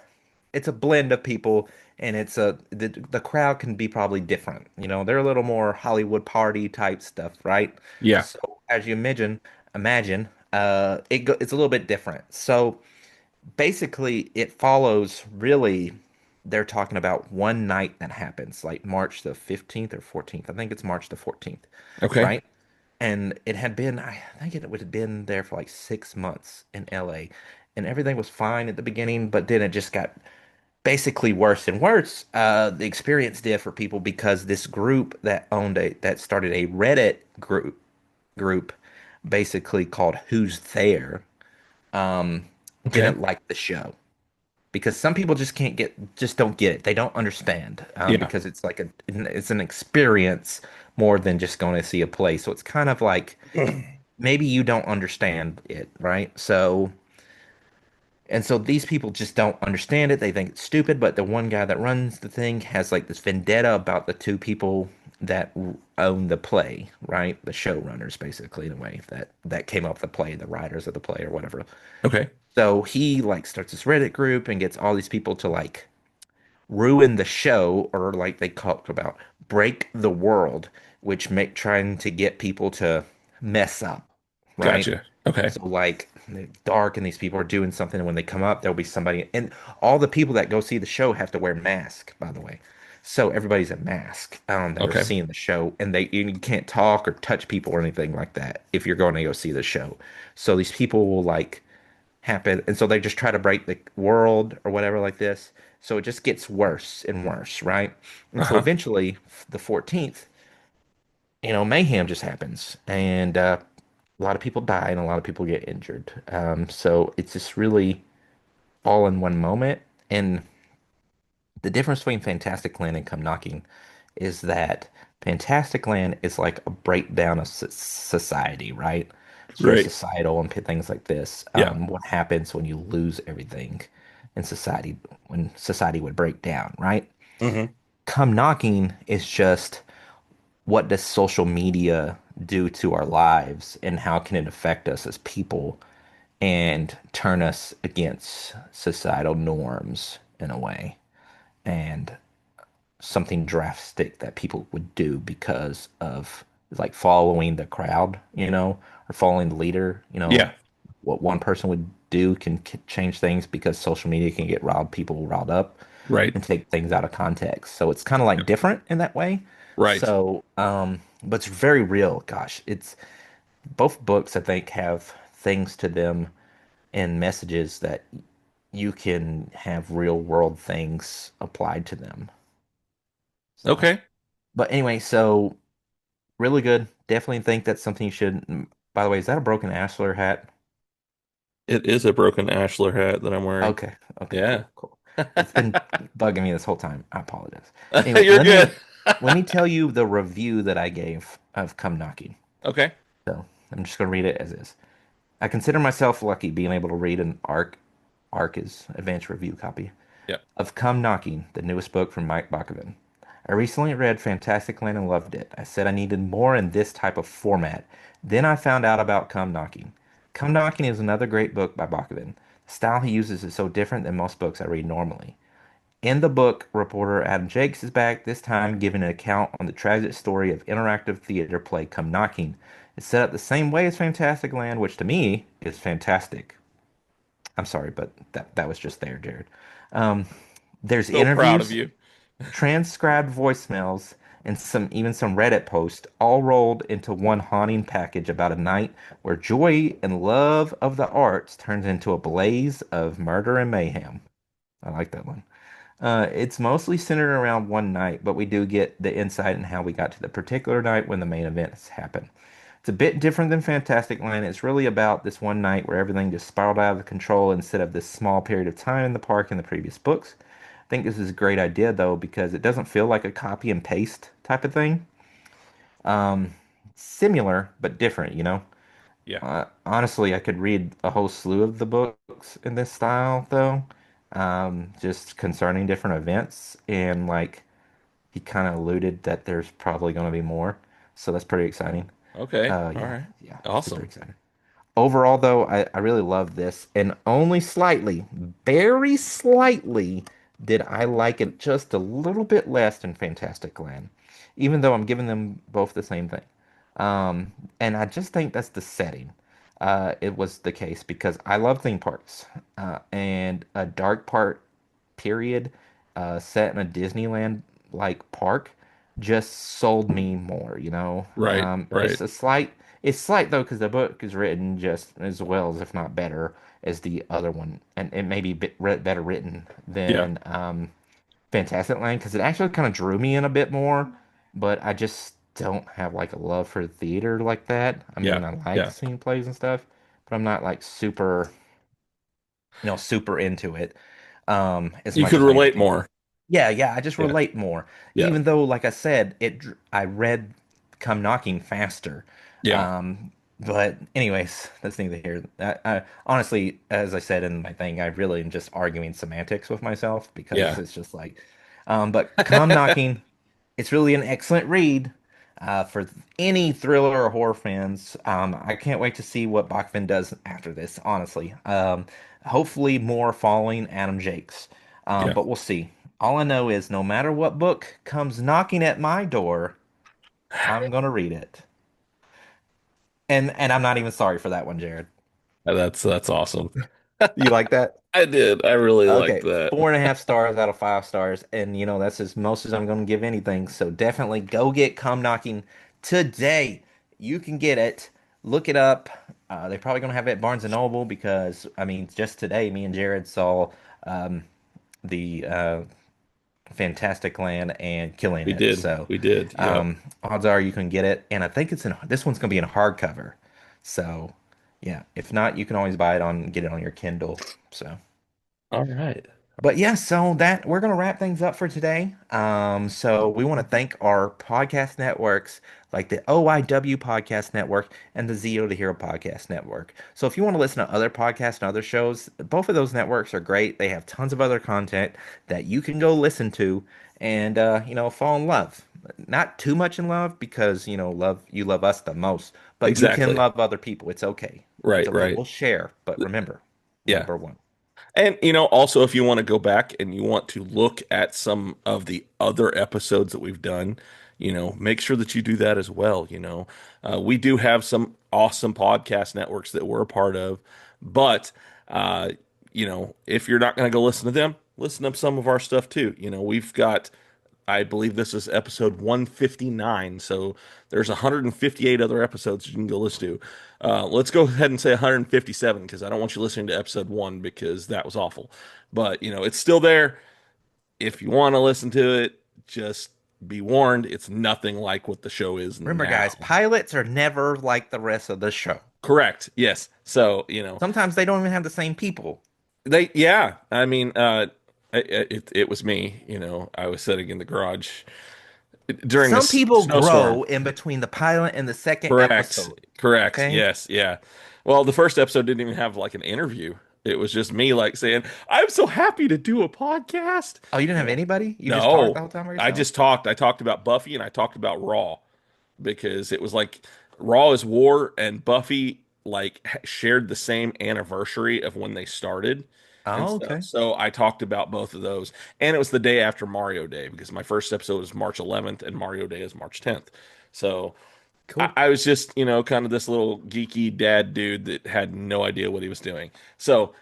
it's a blend of people, and the crowd can be probably different. They're a little more Hollywood party type stuff, right?
Yeah.
So as you imagine, it's a little bit different. So basically, it follows really. They're talking about one night that happens, like March the 15th or 14th. I think it's March the 14th,
Okay.
right? And it had been, I think it would have been there for like 6 months in LA. And everything was fine at the beginning, but then it just got basically worse and worse. The experience did for people because this group that started a Reddit group basically called Who's There, um,
Okay.
didn't like the show because some people just don't get it. They don't understand
Yeah.
because it's an experience more than just going to see a play. So it's kind of like maybe you don't understand it, right? So these people just don't understand it. They think it's stupid, but the one guy that runs the thing has like this vendetta about the two people that own the play, right? The showrunners, basically, in a way that came up with the play, the writers of the play or whatever.
Okay.
So he like starts this Reddit group and gets all these people to like ruin the show, or like they talked about break the world, which make trying to get people to mess up, right?
Gotcha. Okay.
So like dark, and these people are doing something, and when they come up, there'll be somebody, and all the people that go see the show have to wear masks, by the way. So everybody's a mask that are
Okay.
seeing the show, and you can't talk or touch people or anything like that if you're going to go see the show. So these people will like happen. And so they just try to break the world or whatever like this. So it just gets worse and worse, right? And so
Uh-huh.
eventually, the 14th, mayhem just happens. And a lot of people die and a lot of people get injured. So it's just really all in one moment. And the difference between Fantastic Land and Come Knocking is that Fantastic Land is like a breakdown of society, right? It's very
Right.
societal and things like this.
Yeah.
What happens when you lose everything in society, when society would break down, right?
Hmm.
Come Knocking is just what does social media do to our lives and how can it affect us as people and turn us against societal norms in a way. And something drastic that people would do because of like following the crowd, or following the leader,
Yeah.
what one person would do can change things because social media can get people riled up
Right.
and take things out of context. So it's kind of like different in that way.
Right.
So, but it's very real. Gosh, it's both books I think have things to them and messages that you can have real world things applied to them. So.
Okay.
But anyway, so really good. Definitely think that's something you should. By the way, is that a broken Ashler hat?
It is a broken Ashler hat that I'm wearing.
Okay. Okay.
Yeah.
Cool. Cool. It's been bugging me this whole time. I apologize. Anyway,
You're good.
let me tell you the review that I gave of Come Knocking.
Okay.
So I'm just gonna read it as is. I consider myself lucky being able to read an arc ARC is Advanced Review Copy,
Yeah.
of Come Knocking, the newest book from Mike Bockoven. I recently read FantasticLand and loved it. I said I needed more in this type of format. Then I found out about Come Knocking. Come Knocking is another great book by Bockoven. The style he uses is so different than most books I read normally. In the book, reporter Adam Jakes is back, this time giving an account on the tragic story of interactive theater play Come Knocking. It's set up the same way as Fantasticland, which to me is fantastic. I'm sorry, but that was just there, Jared. Um, there's
So proud of
interviews,
you.
transcribed voicemails, and some Reddit posts all rolled into one haunting package about a night where joy and love of the arts turns into a blaze of murder and mayhem. I like that one. It's mostly centered around one night, but we do get the insight in how we got to the particular night when the main events happen. It's a bit different than Fantasticland. It's really about this one night where everything just spiraled out of control instead of this small period of time in the park in the previous books. I think this is a great idea though because it doesn't feel like a copy and paste type of thing. Um, Similar but different, you know.
Yeah.
Honestly, I could read a whole slew of the books in this style though, just concerning different events and like he kind of alluded that there's probably going to be more, so that's pretty exciting.
Okay. All
Yeah,
right.
yeah, super
Awesome.
excited. Overall, though, I really love this, and only slightly, very slightly, did I like it just a little bit less than Fantastic Land, even though I'm giving them both the same thing. And I just think that's the setting. It was the case because I love theme parks, and a dark part period set in a Disneyland like park just sold me more, you know.
Right. Right.
It's slight though because the book is written just as well as if not better as the other one, and it may be better written
Yeah.
than Fantastic Land because it actually kind of drew me in a bit more, but I just don't have like a love for theater like that. I
Yeah.
mean, I like
Yeah.
seeing plays and stuff, but I'm not like super, super into it as
You
much
could
as maybe
relate
people.
more.
Yeah, yeah, I just
Yeah.
relate more.
Yeah.
Even though, like I said, I read Come Knocking faster.
Yeah.
Um, but anyways, that's neither here. Honestly, as I said in my thing, I really am just arguing semantics with myself because
Yeah.
it's just like, but Come Knocking, it's really an excellent read for any thriller or horror fans. I can't wait to see what Bachman does after this, honestly. Hopefully more following Adam Jakes.
Yeah.
But we'll see. All I know is no matter what book comes knocking at my door, I'm gonna read it. And I'm not even sorry for that one, Jared.
That's awesome.
You like that?
I did. I really liked
Okay,
that.
4.5 stars out of 5 stars, and you know that's as most as I'm going to give anything. So definitely go get Come Knocking today. You can get it. Look it up. They're probably going to have it at Barnes and Noble because I mean, just today, me and Jared saw um, the Fantastic Land and killing
We
it.
did.
So
We did. Yep.
odds are you can get it, and I think it's in this one's going to be in hardcover. So yeah, if not, you can always buy it on get it on your Kindle. So.
All right.
But yeah, so that we're gonna wrap things up for today. So we want to thank our podcast networks like the OIW Podcast Network and the Zero to Hero Podcast Network. So if you want to listen to other podcasts and other shows, both of those networks are great. They have tons of other content that you can go listen to and fall in love. Not too much in love because love you love us the most, but you can
Exactly.
love other people. It's okay. It's
Right.
okay.
Right.
We'll share, but remember,
Yeah.
number one.
And also if you want to go back and you want to look at some of the other episodes that we've done, make sure that you do that as well. We do have some awesome podcast networks that we're a part of, but uh, if you're not going to go listen to them, listen to some of our stuff too. We've got I believe this is episode 159. So there's 158 other episodes you can go listen to. Let's go ahead and say 157 because I don't want you listening to episode one because that was awful. But, it's still there. If you want to listen to it, just be warned, it's nothing like what the show is
Remember, guys,
now.
pilots are never like the rest of the show.
Correct. Yes. So,
Sometimes they don't even have the same people.
yeah, I mean, it was me, I was sitting in the garage during
Some
this
people
snowstorm.
grow in between the pilot and the second
Correct.
episode.
Correct.
Okay?
Yes. Yeah. Well, the first episode didn't even have like an interview. It was just me like saying, "I'm so happy to do a podcast."
Oh, you didn't
You
have
know,
anybody? You just talked the
no,
whole time by
I
yourself?
just talked. I talked about Buffy and I talked about Raw because it was like Raw is war and Buffy like shared the same anniversary of when they started and
Oh,
stuff.
okay.
So I talked about both of those. And it was the day after Mario Day because my first episode was March 11th and Mario Day is March 10th. So
Cool.
I was just, kind of this little geeky dad dude that had no idea what he was doing. So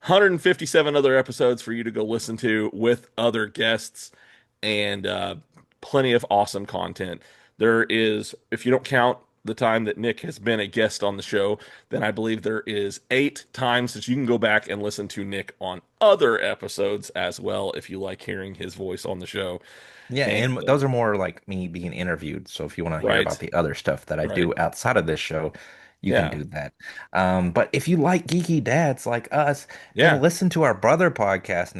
157 other episodes for you to go listen to with other guests and plenty of awesome content. There is, if you don't count the time that Nick has been a guest on the show, then I believe there is 8 times that you can go back and listen to Nick on other episodes as well if you like hearing his voice on the show.
Yeah,
And
and those are more like me being interviewed. So if you want to hear about
right,
the other stuff that I
right.
do outside of this show, you can
Yeah,
do that. But if you like geeky dads like us, then
yeah,
listen to our brother podcast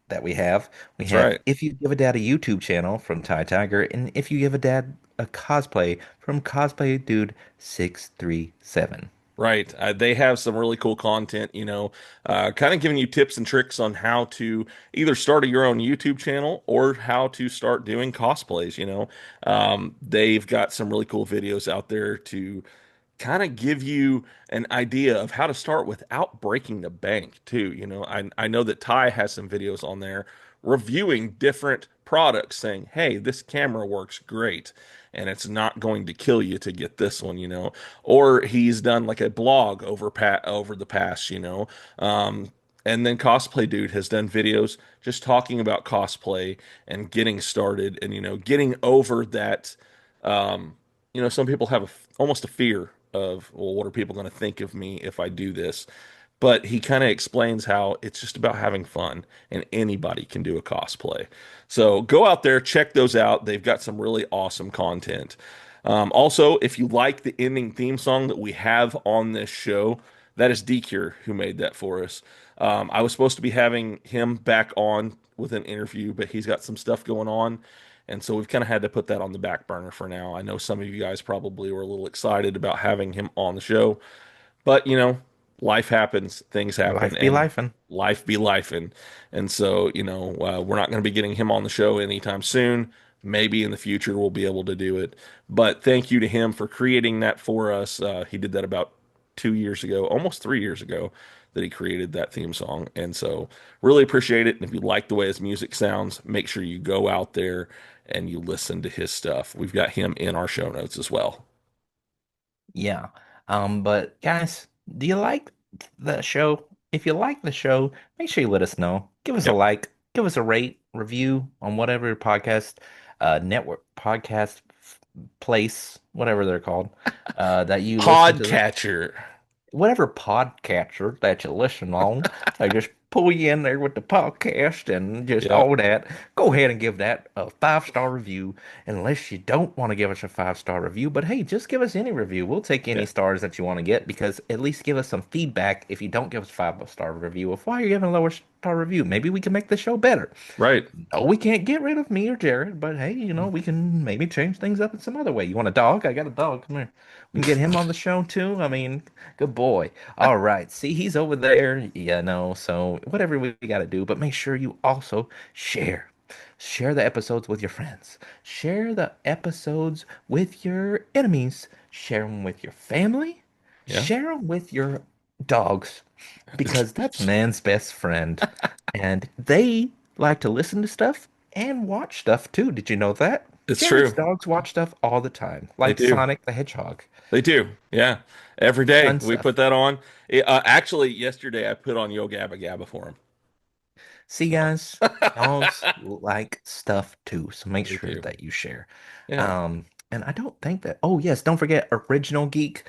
that we have. We
that's
have
right.
If You Give a Dad a YouTube channel from Ty Tiger, and If You Give a Dad a Cosplay from Cosplay Dude 637.
Right. They have some really cool content, kind of giving you tips and tricks on how to either start your own YouTube channel or how to start doing cosplays. They've got some really cool videos out there to kind of give you an idea of how to start without breaking the bank too. I know that Ty has some videos on there reviewing different products saying, hey, this camera works great and it's not going to kill you to get this one. Or he's done like a blog over the past. And then Cosplay Dude has done videos just talking about cosplay and getting started and getting over that some people have almost a fear of, well, what are people going to think of me if I do this? But he kind of explains how it's just about having fun and anybody can do a cosplay. So go out there, check those out. They've got some really awesome content. Also, if you like the ending theme song that we have on this show, that is DCure who made that for us. I was supposed to be having him back on with an interview, but he's got some stuff going on. And so we've kind of had to put that on the back burner for now. I know some of you guys probably were a little excited about having him on the show, but life happens, things happen,
Life be
and
lifing.
life be lifing. And so, we're not going to be getting him on the show anytime soon. Maybe in the future we'll be able to do it. But thank you to him for creating that for us. He did that about 2 years ago, almost 3 years ago, that he created that theme song. And so, really appreciate it. And if you like the way his music sounds, make sure you go out there and you listen to his stuff. We've got him in our show notes as well.
Yeah. But guys, do you like the show? If you like the show, make sure you let us know. Give us a
Yep.
like, give us a rate, review on whatever podcast, network, podcast place, whatever they're called, that you listen to
Podcatcher.
whatever podcatcher that you listen on, they just pull you in there with the podcast and just
Yep.
all that. Go ahead and give that a 5-star review, unless you don't want to give us a 5-star review. But hey, just give us any review. We'll take any
Yeah.
stars that you want to get, because at least give us some feedback if you don't give us a 5-star review of why you're giving a lower star review. Maybe we can make the show better.
Right.
No, we can't get rid of me or Jared, but hey, we can maybe change things up in some other way. You want a dog? I got a dog. Come here. We can get him on the show too. I mean, good boy. All right. See, he's over there. So whatever we got to do, but make sure you also share. Share the episodes with your friends. Share the episodes with your enemies. Share them with your family.
Yeah.
Share them with your dogs, because that's man's best friend. And they like to listen to stuff and watch stuff too. Did you know that?
It's
Jared's
true.
dogs watch stuff all the time,
They
like
do.
Sonic the Hedgehog.
They do. Yeah. Every day
Fun
we put
stuff.
that on. Actually, yesterday I put on Yo Gabba Gabba for him.
See, guys, dogs like stuff too, so make
They
sure
do.
that you share.
Yeah.
And I don't think that. Oh, yes, don't forget Original Geek.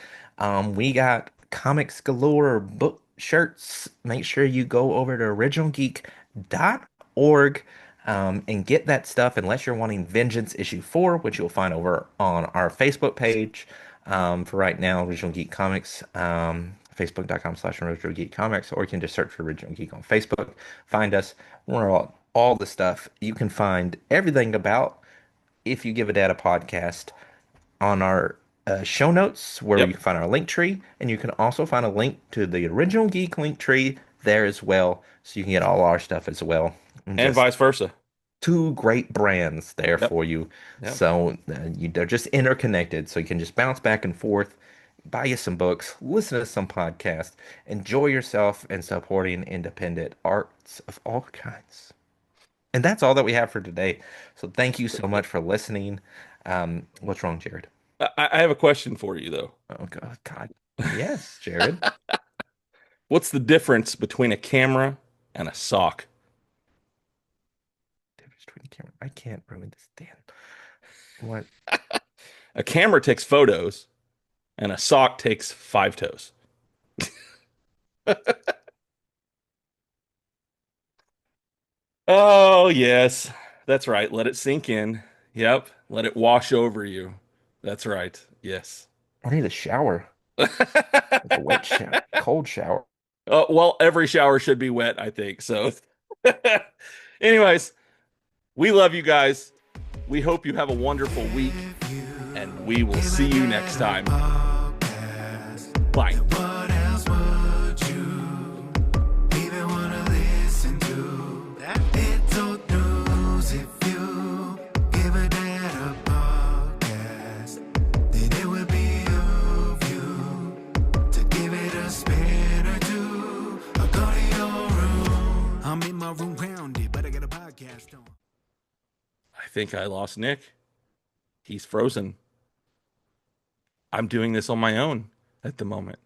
We got comics galore, book shirts. Make sure you go over to originalgeek.org and get that stuff, unless you're wanting Vengeance issue 4, which you'll find over on our Facebook page. For right now, Original Geek Comics, facebook.com/, Original Geek Comics, or you can just search for Original Geek on Facebook. Find us. We're all the stuff. You can find everything about If You Give a Dad a Podcast on our show notes, where you
Yep.
can find our link tree, and you can also find a link to the Original Geek link tree there as well, so you can get all our stuff as well. And
And
just
vice versa.
two great brands there
Yep.
for you.
Yep.
So they're just interconnected, so you can just bounce back and forth, buy you some books, listen to some podcasts, enjoy yourself, and supporting independent arts of all kinds. And that's all that we have for today. So thank you so much for listening. What's wrong, Jared?
I have a question for you though.
Oh God, God. Yes, Jared.
What's the difference between a camera and a sock?
Difference between camera. I can't ruin this, Dan. What?
A camera takes photos and a sock takes five toes. Oh, yes. That's right. Let it sink in. Yep. Let it wash over you. That's right. Yes.
I need a shower, like a wet shower, cold shower.
Well, every shower should be wet, I think. So, anyways, we love you guys. We hope you have a wonderful week, and we will see you next time. Bye.
What else would you even want to listen to? It's old news if you give a dad a podcast. Then it would be of you to give it a spin or two. Or go to your room. I'm in my room grounded, but I got a podcast on.
I think I lost Nick. He's frozen. I'm doing this on my own at the moment.